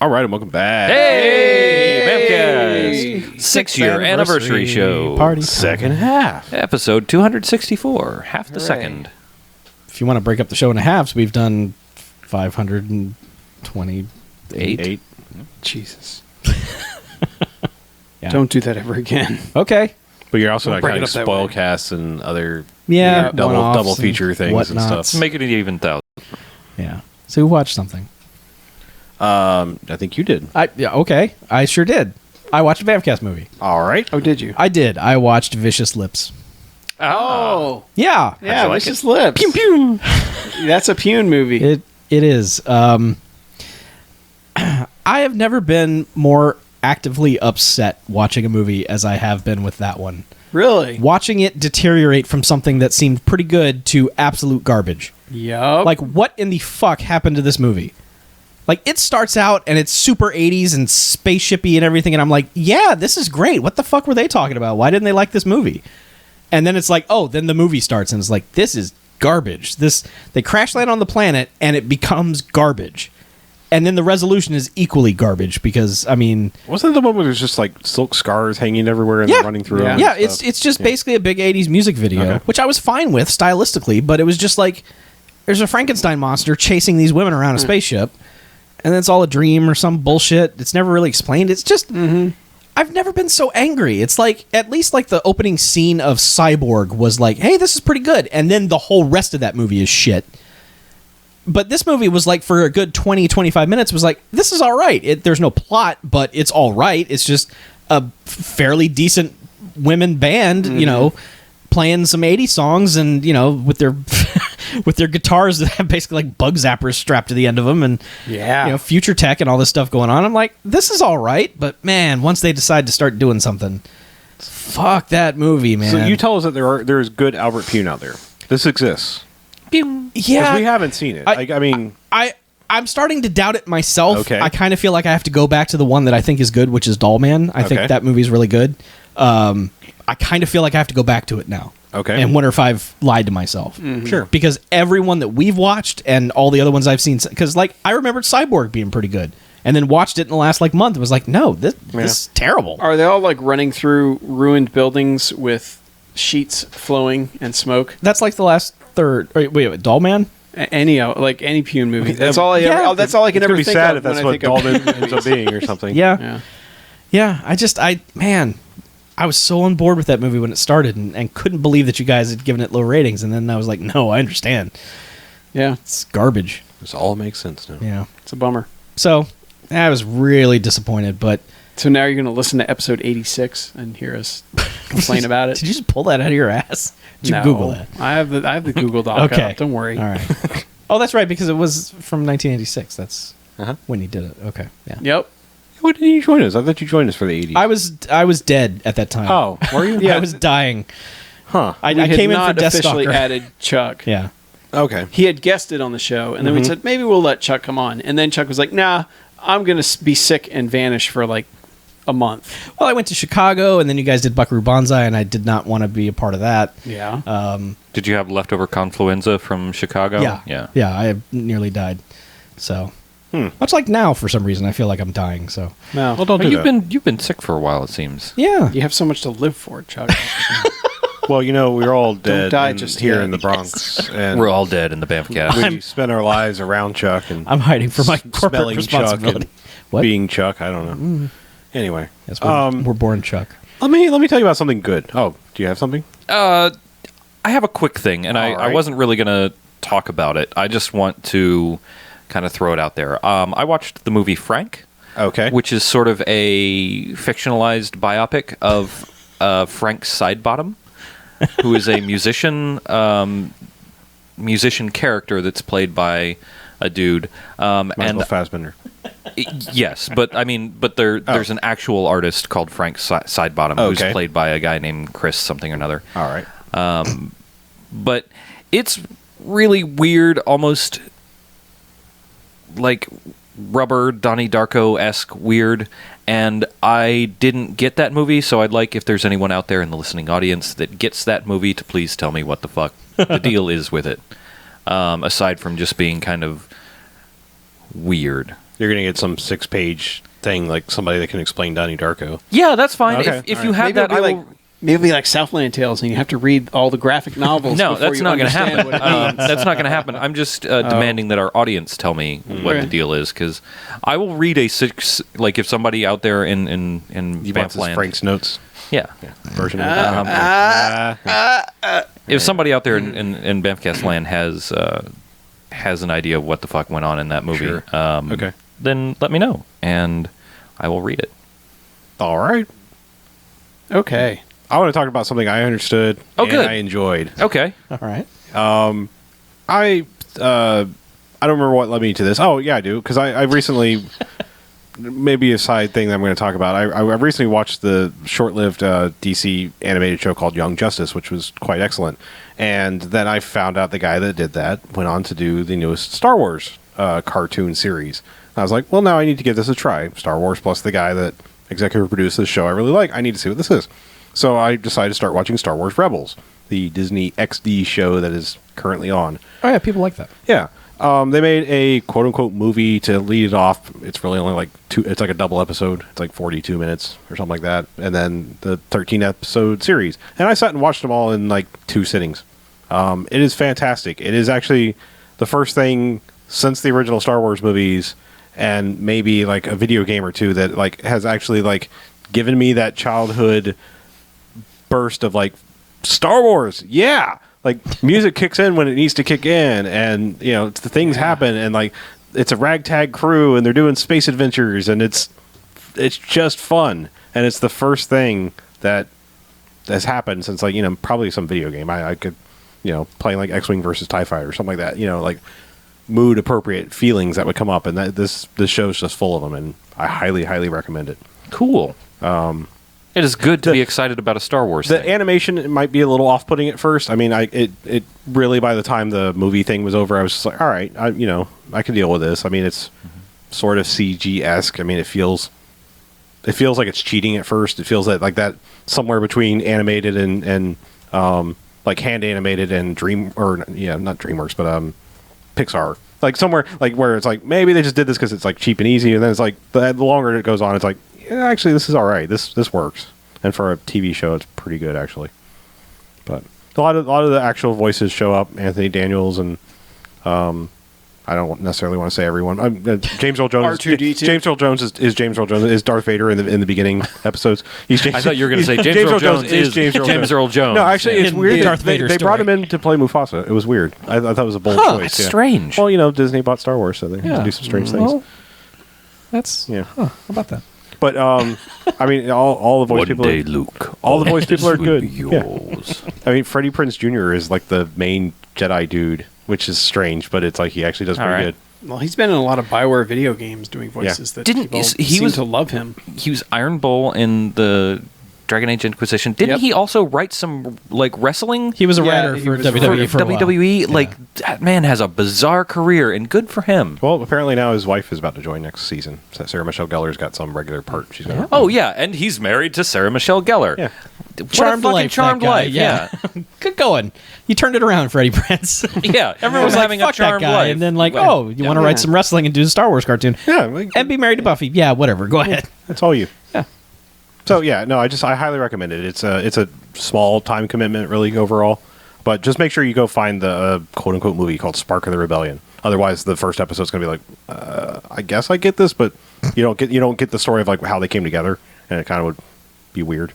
All right, and welcome back. Hey, BMFcast. 6-year anniversary show. Party. Second half. Episode 264. Half the Hooray. second. If you want to break up the show into halves, we've done 528. Eight. Jesus. Yeah. Don't do that ever again. Okay. But you're also Don't not break it counting up that spoil way. casts and other Yeah. double one-offs feature and things and whatnots. stuff. Make it an even thousand. Yeah. So who watched something? I think you did. Okay. I sure did. I watched a BMFcast movie. All right. Oh, did you? I did. I watched Vicious Lips. Oh. Yeah. Yeah, like Vicious Lips. Pew, pew. That's a Pune movie. It is. I have never been more actively upset watching a movie as I have been with that one. Really? Watching it deteriorate from something that seemed pretty good to absolute garbage. Yup. Like, what in the fuck happened to this movie? Like, it starts out and it's super 80s and spaceshipy and everything, and I'm like, yeah, this is great. What the fuck were they talking about? Why didn't they like this movie? And then it's like, oh, then the movie starts and it's like, this is garbage. They crash land on the planet and it becomes garbage. And then the resolution is equally garbage because, I mean... Wasn't the one where there's just like silk scars hanging everywhere and Yeah. they're running through them? Yeah, and stuff? it's just basically a big 80s music video, Okay. which I was fine with stylistically, but it was just like, there's a Frankenstein monster chasing these women around a spaceship, and then it's all a dream or some bullshit. It's never really explained. It's just... I've never been so angry. It's like, at least like the opening scene of Cyborg was like, hey, this is pretty good, and then the whole rest of that movie is shit. But this movie was like, for a good 20, 25 minutes, was like, this is all right. There's no plot, but it's all right. It's just a fairly decent women band, you know, playing some 80s songs and, you know, with their with their guitars that have basically like bug zappers strapped to the end of them and, Yeah. you know, future tech and all this stuff going on. I'm like, this is all right. But, man, once they decide to start doing something, fuck that movie, man. So you tell us that there is good Albert Pune out there. This exists. yeah. Because we haven't seen it. I mean... I'm starting to doubt it myself. Okay. I kind of feel like I have to go back to the one that I think is good, which is Dollman. I Okay. think that movie's really good. I kind of feel like I have to go back to it now. Okay. And wonder if I've lied to myself. Sure. Because everyone that we've watched and all the other ones I've seen, because like I remembered Cyborg being pretty good, and then watched it in the last like month and was like, no, this is terrible. Are they all like running through ruined buildings with sheets flowing and smoke? That's like the last third. Wait, Dollman? Any Pune movie. That's all I Yeah. ever. That's all I can It's ever gonna be think sad of if that's when I what think of Dolman Pune ends up movies. being or something. Yeah. Yeah. Man, I was so on board with that movie when it started and couldn't believe that you guys had given it low ratings. And then I was like, no, I understand. Yeah. It's garbage. This all makes sense now. Yeah. It's a bummer. So I was really disappointed, but So now you're going to listen to episode 86 and hear us complain about it. did you just pull that out of your ass? Did you No. Google that? I have the Google Doc. Okay. Up. Don't worry. All right. Oh, that's right, because it was from 1986. That's Uh-huh. when he did it. Okay. Yeah. Yep. What did you join us? I thought you joined us for the 80s. I was dead at that time. Oh, were you? Yeah, I was dying. Huh. I We had came in for not Death officially Stalker. added Chuck. Yeah. Okay. He had guested on the show, and then we said maybe we'll let Chuck come on. And then Chuck was like, "Nah, I'm gonna be sick and vanish for like a month." Well, I went to Chicago, and then you guys did Buckaroo Banzai, and I did not want to be a part of that. Yeah. Did you have leftover confluenza from Chicago? Yeah. I nearly died. So, much like now, for some reason, I feel like I'm dying. So, no. Well, don't Well, do you've that. been sick for a while, it seems. yeah. You have so much to live for, Chuck. Well, you know, we're all dead die just here yet. in the Bronx. And We're all dead in the BMFcast. we spend our lives around Chuck and I'm hiding from my corporate smelling Chuck responsibility. and What? being Chuck. I don't know. Anyway, Yes, we're born Chuck. let me tell you about something good. Oh, do you have something? I have a quick thing, and I right. wasn't really going to talk about it. I just want to kind of throw it out there. I watched the movie Frank, Okay. which is sort of a fictionalized biopic of Frank Sidebottom, who is a musician character that's played by a dude. Michael Fassbender. Yes, but there's an actual artist called Frank Sidebottom who's Okay. played by a guy named Chris something or another. All right. But it's really weird, almost like rubber Donnie Darko-esque weird, and I didn't get that movie, so I'd like if there's anyone out there in the listening audience that gets that movie to please tell me what the fuck the deal is with it, aside from just being kind of weird. You're going to get some 6-page thing, like somebody that can explain Donnie Darko. Yeah, that's fine. Okay, If all you right. have Maybe that, it'll I be will... maybe it'll be like Southland Tales, and you have to read all the graphic novels. No, before that's you not going to understand happen. what it means. That's not going to happen. I'm just demanding that our audience tell me what the Okay. deal is, because I will read a 6. Like if somebody out there in You want this Vampland, Frank's Notes yeah. version of it? If somebody out there in Bamfcast land has an idea of what the fuck went on in that movie, Sure. Okay. then let me know and I will read it. All right. Okay. I want to talk about something I understood Oh, and good. I enjoyed. Okay. All right. I don't remember what led me to this. Oh, yeah, I do. Because I recently, maybe a side thing that I'm going to talk about. I recently watched the short-lived DC animated show called Young Justice, which was quite excellent. And then I found out the guy that did that went on to do the newest Star Wars cartoon series. I was like, well, now I need to give this a try. Star Wars plus the guy that executive produced this show I really like. I need to see what this is. So I decided to start watching Star Wars Rebels, the Disney XD show that is currently on. Oh yeah, people like that. Yeah. They made a quote unquote movie to lead it off. It's really only like it's like a double episode. It's like 42 minutes or something like that. And then the 13 episode series. And I sat and watched them all in like 2 sittings. It is fantastic. It is actually the first thing since the original Star Wars movies and maybe like a video game or two that like has actually like given me that childhood burst of like Star Wars. Yeah. Like music kicks in when it needs to kick in, and you know the things happen, and like it's a ragtag crew, and they're doing space adventures, and it's just fun, and it's the first thing that has happened since like probably some video game. I could playing like X-Wing versus TIE Fighter or something like that. Like mood appropriate feelings that would come up, and this show is just full of them, and I highly recommend it. Cool. It is good to be excited about a Star Wars The thing. animation might be a little off-putting at first. I mean, it really by the time the movie thing was over, I was just like, all right, I can deal with this. I mean, it's sort of CG-esque. I mean, it feels like it's cheating at first. It feels like that somewhere between animated and like hand animated and not DreamWorks, but Pixar. Like somewhere like where it's like maybe they just did this because it's like cheap and easy, and then it's like the longer it goes on, it's like yeah, actually this is all right. This works, and for a TV show, it's pretty good actually. But a lot of the actual voices show up. Anthony Daniels and I don't necessarily want to say everyone. James Earl Jones. R2D2. James Earl Jones is James Earl Jones is Darth Vader in the beginning episodes. He's James, I thought you were going to say he's- James Earl Jones is James Earl Jones. No, actually, it's In weird. the Darth They Vader brought him story. in to play Mufasa. It was weird. I thought it was a bold Huh, choice. that's strange. Well, Disney bought Star Wars, so they had to do some strange things. Well, that's Yeah. How about that? But I mean, all the voice people. Luke. All the voice people are good. Yeah. Yours. I mean, Freddie Prinze Jr. is like the main Jedi dude, which is strange, but it's like he actually does All pretty right. good. Well, he's been in a lot of Bioware video games doing voices that Didn't- people he seem was- to love him. He was Iron Bull in the Dragon Age Inquisition. Didn't Yep. he also write some like wrestling? He was a Yeah, writer he for was WWE for a while. WWE. Yeah. Like that man has a bizarre career, and good for him. Well, apparently now his wife is about to join next season. So Sarah Michelle Gellar's got some regular part. She's going to. Oh yeah, and he's married to Sarah Michelle Gellar. Yeah. What Charmed a fucking life, charmed that guy, life. yeah. Good going. You turned it around, Freddie Prinze. Yeah, everyone was like, having a fuck that charmed guy, life. and then like, Well, oh, you want to write some wrestling and do a Star Wars cartoon, Yeah. Like, and be married to Buffy? Yeah, whatever. Go ahead. that's all you. Yeah. So yeah, no, I highly recommend it. It's a small time commitment, really overall, but just make sure you go find the quote unquote movie called Spark of the Rebellion. Otherwise, the first episode's gonna be like, I guess I get this, but you don't get the story of like how they came together, and it kind of would be weird.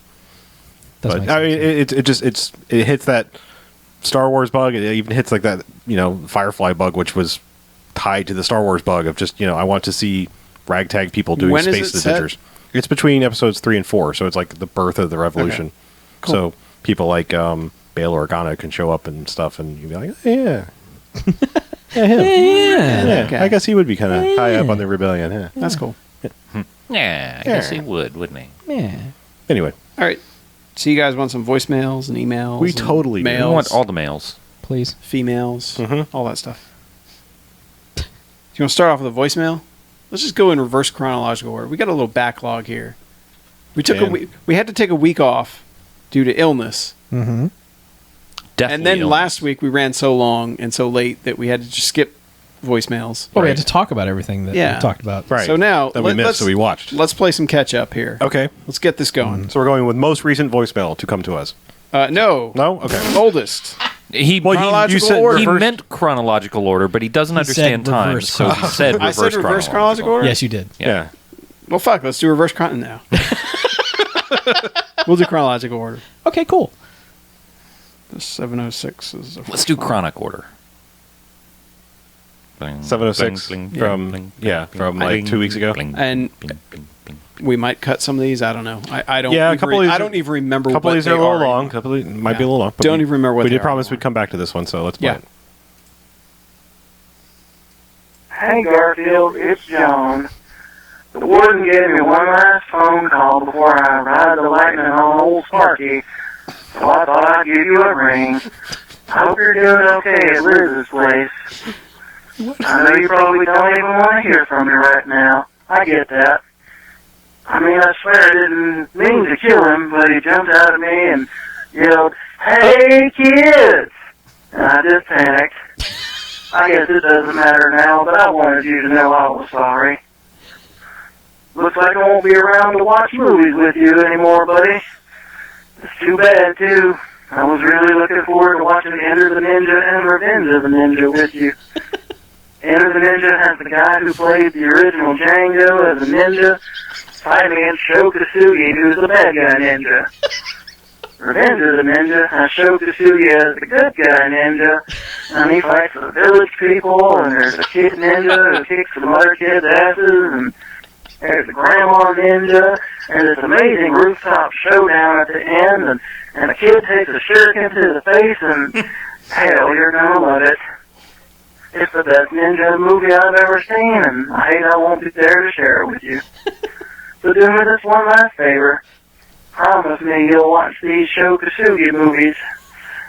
Does But make I mean, sense. it hits that Star Wars bug. It even hits like that, Firefly bug, which was tied to the Star Wars bug of just, I want to see ragtag people doing When is space it set? adventures. It's between episodes 3 and 4, so it's like the birth of the revolution. Okay. Cool. So people like Bail Organa can show up and stuff, and you'd be like, yeah. Yeah, him. Yeah, Okay. I guess he would be kind of high up on the rebellion. Yeah. That's cool. Yeah, I guess he would, wouldn't he? Yeah. Anyway, All right. So you guys want some voicemails and emails? We and totally do. I mails, want all the males. Please. females, Mhm. all that stuff. Do you want to start off with a voicemail? Let's just go in reverse chronological order. We got a little backlog here. We took Man. we had to take a week off due to illness. Mm-hmm. Definitely. And then last week we ran so long and so late that we had to just skip voicemails. Well, we Right. had to talk about everything that Yeah. we talked about. right. So now that we missed, so we watched. Let's play some catch up here. Okay. Let's get this going. So we're going with most recent voicemail to come to us. No. No? Okay. Oldest. he Chronological you said order. he reverse- meant chronological order, but he doesn't He understand said time, reverse so he said I reverse, said reverse chronological order? Yes, you did. Yeah. Well, fuck. Let's do reverse chron now. We'll do chronological order. Okay, cool. The 706 is. Let's do chronic order. Bling, 706 bling, bling, from bling, from bling, like 2 weeks ago. bling, And bling, bling, bling. we might cut some of these. I don't know. I don't. Yeah, a even couple of these I don't even remember. A couple what of these they are a little are. long. Couple of these might be a little long. but Don't we- even remember what We they did are promise anymore. we'd come back to this one, so let's play Yeah. it. Hey Garfield, it's John. The warden gave me one last phone call before I ride the lightning on old Sparky, so I thought I'd give you a ring. I hope you're doing okay at Liz's place. I know you probably don't even want to hear from me right now. I get that. I mean, I swear I didn't mean to kill him, but he jumped out at me and yelled, "Hey kids!" And I just panicked. I guess it doesn't matter now, but I wanted you to know I was sorry. Looks like I won't be around to watch movies with you anymore, buddy. It's too bad, too. I was really looking forward to watching Enter the Ninja and Revenge of the Ninja with you. Enter the Ninja has the guy who played the original Django as a ninja fighting against Sho Kosugi, who's the bad guy ninja. Revenge of the Ninja has Sho Kosugi as the good guy ninja, and he fights the village people, and there's a kid ninja who kicks some other kids' asses, and there's a grandma ninja, and this amazing rooftop showdown at the end, and a kid takes a shuriken to the face, and hell, you're gonna love it. It's the best ninja movie I've ever seen, and I hate I won't be there to share it with you. So do me this one last favor. Promise me you'll watch these Sho Kosugi movies.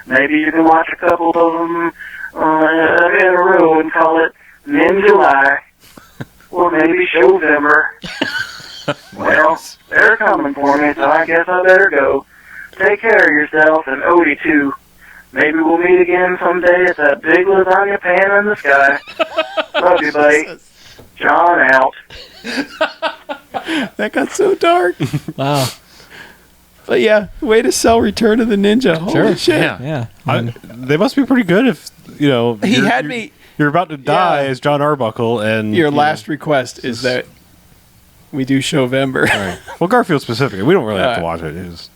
Maybe you can watch a couple of them in a row and call it Ninjuly. Or maybe Shovember. Well, they're coming for me, so I guess I better go. Take care of yourself, and Odie too. Maybe we'll meet again someday at that big lasagna pan in the sky. Love you, buddy. John out. That got so dark. Wow. But yeah, way to sell Return of the Ninja. Holy Sure. shit. Yeah. Yeah. They must be pretty good if, He had me. You're about to die Yeah. as John Arbuckle, and Your last request is that we do Shovember. All right. Well, Garfield specifically, we don't really have to Uh, watch it. It's,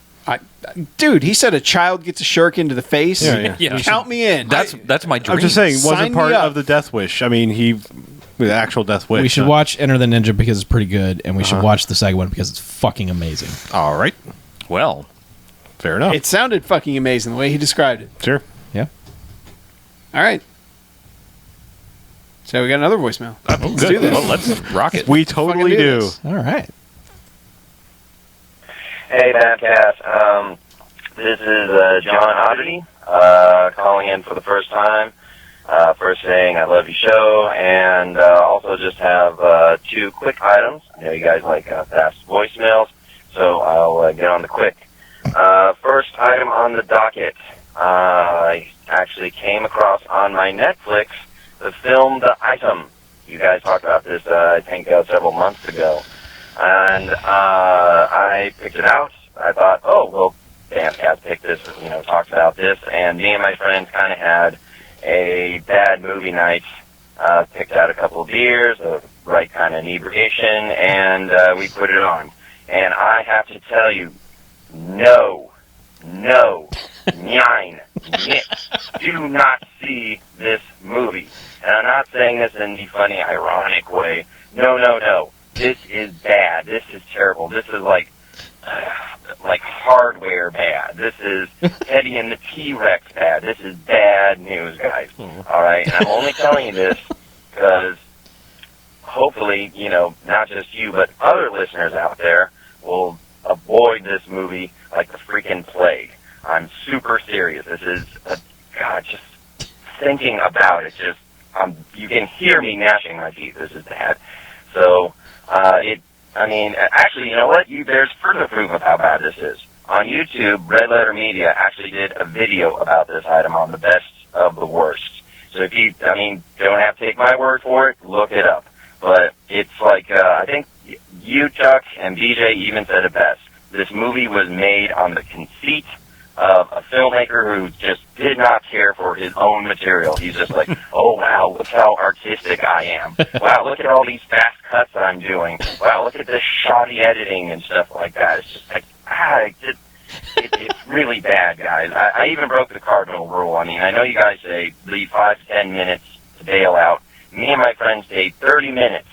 Dude, he said a child gets a shuriken to the face. Yeah. Yeah. Count me in. That's my dream. I'm just saying, Sign wasn't me part up. of the Death Wish. I mean, the actual Death Wish. We should watch Enter the Ninja because it's pretty good, and we should watch the second one because it's fucking amazing. All right, Well, fair enough. It sounded fucking amazing the way he described it. Sure. Yeah. All right. So we got another voicemail. Let's do this. well, let's rock it. We totally Fucking do do. this. All right. Hey, BMFcast. This is John Audrey calling in for the first time. First saying I love your show, and also just have two quick items. I know you guys like fast voicemails, so I'll get on the quick. First item on the docket. I actually came across on my Netflix the film The Item. You guys talked about this, I think, several months ago. And I picked it out. I thought, oh, well, BMFcast picked this, talked about this, and me and my friends kind of had a bad movie night, picked out a couple of beers, the right kind of inebriation, and we put it on. And I have to tell you, no, Nine. Nix. Do not see this movie. And I'm not saying this in the funny, ironic way. No, no, no. This is bad. This is terrible. This is like hardware bad. This is Teddy and the T-Rex bad. This is bad news, guys. All right? And I'm only telling you this because hopefully, you know, not just you, but other listeners out there will avoid this movie like the freaking plague. I'm super serious. This is, God, just thinking about it, just, you can hear me gnashing my teeth. This is bad. So, actually, you know what? There's further proof of how bad this is. On YouTube, Red Letter Media actually did a video about this item on the best of the worst. So if you, don't have to take my word for it, look it up. But it's like, I think you, Chuck, and BJ even said it best. This movie was made on the conceit of a filmmaker who just did not care for his own material. He's just like, oh, wow, look how artistic I am. Wow, look at all these fast cuts I'm doing. Wow, look at this shoddy editing and stuff like that. It's just like, it's really bad, guys. I even broke the cardinal rule. I mean, I know you guys say leave 5 to 10 minutes to bail out. Me and my friends stayed 30 minutes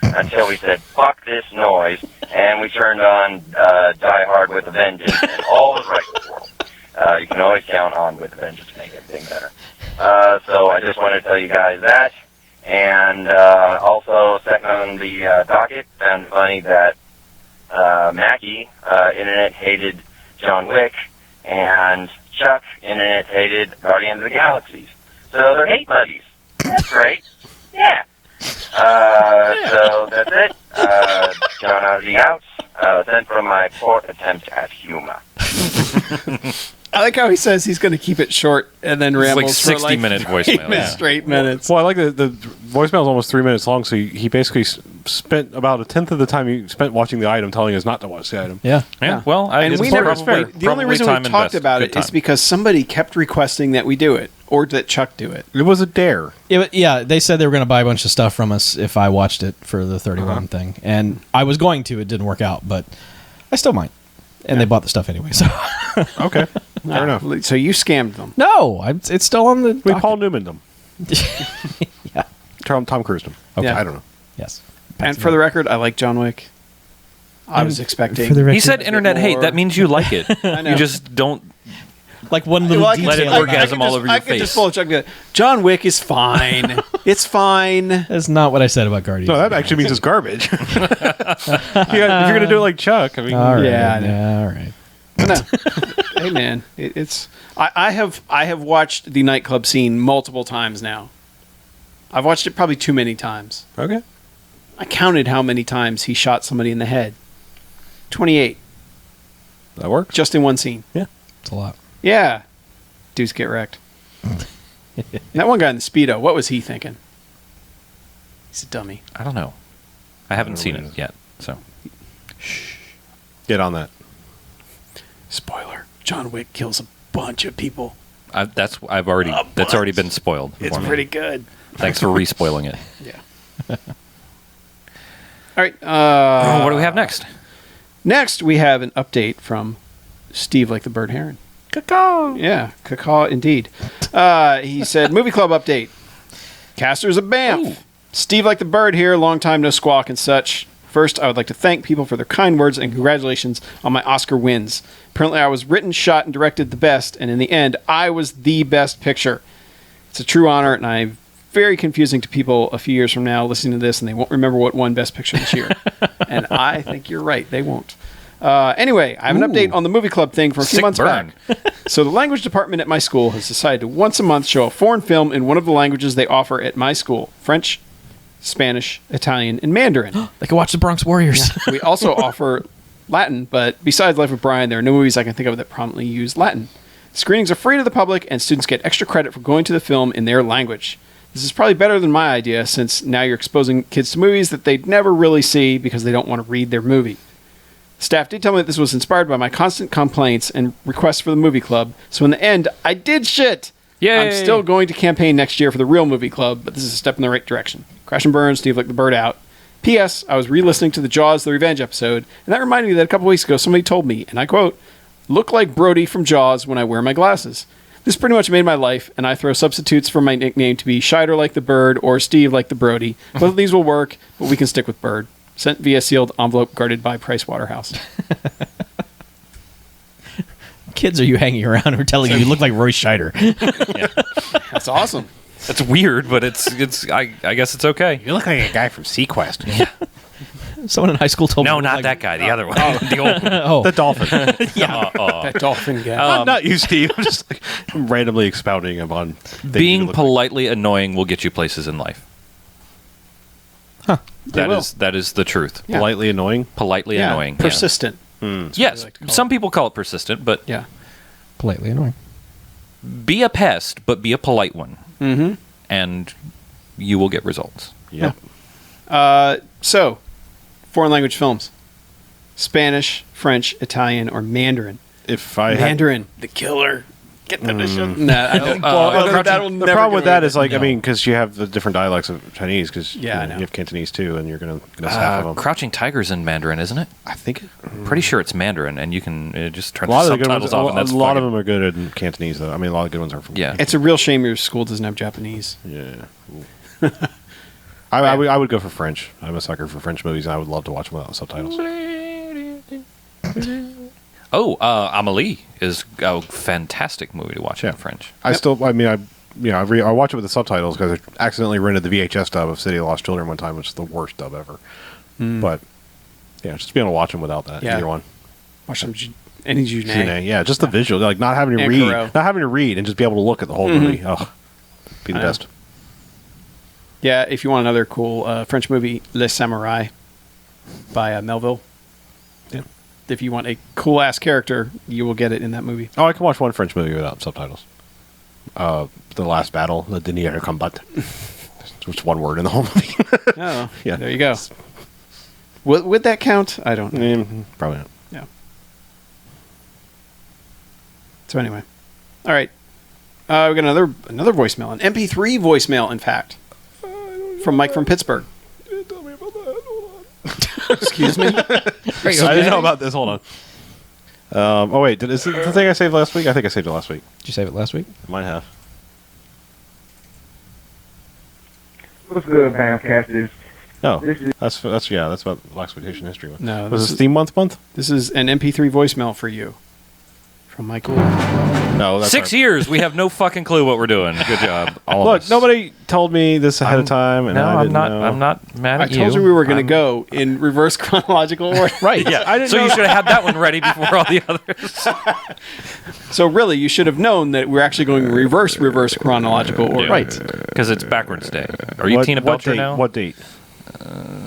until we said, fuck this noise, and we turned on Die Hard with a Vengeance, and all was right with the world. You can always count on With a Vengeance to make everything better. So I just wanted to tell you guys that, and also, second on the docket, found it funny that Mackie, internet hated John Wick, and Chuck, internet hated Guardians of the Galaxies. So they're hate buddies. That's great. Yeah. So that's it. John Ozzy out. Sent from my fourth attempt at humor. I like how he says he's going to keep it short and then rambles like 60 for minute voicemail. Straight minutes. Well, I like the voicemail is almost 3 minutes long, so he basically spent about a tenth of the time he spent watching the item telling us not to watch the item. Yeah. Yeah. Well, And we never, the only reason we talked about it is because somebody kept requesting that we do it, or that Chuck do it. It was a dare. Yeah, they said they were going to buy a bunch of stuff from us if I watched it for the 31 thing. And I was going to. It didn't work out, but I still might. And they bought the stuff anyway, so... Okay. Fair enough. So you scammed them. No, it's still on the We docket. Paul Newman them. Yeah. Tom Cruise them. Okay. Yeah. I don't know. Yes. And for the record, I like John Wick. I was expecting... For the record, He said internet hate. That means you like it. I know. You just don't... like one little Well, I can Let it just- orgasm all over your I can face. just pull a Chuck and go, John Wick is fine. It's fine. That's not what I said about Guardians. No, that actually means it's garbage. If you're going to do it like Chuck, I mean... All right. Yeah, I know. Yeah, all right. No. Hey man, it's I have watched the nightclub scene multiple times now. I've watched it probably too many times. Okay. I counted how many times he shot somebody in the head. 28, That works. just in one scene. It's a lot. Yeah, dudes get wrecked. That one guy in the Speedo, what was he thinking? He's a dummy. I don't know. I haven't seen what it it is. yet, so... Get on that. Spoiler: John Wick kills a bunch of people. That's already been spoiled. It's for me. pretty good. Thanks for re-spoiling it. Yeah. All right. What do we have next? Next, we have an update from Steve, like the bird heron. Caw. Yeah, caw indeed. He said, movie club update. Casters of Banff. Steve, like the bird here. Long time no squawk and such. First, I would like to thank people for their kind words and congratulations on my Oscar wins. Apparently, I was written, shot, and directed the best, and in the end, I was the best picture. It's a true honor, and I'm very confusing to people a few years from now listening to this, and they won't remember what won Best Picture this year. And I think you're right. They won't. Anyway, I have an update on the movie club thing from a few Sick months burn. back. So the language department at my school has decided to once a month show a foreign film in one of the languages they offer at my school. French, Spanish, Italian, and Mandarin. They can watch the Bronx Warriors. We also offer Latin, but besides Life of Brian, there are no movies I can think of that prominently use Latin. Screenings are free to the public, and students get extra credit for going to the film in their language. This is probably better than my idea, since now you're exposing kids to movies that they'd never really see because they don't want to read their movie. Staff did tell me that this was inspired by my constant complaints and requests for the movie club, so in the end, I did shit! Yay! I'm still going to campaign next year for the real movie club, but this is a step in the right direction. Crash and burn, Steve like the bird out. P.S. I was re-listening to the Jaws the Revenge episode, and that reminded me that a couple weeks ago somebody told me, and I quote, Look like Brody from Jaws when I wear my glasses. This pretty much made my life, and I throw substitutes for my nickname to be Scheider like the Bird or Steve like the Brody. Both of these will work, but we can stick with Bird. Sent via sealed envelope guarded by Pricewaterhouse. Kids are you hanging around who are telling you look like Roy Scheider? That's awesome. It's weird, but it's. I guess it's okay. You look like a guy from Sequest. Someone in high school told me. No, I was not like, that guy. The other one. The old one. The dolphin. That dolphin guy. Not you, Steve. I'm just like randomly expounding upon things you Being look politely annoying will get you places in life. That is the truth. like. Politely annoying. Politely Yeah, annoying. persistent. Yes, like to call some people call it persistent, but Yeah. politely annoying. be a pest, but be a polite one, Mm-hmm. and you will get results. Yep. So, foreign language films: Spanish, French, Italian, or Mandarin. If I had Mandarin, the killer. Get them to show. Nah, I don't. Crouching- the problem with that is like I mean because you have the different dialects of Chinese because Yeah, I know. you have Cantonese too and you're gonna miss half of them. Crouching Tiger's in Mandarin, isn't it? I think Pretty sure it's Mandarin, and you can just turn a lot the of the good ones. subtitles off, and that's A lot of fucking- them are good in Cantonese though. I mean a lot of good ones are from Yeah. It's a real shame your school doesn't have Japanese. Yeah. I would go for French. I'm a sucker for French movies and I would love to watch them without subtitles. Oh, Amelie is a fantastic movie to watch in French. I watch it with the subtitles because I accidentally rented the VHS dub of City of Lost Children one time, which is the worst dub ever. But yeah, just being able to watch them without that, Yeah. either one. Watch them. Any Juné. Yeah, just the visual, like not having to And read, Kuro. not having to read, and just be able to look at the whole movie. Oh, be the I know. best. Yeah, if you want another cool French movie, Les Samurai by Melville. Yeah. If you want a cool ass character, you will get it in that movie. Oh, I can watch one French movie without subtitles. The Last Battle, the Dernier Combat. Just one word in the whole movie. Oh, Yeah. There you go. Would that count? I don't know. Probably not. Yeah. So anyway, all right. We got another voicemail, an MP3 voicemail, in fact, from Mike from Pittsburgh. Excuse me. I didn't know about this. Hold on. Oh wait, is it the thing I saved last week? I think I saved it last week. Did you save it last week? I might have. What's good, BMFcasters? No, This is- that's about Blaxploitation History Month. No, was this this is- Theme Month? This is an MP3 voicemail for you from Michael. No, that's 6 not- years. We have no fucking clue what we're doing. Good job. All of Look, us. nobody told me this ahead of time, and No, I I'm didn't not. know. I'm not mad I at you. told you we were going to I'm- go in reverse chronological order. Right? Yeah, I didn't. So know you should have had that one ready before all the others. So really, you should have known that we're actually going in reverse chronological order. Right. Because it's backwards day. Are you Tina what Belcher date? now? What date?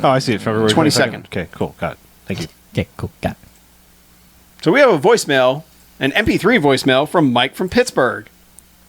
Oh, I see it. February 22nd. Okay, cool. Got it. Thank you. Okay, cool. Got it. So we have a voicemail, an MP3 voicemail from Mike from Pittsburgh.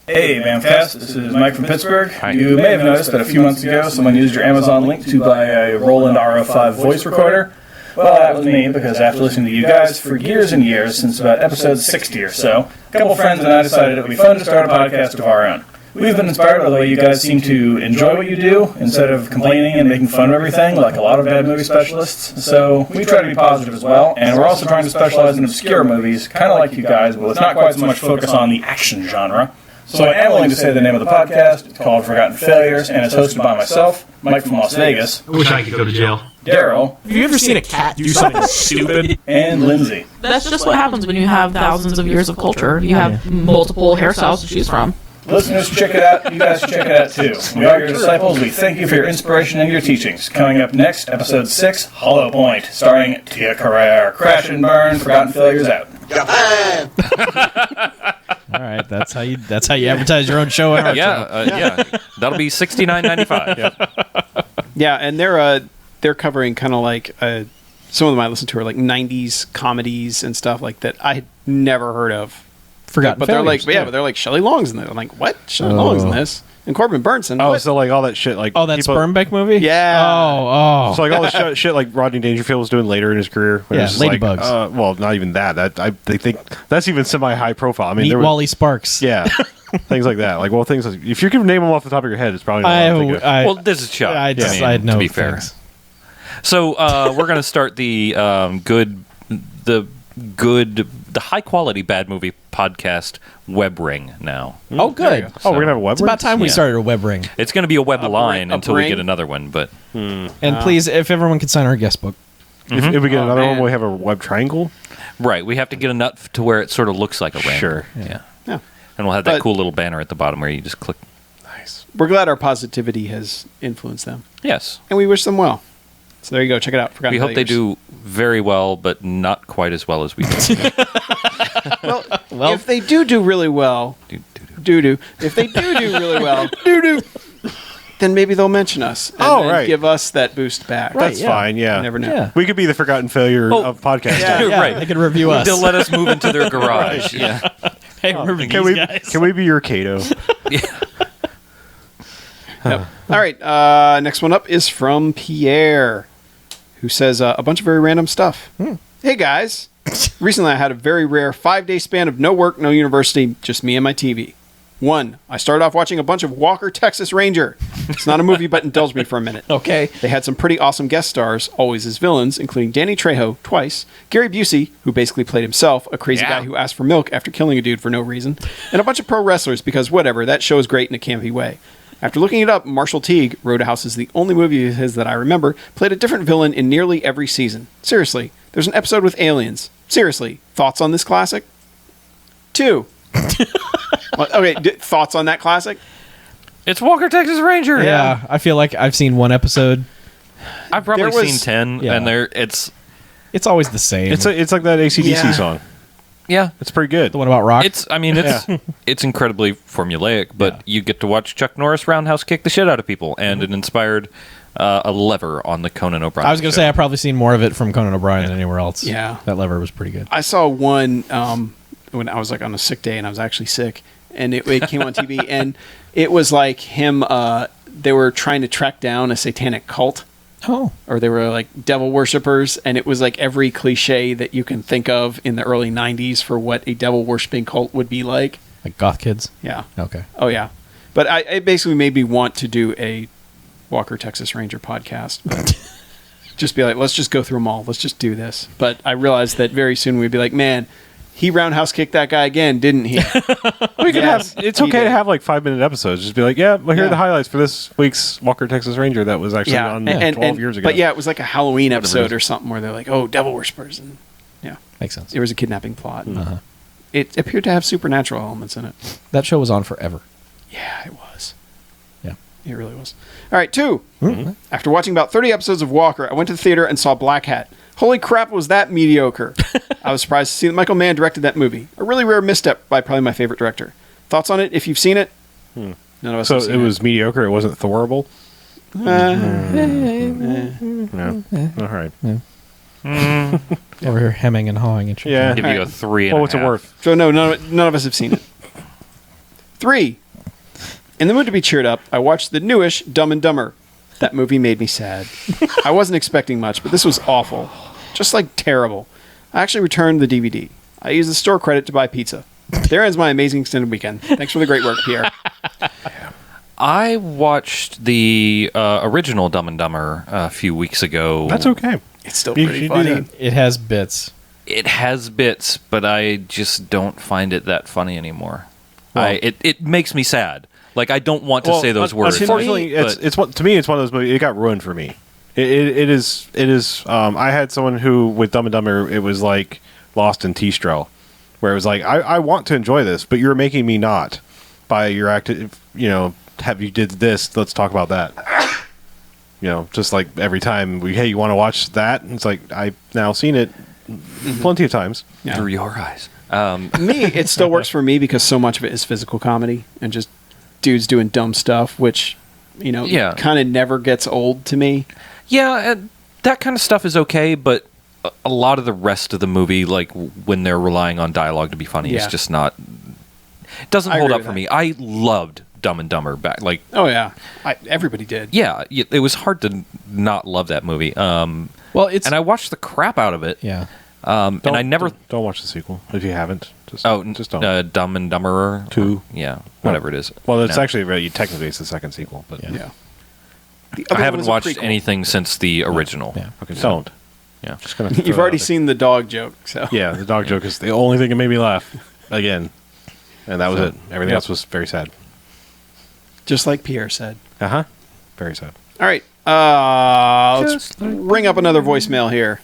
Hey, BMFcast, this is Mike from Pittsburgh. Hi. You may have noticed that a few months ago someone used your Amazon link to buy a Roland RO5 voice recorder. Well, that was me, because after listening to you guys for years and years, since about episode 60 or so, a couple friends and I decided it would be fun to start a podcast of our own. We've been inspired by the way you guys seem to enjoy what you do, instead of complaining and making fun of everything like a lot of bad movie specialists. So we try to be positive as well, and we're also trying to specialize in obscure movies, kind of like you guys, but with not quite so much focus on the action genre. So I am willing to say the name of the podcast. It's called Forgotten Failures, and it's hosted by myself, Mike from Las Vegas, I wish I could go to jail. Daryl, Have you ever seen a cat do something stupid? and Lindsay. That's just what happens when you have thousands of years of culture. You have multiple hairstyles to choose from. Listeners, check it out. You guys should check it out too. We are your disciples. We thank you for your inspiration and your teachings. Coming up next, episode 6, Hollow Point, starring Tia Carrere. Crash and burn. Forgotten Failures out. All right, that's how you advertise your own show. And our show. Yeah. That'll be $69.95. Yeah, and they're covering kind of like some of them I listen to are like 90s comedies and stuff like that I had never heard of. Forgotten But they're like, Failures, but they're like Shelley Long's in there. I'm like, what? Shelley Long's in this? And Corbin Burnson. Oh, what? so like all that shit, like that people- Spermbeck movie? Yeah. Oh. So like all the shit like Rodney Dangerfield was doing later in his career. when it Yeah, was just like, Ladybugs. well, not even that. They think that's even semi-high profile. I mean, Meet there was, Wally Sparks. yeah, things like that. Like, well, things like, if you can name them off the top of your head, it's probably not. what I'm thinking of. Well, this is Chuck. I just, mean, I know to be fair. things. So we're going to start the good, the high quality bad movie podcast web ring now. Oh, good. Oh, we're gonna have a web. It's about time we Yeah. started a web ring. It's going to be a web line a until we ring? get another one, but And please, if everyone could sign our guest book. If we get another man. one, we have a web triangle. right, we have to get a nut to where it sort of looks like a ring. Sure. Yeah. Yeah. And we'll have that But- cool little banner at the bottom where you just click. Nice. We're glad our positivity has influenced them, Yes. and we wish them well. So there you go. Check it out. Forgotten We hope they Failures. do very well, but not quite as well as we do. Well, if they do really well, if they do really well, then maybe they'll mention us. And Oh, then right. give us that boost back. That's fine. Yeah. You never know. Yeah. We could be the forgotten failure of podcasting. Yeah. Right. They could review us. They'll let us move into their garage. Yeah. Hey, remember Can these we? guys? Can we be your Cato? Yep. All right. Next one up is from Pierre, who says a bunch of very random stuff. Hey, guys. Recently, I had a very rare 5-day span of no work, no university, just me and my TV. 1. I started off watching a bunch of Walker, Texas Ranger. It's not a movie, but indulge me for a minute. Okay. They had some pretty awesome guest stars, always as villains, including Danny Trejo twice, Gary Busey, who basically played himself, a crazy guy who asked for milk after killing a dude for no reason, and a bunch of pro wrestlers because whatever, that show is great in a campy way. After looking it up, Marshall Teague, Roadhouse is the only movie of his that I remember, played a different villain in nearly every season. Seriously, there's an episode with aliens. Seriously, thoughts on this classic? 2. Okay, thoughts on that classic? It's Walker, Texas Ranger. Yeah, I feel like I've seen one episode. I've probably There was- seen 10, Yeah. and it's It's always the same. It's like that AC/DC Yeah. song. yeah. It's pretty good. the one about rock. It's incredibly formulaic, but you get to watch Chuck Norris roundhouse kick the shit out of people, and it inspired a lever on the Conan O'Brien. I was going to show. say I've probably seen more of it from Conan O'Brien than anywhere else. Yeah. That lever was pretty good. I saw one when I was like on a sick day and I was actually sick, and it came on TV, and it was like him. They were trying to track down a satanic cult, Oh. or they were like devil worshippers, and it was like every cliche that you can think of in the early '90s for what a devil worshipping cult would be like. Like goth kids? Yeah. Okay. Oh yeah. But it basically made me want to do a Walker Texas Ranger podcast. Just be like, let's just go through them all. Let's just do this. But I realized that very soon we'd be like, man, he roundhouse kicked that guy again, didn't he? We could Yes, have. It's he okay did. to have like 5-minute episodes. Just be like, yeah, well, here are Yeah. the highlights for this week's Walker Texas Ranger that was actually on 12 years ago. But yeah, it was like a Halloween Whatever it episode is. or something where they're like, oh, devil worshippers. And yeah, Makes sense. it was a kidnapping plot. Uh-huh. It appeared to have supernatural elements in it. That show was on forever. Yeah, it was. Yeah. It really was. All right, 2. Mm-hmm. After watching about 30 episodes of Walker, I went to the theater and saw Black Hat. Holy crap, was that mediocre. I was surprised to see that Michael Mann directed that movie. A really rare misstep by probably my favorite director. Thoughts on it if you've seen it? None of us so have seen it was mediocre. It wasn't Thorable. No. All right. Over here hemming and hawing and shit. Yeah. Give you a 3.5. Well, what's it worth? So no, none of us have seen it. 3. In the mood to be cheered up, I watched the newish Dumb and Dumber. That movie made me sad. I wasn't expecting much, but this was awful. Just like terrible. I actually returned the DVD. I used the store credit to buy pizza. There ends my amazing extended weekend. Thanks for the great work, Pierre. I watched the original Dumb and Dumber a few weeks ago. That's okay. It's still You pretty should do funny. that. It has bits. It has bits, but I just don't find it that funny anymore. Well- It makes me sad. Like, I don't want to say those words. Unfortunately, to me, it's one of those movies. It got ruined for me. It is. I had someone who with Dumb and Dumber, it was like Lost in T-Straw, where it was like, I want to enjoy this, but you're making me not by your active. Have you did this? Let's talk about that. Just like every time hey, you want to watch that? And it's like I've now seen it plenty of times. Yeah. Through your eyes. Me, it still works for me because so much of it is physical comedy and just dudes doing dumb stuff, which, Yeah. kind of never gets old to me. Yeah, that kind of stuff is okay, but a lot of the rest of the movie, like when they're relying on dialogue to be funny, is Yeah. just not. It doesn't I hold agree up with for that. me. I loved Dumb and Dumber back. Like, Oh, yeah. Everybody did. yeah, it was hard to not love that movie. Well, it's And I watched the crap out of it. yeah. And I never. don't watch the sequel if you haven't. Just don't. Dumb and Dumber 2. Yeah, whatever it is. Well, it's No. actually technically it's the second sequel, but Yeah. The I other one haven't is a watched prequel. anything since the original. Yeah. okay, don't. Yeah. Just gonna You've already seen the dog joke, so Yeah, the dog joke is the only thing that made me laugh again, and that was it. Everything else was very sad. just like Pierre said. Very sad. All right, let's ring up another voicemail here.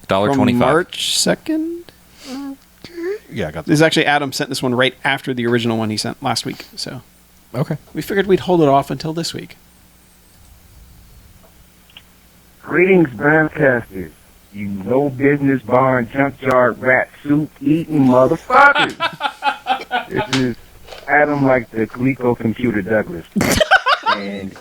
From $1.25. March 2nd. Yeah, I got This is actually Adam sent this one right after the original one he sent last week, so Okay. we figured we'd hold it off until this week. Greetings, BMFcasters. You no business barn junkyard rat soup eating motherfuckers. This is Adam like the Coleco Computer Douglas. And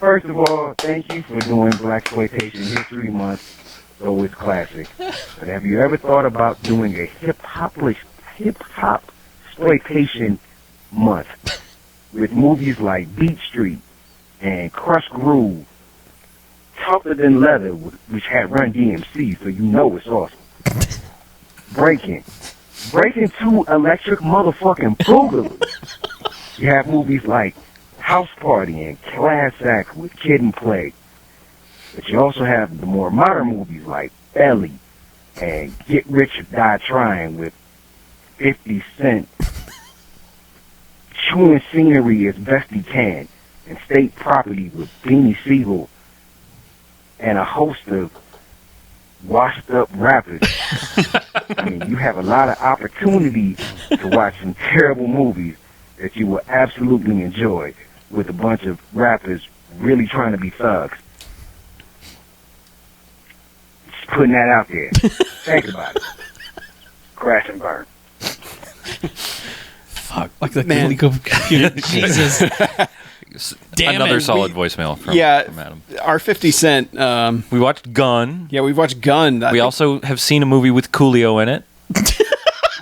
first of all, thank you for doing Blaxploitation History Month, so it's classic. But have you ever thought about doing a hip-hop exploitation month with movies like Beat Street and Crush Groove, Tougher Than Leather, which had Run DMC, so you know it's awesome. Breaking 2 Electric Motherfucking Boogaloo. You have movies like House Party and Class Act with Kid and Play. But you also have the more modern movies like Belly and Get Rich or Die Trying with 50 Cent chewing scenery as best he can, and State Property with Beanie Siegel and a host of washed-up rappers. I mean, you have a lot of opportunity to watch some terrible movies that you will absolutely enjoy with a bunch of rappers really trying to be thugs. Just putting that out there. Think about it. Crash and burn. Fuck. Like the Man. computer. Jesus. Damn Another it. solid voicemail from Adam. Our 50 Cent. We watched Gun. Yeah, we've watched Gun. We also have seen a movie with Coolio in it.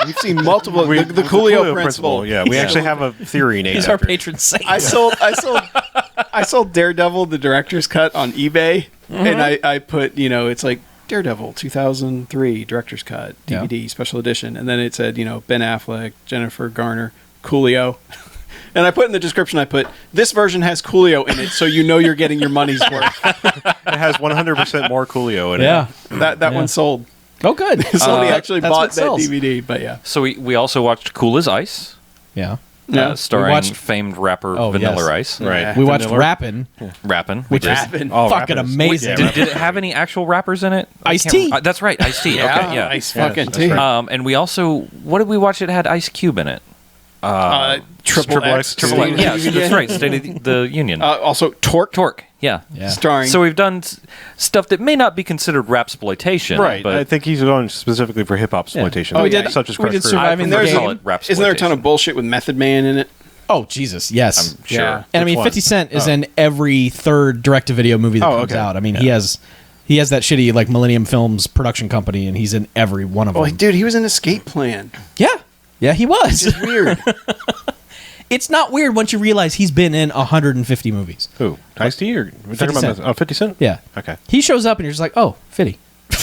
We've seen multiple. The Coolio principle. Yeah, we actually have a theory named He's our after it. patron saint. I sold Daredevil the director's cut on eBay, and I put it's like Daredevil 2003 director's cut DVD special edition, and then it said Ben Affleck, Jennifer Garner, Coolio. And I put in the description, I put, this version has Coolio in it, so you're getting your money's worth. It has 100% more Coolio in it. Yeah. That one sold. Oh, good. Somebody actually that's bought what that sells. DVD, but yeah. So we also watched Cool as Ice, Yeah. starring We watched- famed rapper Oh, Vanilla yes. Ice. Right. We watched Vanilla. Rappin'. Rappin'. Which is Rappin'. Oh, fucking Rappin' is- amazing. Did it have any actual rappers in it? I Ice-T. can't- That's right, Ice-T. Okay, yeah. Ice Yeah, fucking that's tea. right. And we also, what did we watch? It had Ice Cube in it. Triple X. Triple X. Yeah, that's right. State of the Union. Also, Torque. Yeah. Yeah. Starring. So we've done stuff that may not be considered rapsploitation, Right. But I think he's going specifically for hip hop exploitation. Oh, yeah. Such as We did Crush Groove. Surviving I the prefer Game. solid rapsploitation. Isn't there a ton of bullshit with Method Man in it? Oh, Jesus. Yes. I'm sure. Yeah. And I Which mean, one? 50 Cent is in every third direct-to-video movie that comes okay. out. I mean, he has that shitty like Millennium Films production company, and he's in every one of Oh, them. dude, he was in Escape Plan. Yeah, he was. It's weird. It's not weird once you realize he's been in 150 movies. Who? Ice-T or we're 50 talking about Cent. 50 Cent? Yeah. Okay. He shows up and you're just like, oh, Fitty.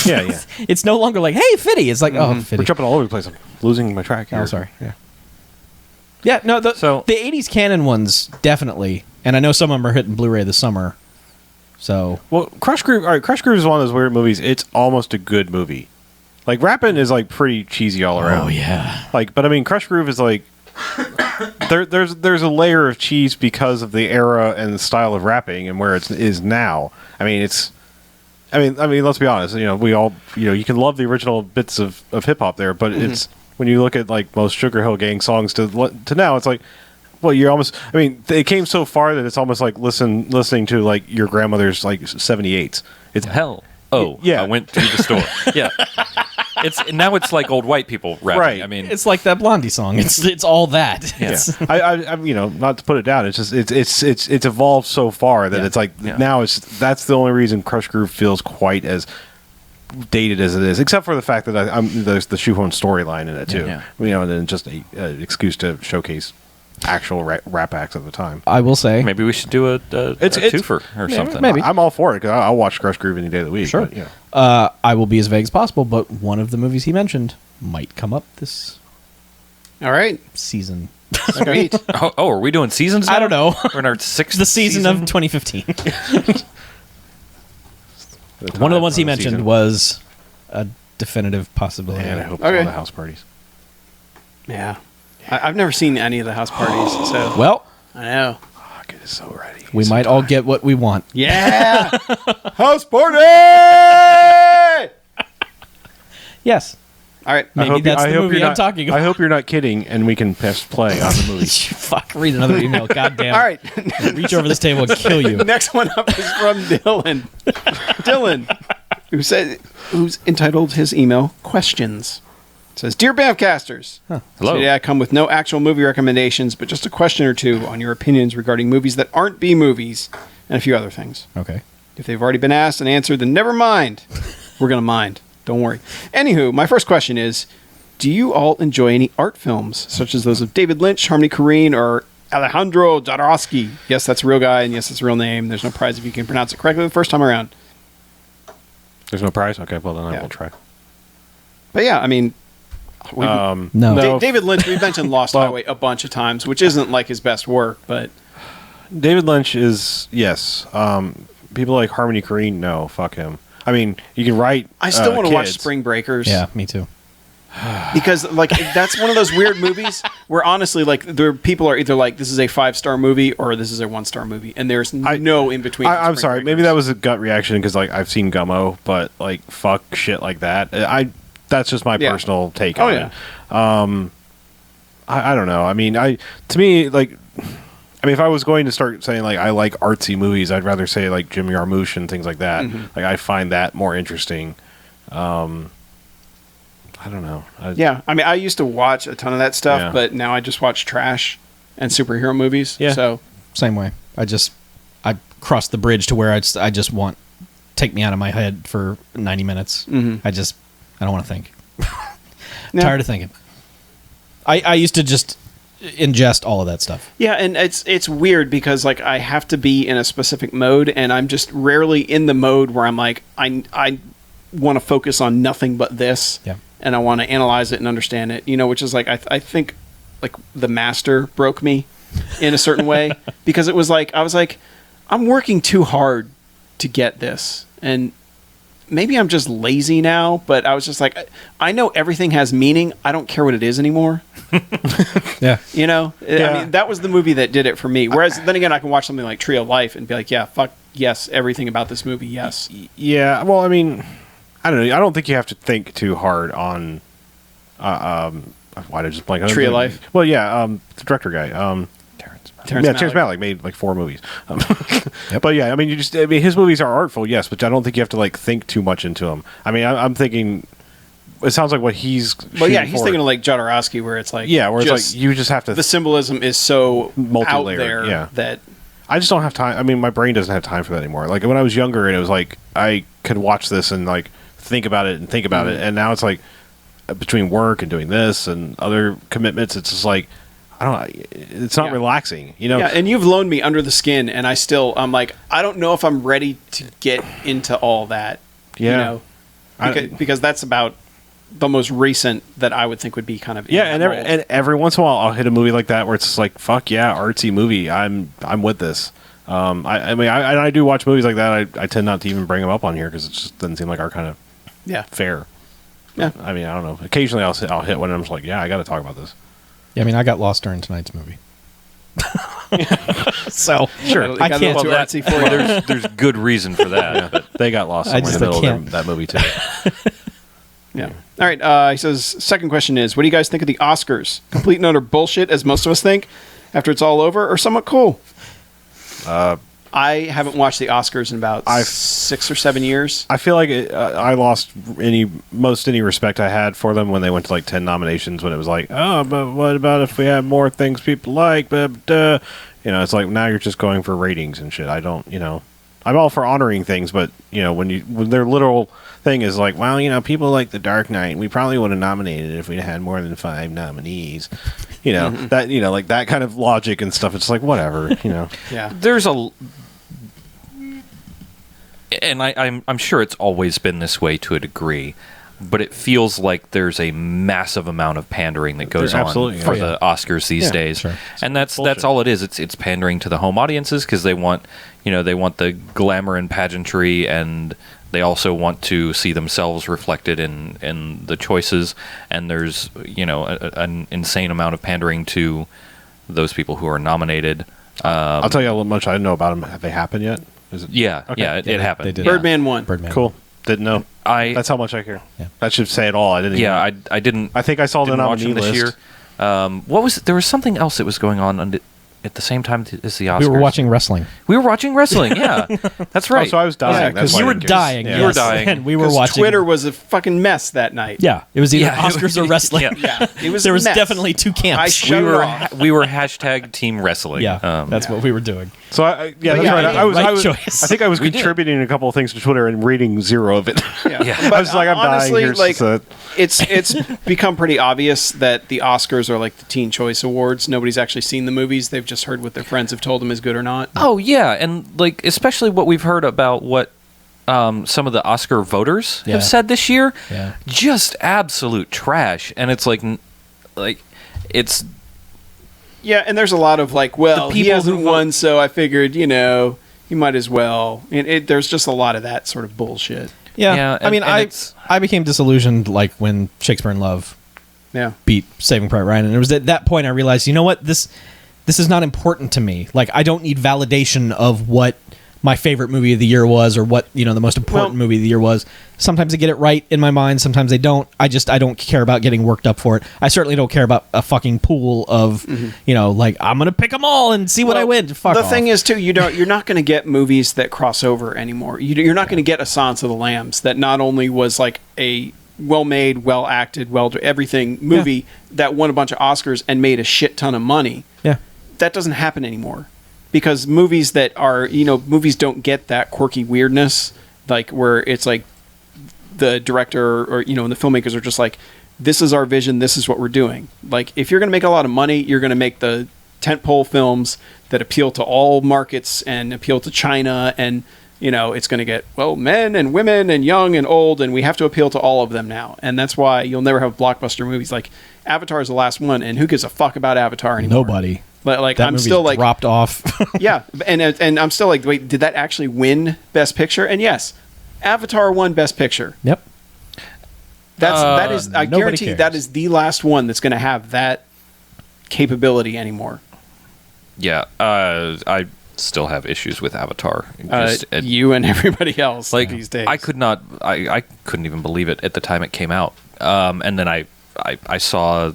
Yeah, yeah. It's no longer like, hey, Fitty. It's like, oh, We're Fitty. jumping all over the place. I'm losing my track here. Oh, sorry. Yeah, no, the 80s canon ones, definitely. And I know some of them are hitting Blu-ray this summer. So, Well, Crush Groove. All right, Crush Groove is one of those weird movies. It's almost a good movie. Like Rappin' is like pretty cheesy all around. oh, yeah. Like, but I mean, Crush Groove is like there's a layer of cheese because of the era and the style of rapping and where it is now. I mean, let's be honest. We all you can love the original bits of hip hop there, but it's when you look at like most Sugar Hill Gang songs to now, it's like. Well, you're almost. I mean, it came so far that it's almost like listening to like your grandmother's like 78s. It's Hell. Oh, Yeah. I went to the store. Yeah. It's like old white people rapping. Right. I mean, It's like that Blondie song. It's all that. Yeah. It's, I'm not to put it down. It's just it's evolved so far that it's like now that's the only reason Crush Groove feels quite as dated as it is, except for the fact that there's the shoehorn storyline in it too. Yeah. And then just an excuse to showcase actual rap acts at the time. I will say. maybe we should do a twofer or something. maybe. I'm all for it because I'll watch Crush Groove any day of the week. Sure. But, yeah. I will be as vague as possible, but one of the movies he mentioned might come up this All right. season. Sweet. Oh, are we doing seasons now? I don't know. We're in our sixth The season of 2015. One of the ones he mentioned was a definitive possibility. And I hope Okay. it's all the house parties. Yeah. I've never seen any of the house parties, so Well, I know. Fuck, it is so ready. we might all get what we want. Yeah. House party. Yes. All right. Maybe that's the movie I'm talking about. I hope you're not kidding, and we can press play on the movie. Fuck, read another email. God damn. All right. Reach over this table and kill you. Next one up is from Dylan. Dylan, who's entitled his email "Questions." It says, "Dear BMFcasters, Hello. today I come with no actual movie recommendations, but just a question or two on your opinions regarding movies that aren't B movies and a few other things. Okay. If they've already been asked and answered, then never mind. We're gonna mind. Don't worry. Anywho, my first question is, do you all enjoy any art films, such as those of David Lynch, Harmony Korine, or Alejandro Jodorowsky? Yes, that's a real guy, and yes, it's a real name. There's no prize if you can pronounce it correctly the first time around. There's no prize? Okay, well, then I Yeah. will try. But yeah, I mean, No. David Lynch, we've mentioned Lost Highway a bunch of times, which isn't like his best work, but David Lynch is, yes. People like Harmony Korine, no, fuck him. I mean, you can write I still want to watch kids. Spring Breakers. Yeah, me too. Because like that's one of those weird movies where honestly like the people are either like this is a 5-star movie or this is a 1-star movie and there's no in between. I'm sorry, maybe that was a gut reaction because like I've seen Gummo, but like fuck shit like that. That's just my personal take on it. I don't know. I mean, to me like I mean, if I was going to start saying like I like artsy movies, I'd rather say like Jim Jarmusch and things like that. Like I find that more interesting. I don't know. Yeah, I mean, I used to watch a ton of that stuff, Yeah. but now I just watch trash and superhero movies. Yeah. So Same way. I crossed the bridge to where I just want take me out of my head for 90 minutes. I don't want to think. Tired of thinking. I used to just ingest all of that stuff. yeah, and it's weird because like I have to be in a specific mode, and I'm just rarely in the mode where I'm like I want to focus on nothing but this. Yeah. And I want to analyze it and understand it, which is like I think like The Master broke me in a certain way because it was like I was like I'm working too hard to get this, and maybe I'm just lazy now, but I was just like I know everything has meaning. I don't care what it is anymore. Yeah. I mean that was the movie that did it for me. Whereas then again I can watch something like Tree of Life and be like, yeah, fuck yes, everything about this movie, yes. Yeah, well, I mean, I don't know. I don't think you have to think too hard on. Why did I just blank on Tree of Life? Well, yeah, the director guy, Terrence Malick. Malick made like 4 movies. But yeah, I mean, his movies are artful, yes, but I don't think you have to like think too much into them. I mean, I'm thinking. It sounds like what he's. Well, yeah, he's for. thinking of like Jodorowsky, where it's like Yeah, where it's like you just have to. the symbolism is so out Multi-layered, there yeah. that I just don't have time. I mean, my brain doesn't have time for that anymore. Like when I was younger, and it was like I could watch this and like think about it, and now it's like between work and doing this and other commitments, it's just like I don't know. It's not relaxing, Yeah, and you've loaned me Under the Skin, and I'm like I don't know if I'm ready to get into all that. Yeah. Because that's about the most recent that I would think would be kind of and every once in a while I'll hit a movie like that where it's just like fuck yeah, artsy movie. I'm with this. I mean I do watch movies like that. I tend not to even bring them up on here because it just doesn't seem like our kind of fair. Yeah, I mean I don't know. Occasionally I'll hit one and I'm just like yeah, I got to talk about this. Yeah, I mean I got lost during tonight's movie. So sure, I can't. too artsy for you. There's good reason for that. But They got lost somewhere in the middle of that movie too. Yeah. All right. He says, second question is, what do you guys think of the Oscars? Complete and utter bullshit, as most of us think, after it's all over, or somewhat cool? I haven't watched the Oscars in about 6 or 7 years. I feel like I lost any respect I had for them when they went to like 10 nominations. When it was like, oh, but what about if we have more things people like? But it's like now you're just going for ratings and shit. I don't, I'm all for honoring things, but when their literal thing is like, well, people like The Dark Knight. We probably would have nominated it if we had more than 5 nominees. That like that kind of logic and stuff. It's like whatever. Yeah. There's and I'm sure it's always been this way to a degree, but it feels like there's a massive amount of pandering that goes on for the Oscars these days, sure. And that's all it is. It's pandering to the home audiences because they want the glamour and pageantry and they also want to see themselves reflected in the choices, and there's an insane amount of pandering to those people who are nominated. I'll tell you how much I know about them. Have they happened yet? Is it? Yeah, Okay. yeah, it happened. they did. Yeah. Birdman won. Birdman. Cool. Didn't know. That's how much I care. Yeah. That should say it all. I didn't. Yeah, even, I didn't. I think I saw the didn't watch nominee them this list. year. There was something else that was going on at the same time as the Oscars. We were watching wrestling. We were watching wrestling. Yeah, that's right. Oh, so I was dying. Yeah, That's 'cause why You I were didn't care. dying. Yeah. Yes. You were dying. And we were 'Cause watching. Twitter was a fucking mess that night. Yeah, it was either Yeah, Oscars or wrestling. Yeah. Yeah, it was. There a was mess. definitely two I camps. shut it off. we were hashtag team wrestling. Yeah, that's what we were doing. So that's yeah, right. I was. right I was. choice. I think I was We did. contributing a couple of things to Twitter and reading zero of it. Yeah. I was like, I'm honestly, dying. Here's like, the- it's become pretty obvious that the Oscars are like the Teen Choice Awards. Nobody's actually seen the movies; they've just heard what their friends have told them is good or not. Oh yeah, and like especially what we've heard about what some of the Oscar voters Yeah. have said this year, Yeah. just absolute trash. And it's like it's Yeah, and there's a lot of like, well, The he people hasn't who won, so I figured, he might as well. And there's just a lot of that sort of bullshit. Yeah, Yeah, I mean, and it's- I became disillusioned like when Shakespeare in Love Yeah. beat Saving Private Ryan, and it was at that point I realized, you know what, this is not important to me. Like, I don't need validation of what my favorite movie of the year was, or what the most important movie of the year was. Sometimes I get it right in my mind, sometimes I don't. I don't care about getting worked up for it. I certainly don't care about a fucking pool of like, I'm gonna pick them all and see what I win. Fuck the off. thing is, too, you're not going to get movies that cross over anymore. You're not going to get A Silence of the Lambs that not only was like a well-made, well-acted, everything movie that won a bunch of Oscars and made a shit ton of money. Yeah. That doesn't happen anymore. Because movies that are, movies don't get that quirky weirdness, like where it's like the director or, and the filmmakers are just like, this is our vision, this is what we're doing. Like, if you're going to make a lot of money, you're going to make the tentpole films that appeal to all markets and appeal to China, and, it's going to get, men and women and young and old, and we have to appeal to all of them now. And that's why you'll never have blockbuster movies. Like, Avatar is the last one, and who gives a fuck about Avatar anymore? Nobody. Like, That I'm movie's still like dropped off. yeah, and I'm still like, wait, did that actually win Best Picture? And yes, Avatar won Best Picture. Yep. That is, I nobody guarantee cares. that is the last one that's going to have that capability anymore. yeah. I still have issues with Avatar. You and everybody else these days. I could not. I couldn't even believe it at the time it came out. And then I saw.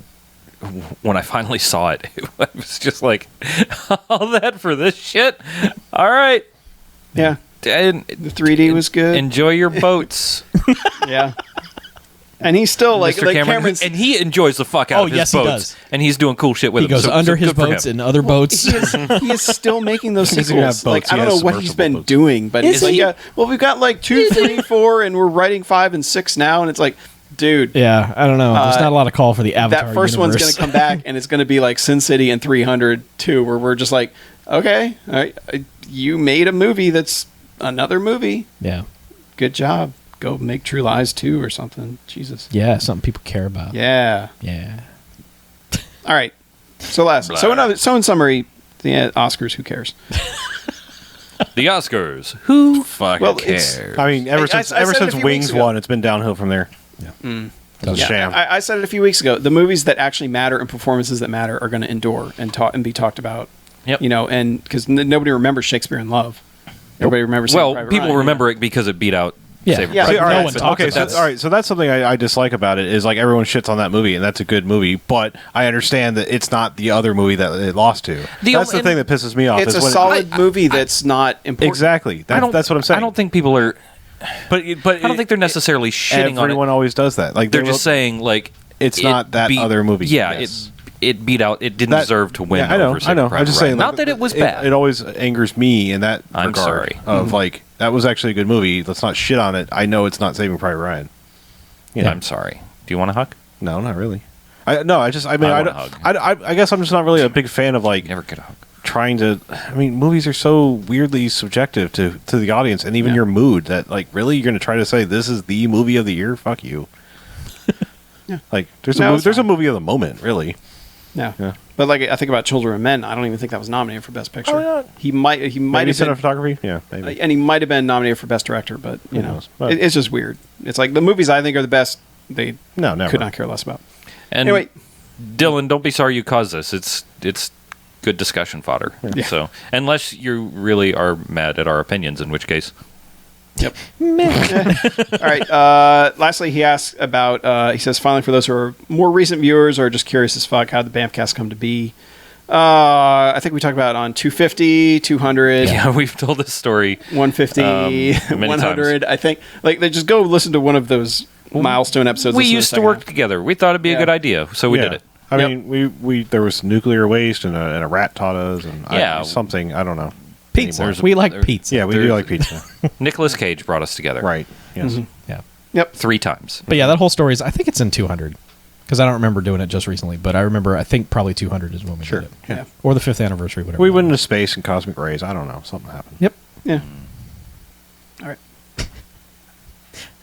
When I finally saw it, I was just like, all that for this shit? All right. Yeah. And The 3D was good. enjoy your boats. Yeah. And he's still like Mr. Cameron, Cameron's. and he enjoys the fuck out Oh, of his yes, he boats. does. And he's doing cool shit with He them. goes so- under so his good for boats him. and other boats. He is still making those He's gonna have sequels. Like, boats. I He don't has know what he's been submersible boats. doing, but Is it's like, he? yeah, well, we've got like 2, 3, 4, and we're writing 5 and 6 now, and it's like, dude, Yeah, I don't know. There's not a lot of call for the Avatar that first one's universe. going to come back, and it's going to be like Sin City and 300 too, where we're just like, okay, all right, you made a movie that's another movie. Yeah. Good job. Go make True Lies 2 or something. Jesus. Yeah, something people care about. Yeah. Yeah. All right. So in summary, the Oscars, who cares? The Oscars. Who fucking Well, it's- cares? I mean, ever I since said it a few Wings weeks ago. won, it's been downhill from there. Mm. That was a Yeah, sham. I said it a few weeks ago. The movies that actually matter and performances that matter are going to endure and be talked about. Yep. And because nobody remembers Shakespeare in Love. Everybody remembers. Saving Well, Private people Ryan, remember it because it beat out Yeah. Saving Yeah. Private See, all Ryan. right, no one talks Okay, about so, all right, so that's something I dislike about it is like everyone shits on that movie, and that's a good movie, but I understand that it's not the other movie that it lost to. That's the thing that pisses me off. It's is a when solid movie that's not important. Exactly. I don't- That's what I'm saying. I don't think people are. But I don't think they're necessarily shitting on everyone it. always does that. Like They're they just will- saying like it's it not that beat- other movie. Yeah, Yes. it beat out. It didn't That- deserve to win. Yeah, I know. over I Saving know. Private I'm just Ryan. saying. Not that it was bad. It always angers me in that I'm regard sorry. of like that was actually a good movie. Let's not shit on it. I know it's not Saving Private Ryan. I'm sorry. Do you want a hug? No, not really. I mean, I I, want a don't, I guess I'm just not really a big fan of like Never get a hug. trying to. I mean, movies are so weirdly subjective to the audience and even your mood that like really you're going to try to say this is the movie of the year. Fuck you. Yeah. Like there's No, a it's there's a fine. movie of the moment, really. No. Yeah. But like I think about Children of Men, I don't even think that was nominated for Best Picture. Oh, yeah. He might Maybe have been, cinematography? Yeah, maybe. and he might have been nominated for Best Director, but you Who know, knows? But- it's just weird. It's like the movies I think are the best. They No, never. could not care less about. And Anyway, Dylan, don't be sorry you caused this. It's good discussion fodder. Yeah. So unless you really are mad at our opinions, in which case, yep. All right. Lastly, he asks about. He says, finally, for those who are more recent viewers or just curious as fuck, how did the BMFcast come to be? I think we talked about it on 250, 200. yeah, we've told this story 150, many 100. I think like they just go listen to one of those milestone episodes. We listen used the to second work half. together. We thought it'd be a Yeah. good idea, so we did it. I Yep. mean, we there was nuclear waste and a rat taught us and Yeah. something, I don't know. Pizza. anymore. We like there's- pizza. Yeah, we do like pizza. Nicolas Cage brought us together. Right. Yes. Yeah. Yep. 3 times. But yeah, that whole story is, I think it's in 200. Because I don't remember doing it just recently, but I remember, I think probably 200 is when we Sure. did it. Yeah. Or the 5th anniversary, whatever. We that went was. into space and cosmic rays. I don't know. Something happened. Yep. Yeah. All right.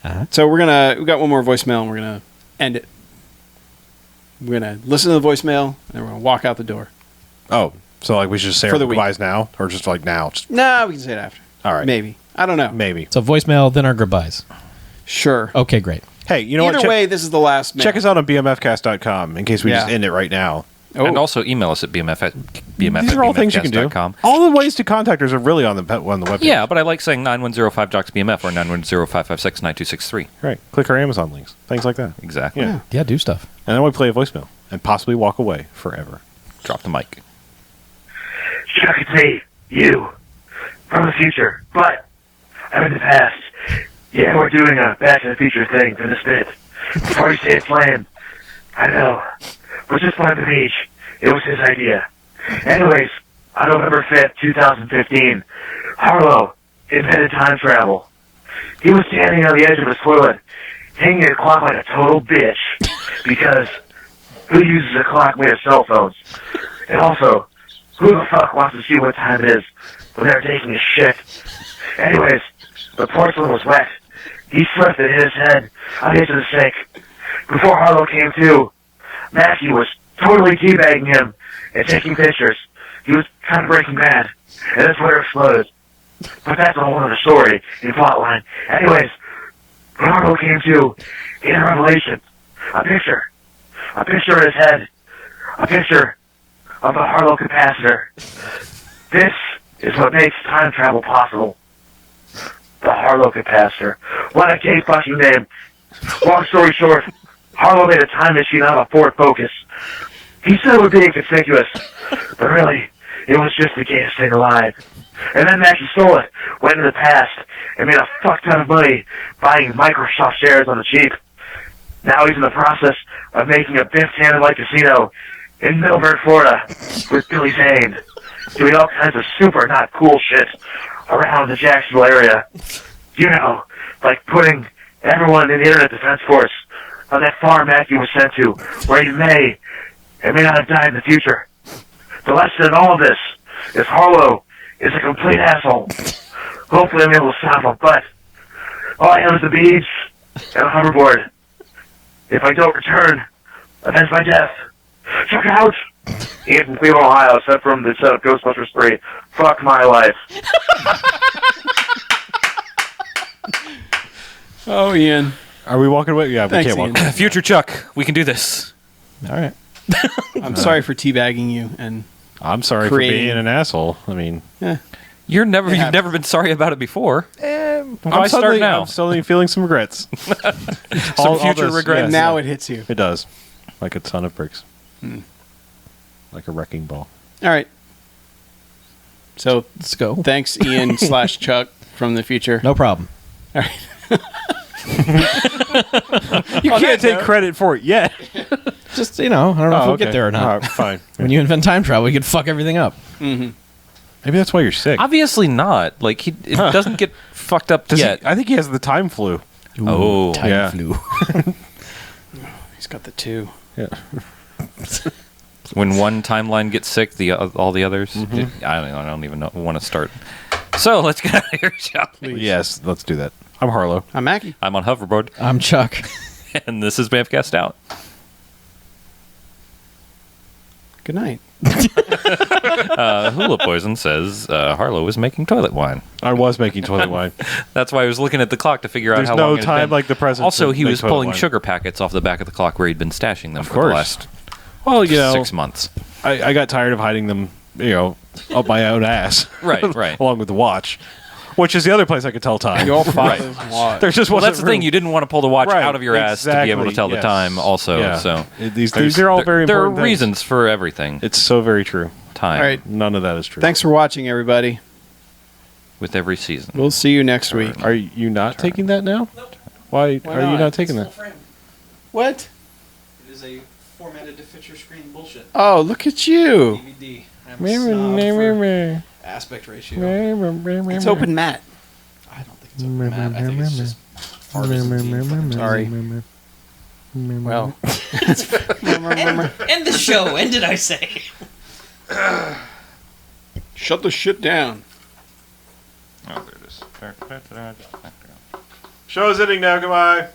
Uh-huh. So we got one more voicemail and we're gonna end it. We're gonna listen to the voicemail and then we're gonna walk out the door. Oh, so like we should just say For our the week. goodbyes now, or just like now? Just, No, we can say it after. all right. Maybe. I don't know. Maybe. So voicemail, then our goodbyes. Sure. Okay, great. Hey, you know Either what? way, this is the last mail. Check us out on BMFcast.com in case we just Yeah. end it right now. Oh. And also email us at bmf These are all things you can do. bmfcast.com. All the ways to contact us are really on the webpage. Yeah, but I like saying 9105-JOCKS-BMF or 910-556-9263. Right. Click our Amazon links. Things like that. Exactly. Yeah. Yeah, do stuff. And then we play a voicemail and possibly walk away forever. Drop the mic. Chuck, it's me, you, from the future, but I'm in the past. Yeah, we're doing a Back to the Future thing for this bit. Before you say it's lame, I know. We're just on the beach. It was his idea. Anyways, on November 5th, 2015, Harlow invented time travel. He was standing on the edge of his toilet, hanging a clock like a total bitch, because who uses a clock made of cell phones? And also, who the fuck wants to see what time it is when they're taking a shit? Anyways, the porcelain was wet. He slipped and hit his head on the edge of the sink. Before Harlow came to, Matthew was totally teabagging him and taking pictures. He was kind of Breaking Bad, and that's where it exploded. But that's a whole other story in plotline. Anyways, when Harlow came to, he had a revelation. A picture of his head. A picture of the Harlow capacitor. This is what makes time travel possible. The Harlow capacitor. What a gay fucking name. Long story short, Harlow made a time machine out of a Ford Focus. He said it would be inconspicuous, but really, it was just the gayest thing alive. And then Mackie stole it, went into the past, and made a fuck ton of money buying Microsoft shares on the cheap. Now he's in the process of making a Biff Tannen-like casino in Middleburg, Florida, with Billy Zane, doing all kinds of super not cool shit around the Jacksonville area. You know, like putting everyone in the Internet Defense Force on that farm Matthew was sent to, where he may and may not have died in the future. The lesson in all of this is Harlow is a complete asshole. Hopefully I'm able to stop him, but all I have is the beads and a hoverboard. If I don't return, avenge my death. Check out! Ian from Cleveland, Ohio, sent from the set of Ghostbusters 3. Fuck my life. Oh, Ian. Are we walking away? Yeah, Thanks, we can't walk. Ian. Future Chuck, we can do this. All right. I'm sorry for teabagging you and I'm sorry Creating- for being an asshole. I mean, You've never Yeah. been sorry about it before. I'm Why start now? I'm suddenly feeling some regrets. Some future regrets. now it hits you. It does. Like a ton of bricks. Like a wrecking ball. All right. So Let's go. thanks, Ian / Chuck from the future. No problem. All right. You can't take credit for it yet. Just, I don't know if we'll get there or not. All right, fine. When you invent time travel, you can fuck everything up. Maybe that's why you're sick. Obviously not. Like it doesn't get fucked up yet. I think he has the time flu. Oh, time yeah. flu. He's got the 2. Yeah. When one timeline gets sick, all the others. I don't even want to start. So let's get out of here, shall we? Yes, let's do that. I'm Harlow. I'm Mackie. I'm on hoverboard, I'm Chuck. and this is BMFcast out. Good night. Hula Poison says Harlow was making toilet wine. I was making toilet wine. That's why I was looking at the clock to figure out There's how no long it had time been. like the present. Also, to he make was toilet pulling wine. sugar packets off the back of the clock where he'd been stashing them for course. the last Well, 6 months. I got tired of hiding them, up my own ass. Right. Along with the watch, which is the other place I could tell time. Your father's watch. There's just Well, wasn't that's the thing. room. You didn't want to pull the watch Right, out of your ass to be able to exactly, tell the yes. time. Also, Yeah. so These are all very there are important things. reasons for everything. It's so very true. Time All right. None of that is true. Thanks for watching, everybody. with every season. We'll see you next week. Are you not taking that now? Why are you not taking that? What? It is a formatted to fit your screen bullshit. Oh, look at you. DVD. I'm a snob for aspect ratio. It's open matte. I don't think it's open matte. I think it's just artisan. Sorry. Well. End the show. End did I say? Shut the shit down. Oh, there it is. Show's ending now. Goodbye.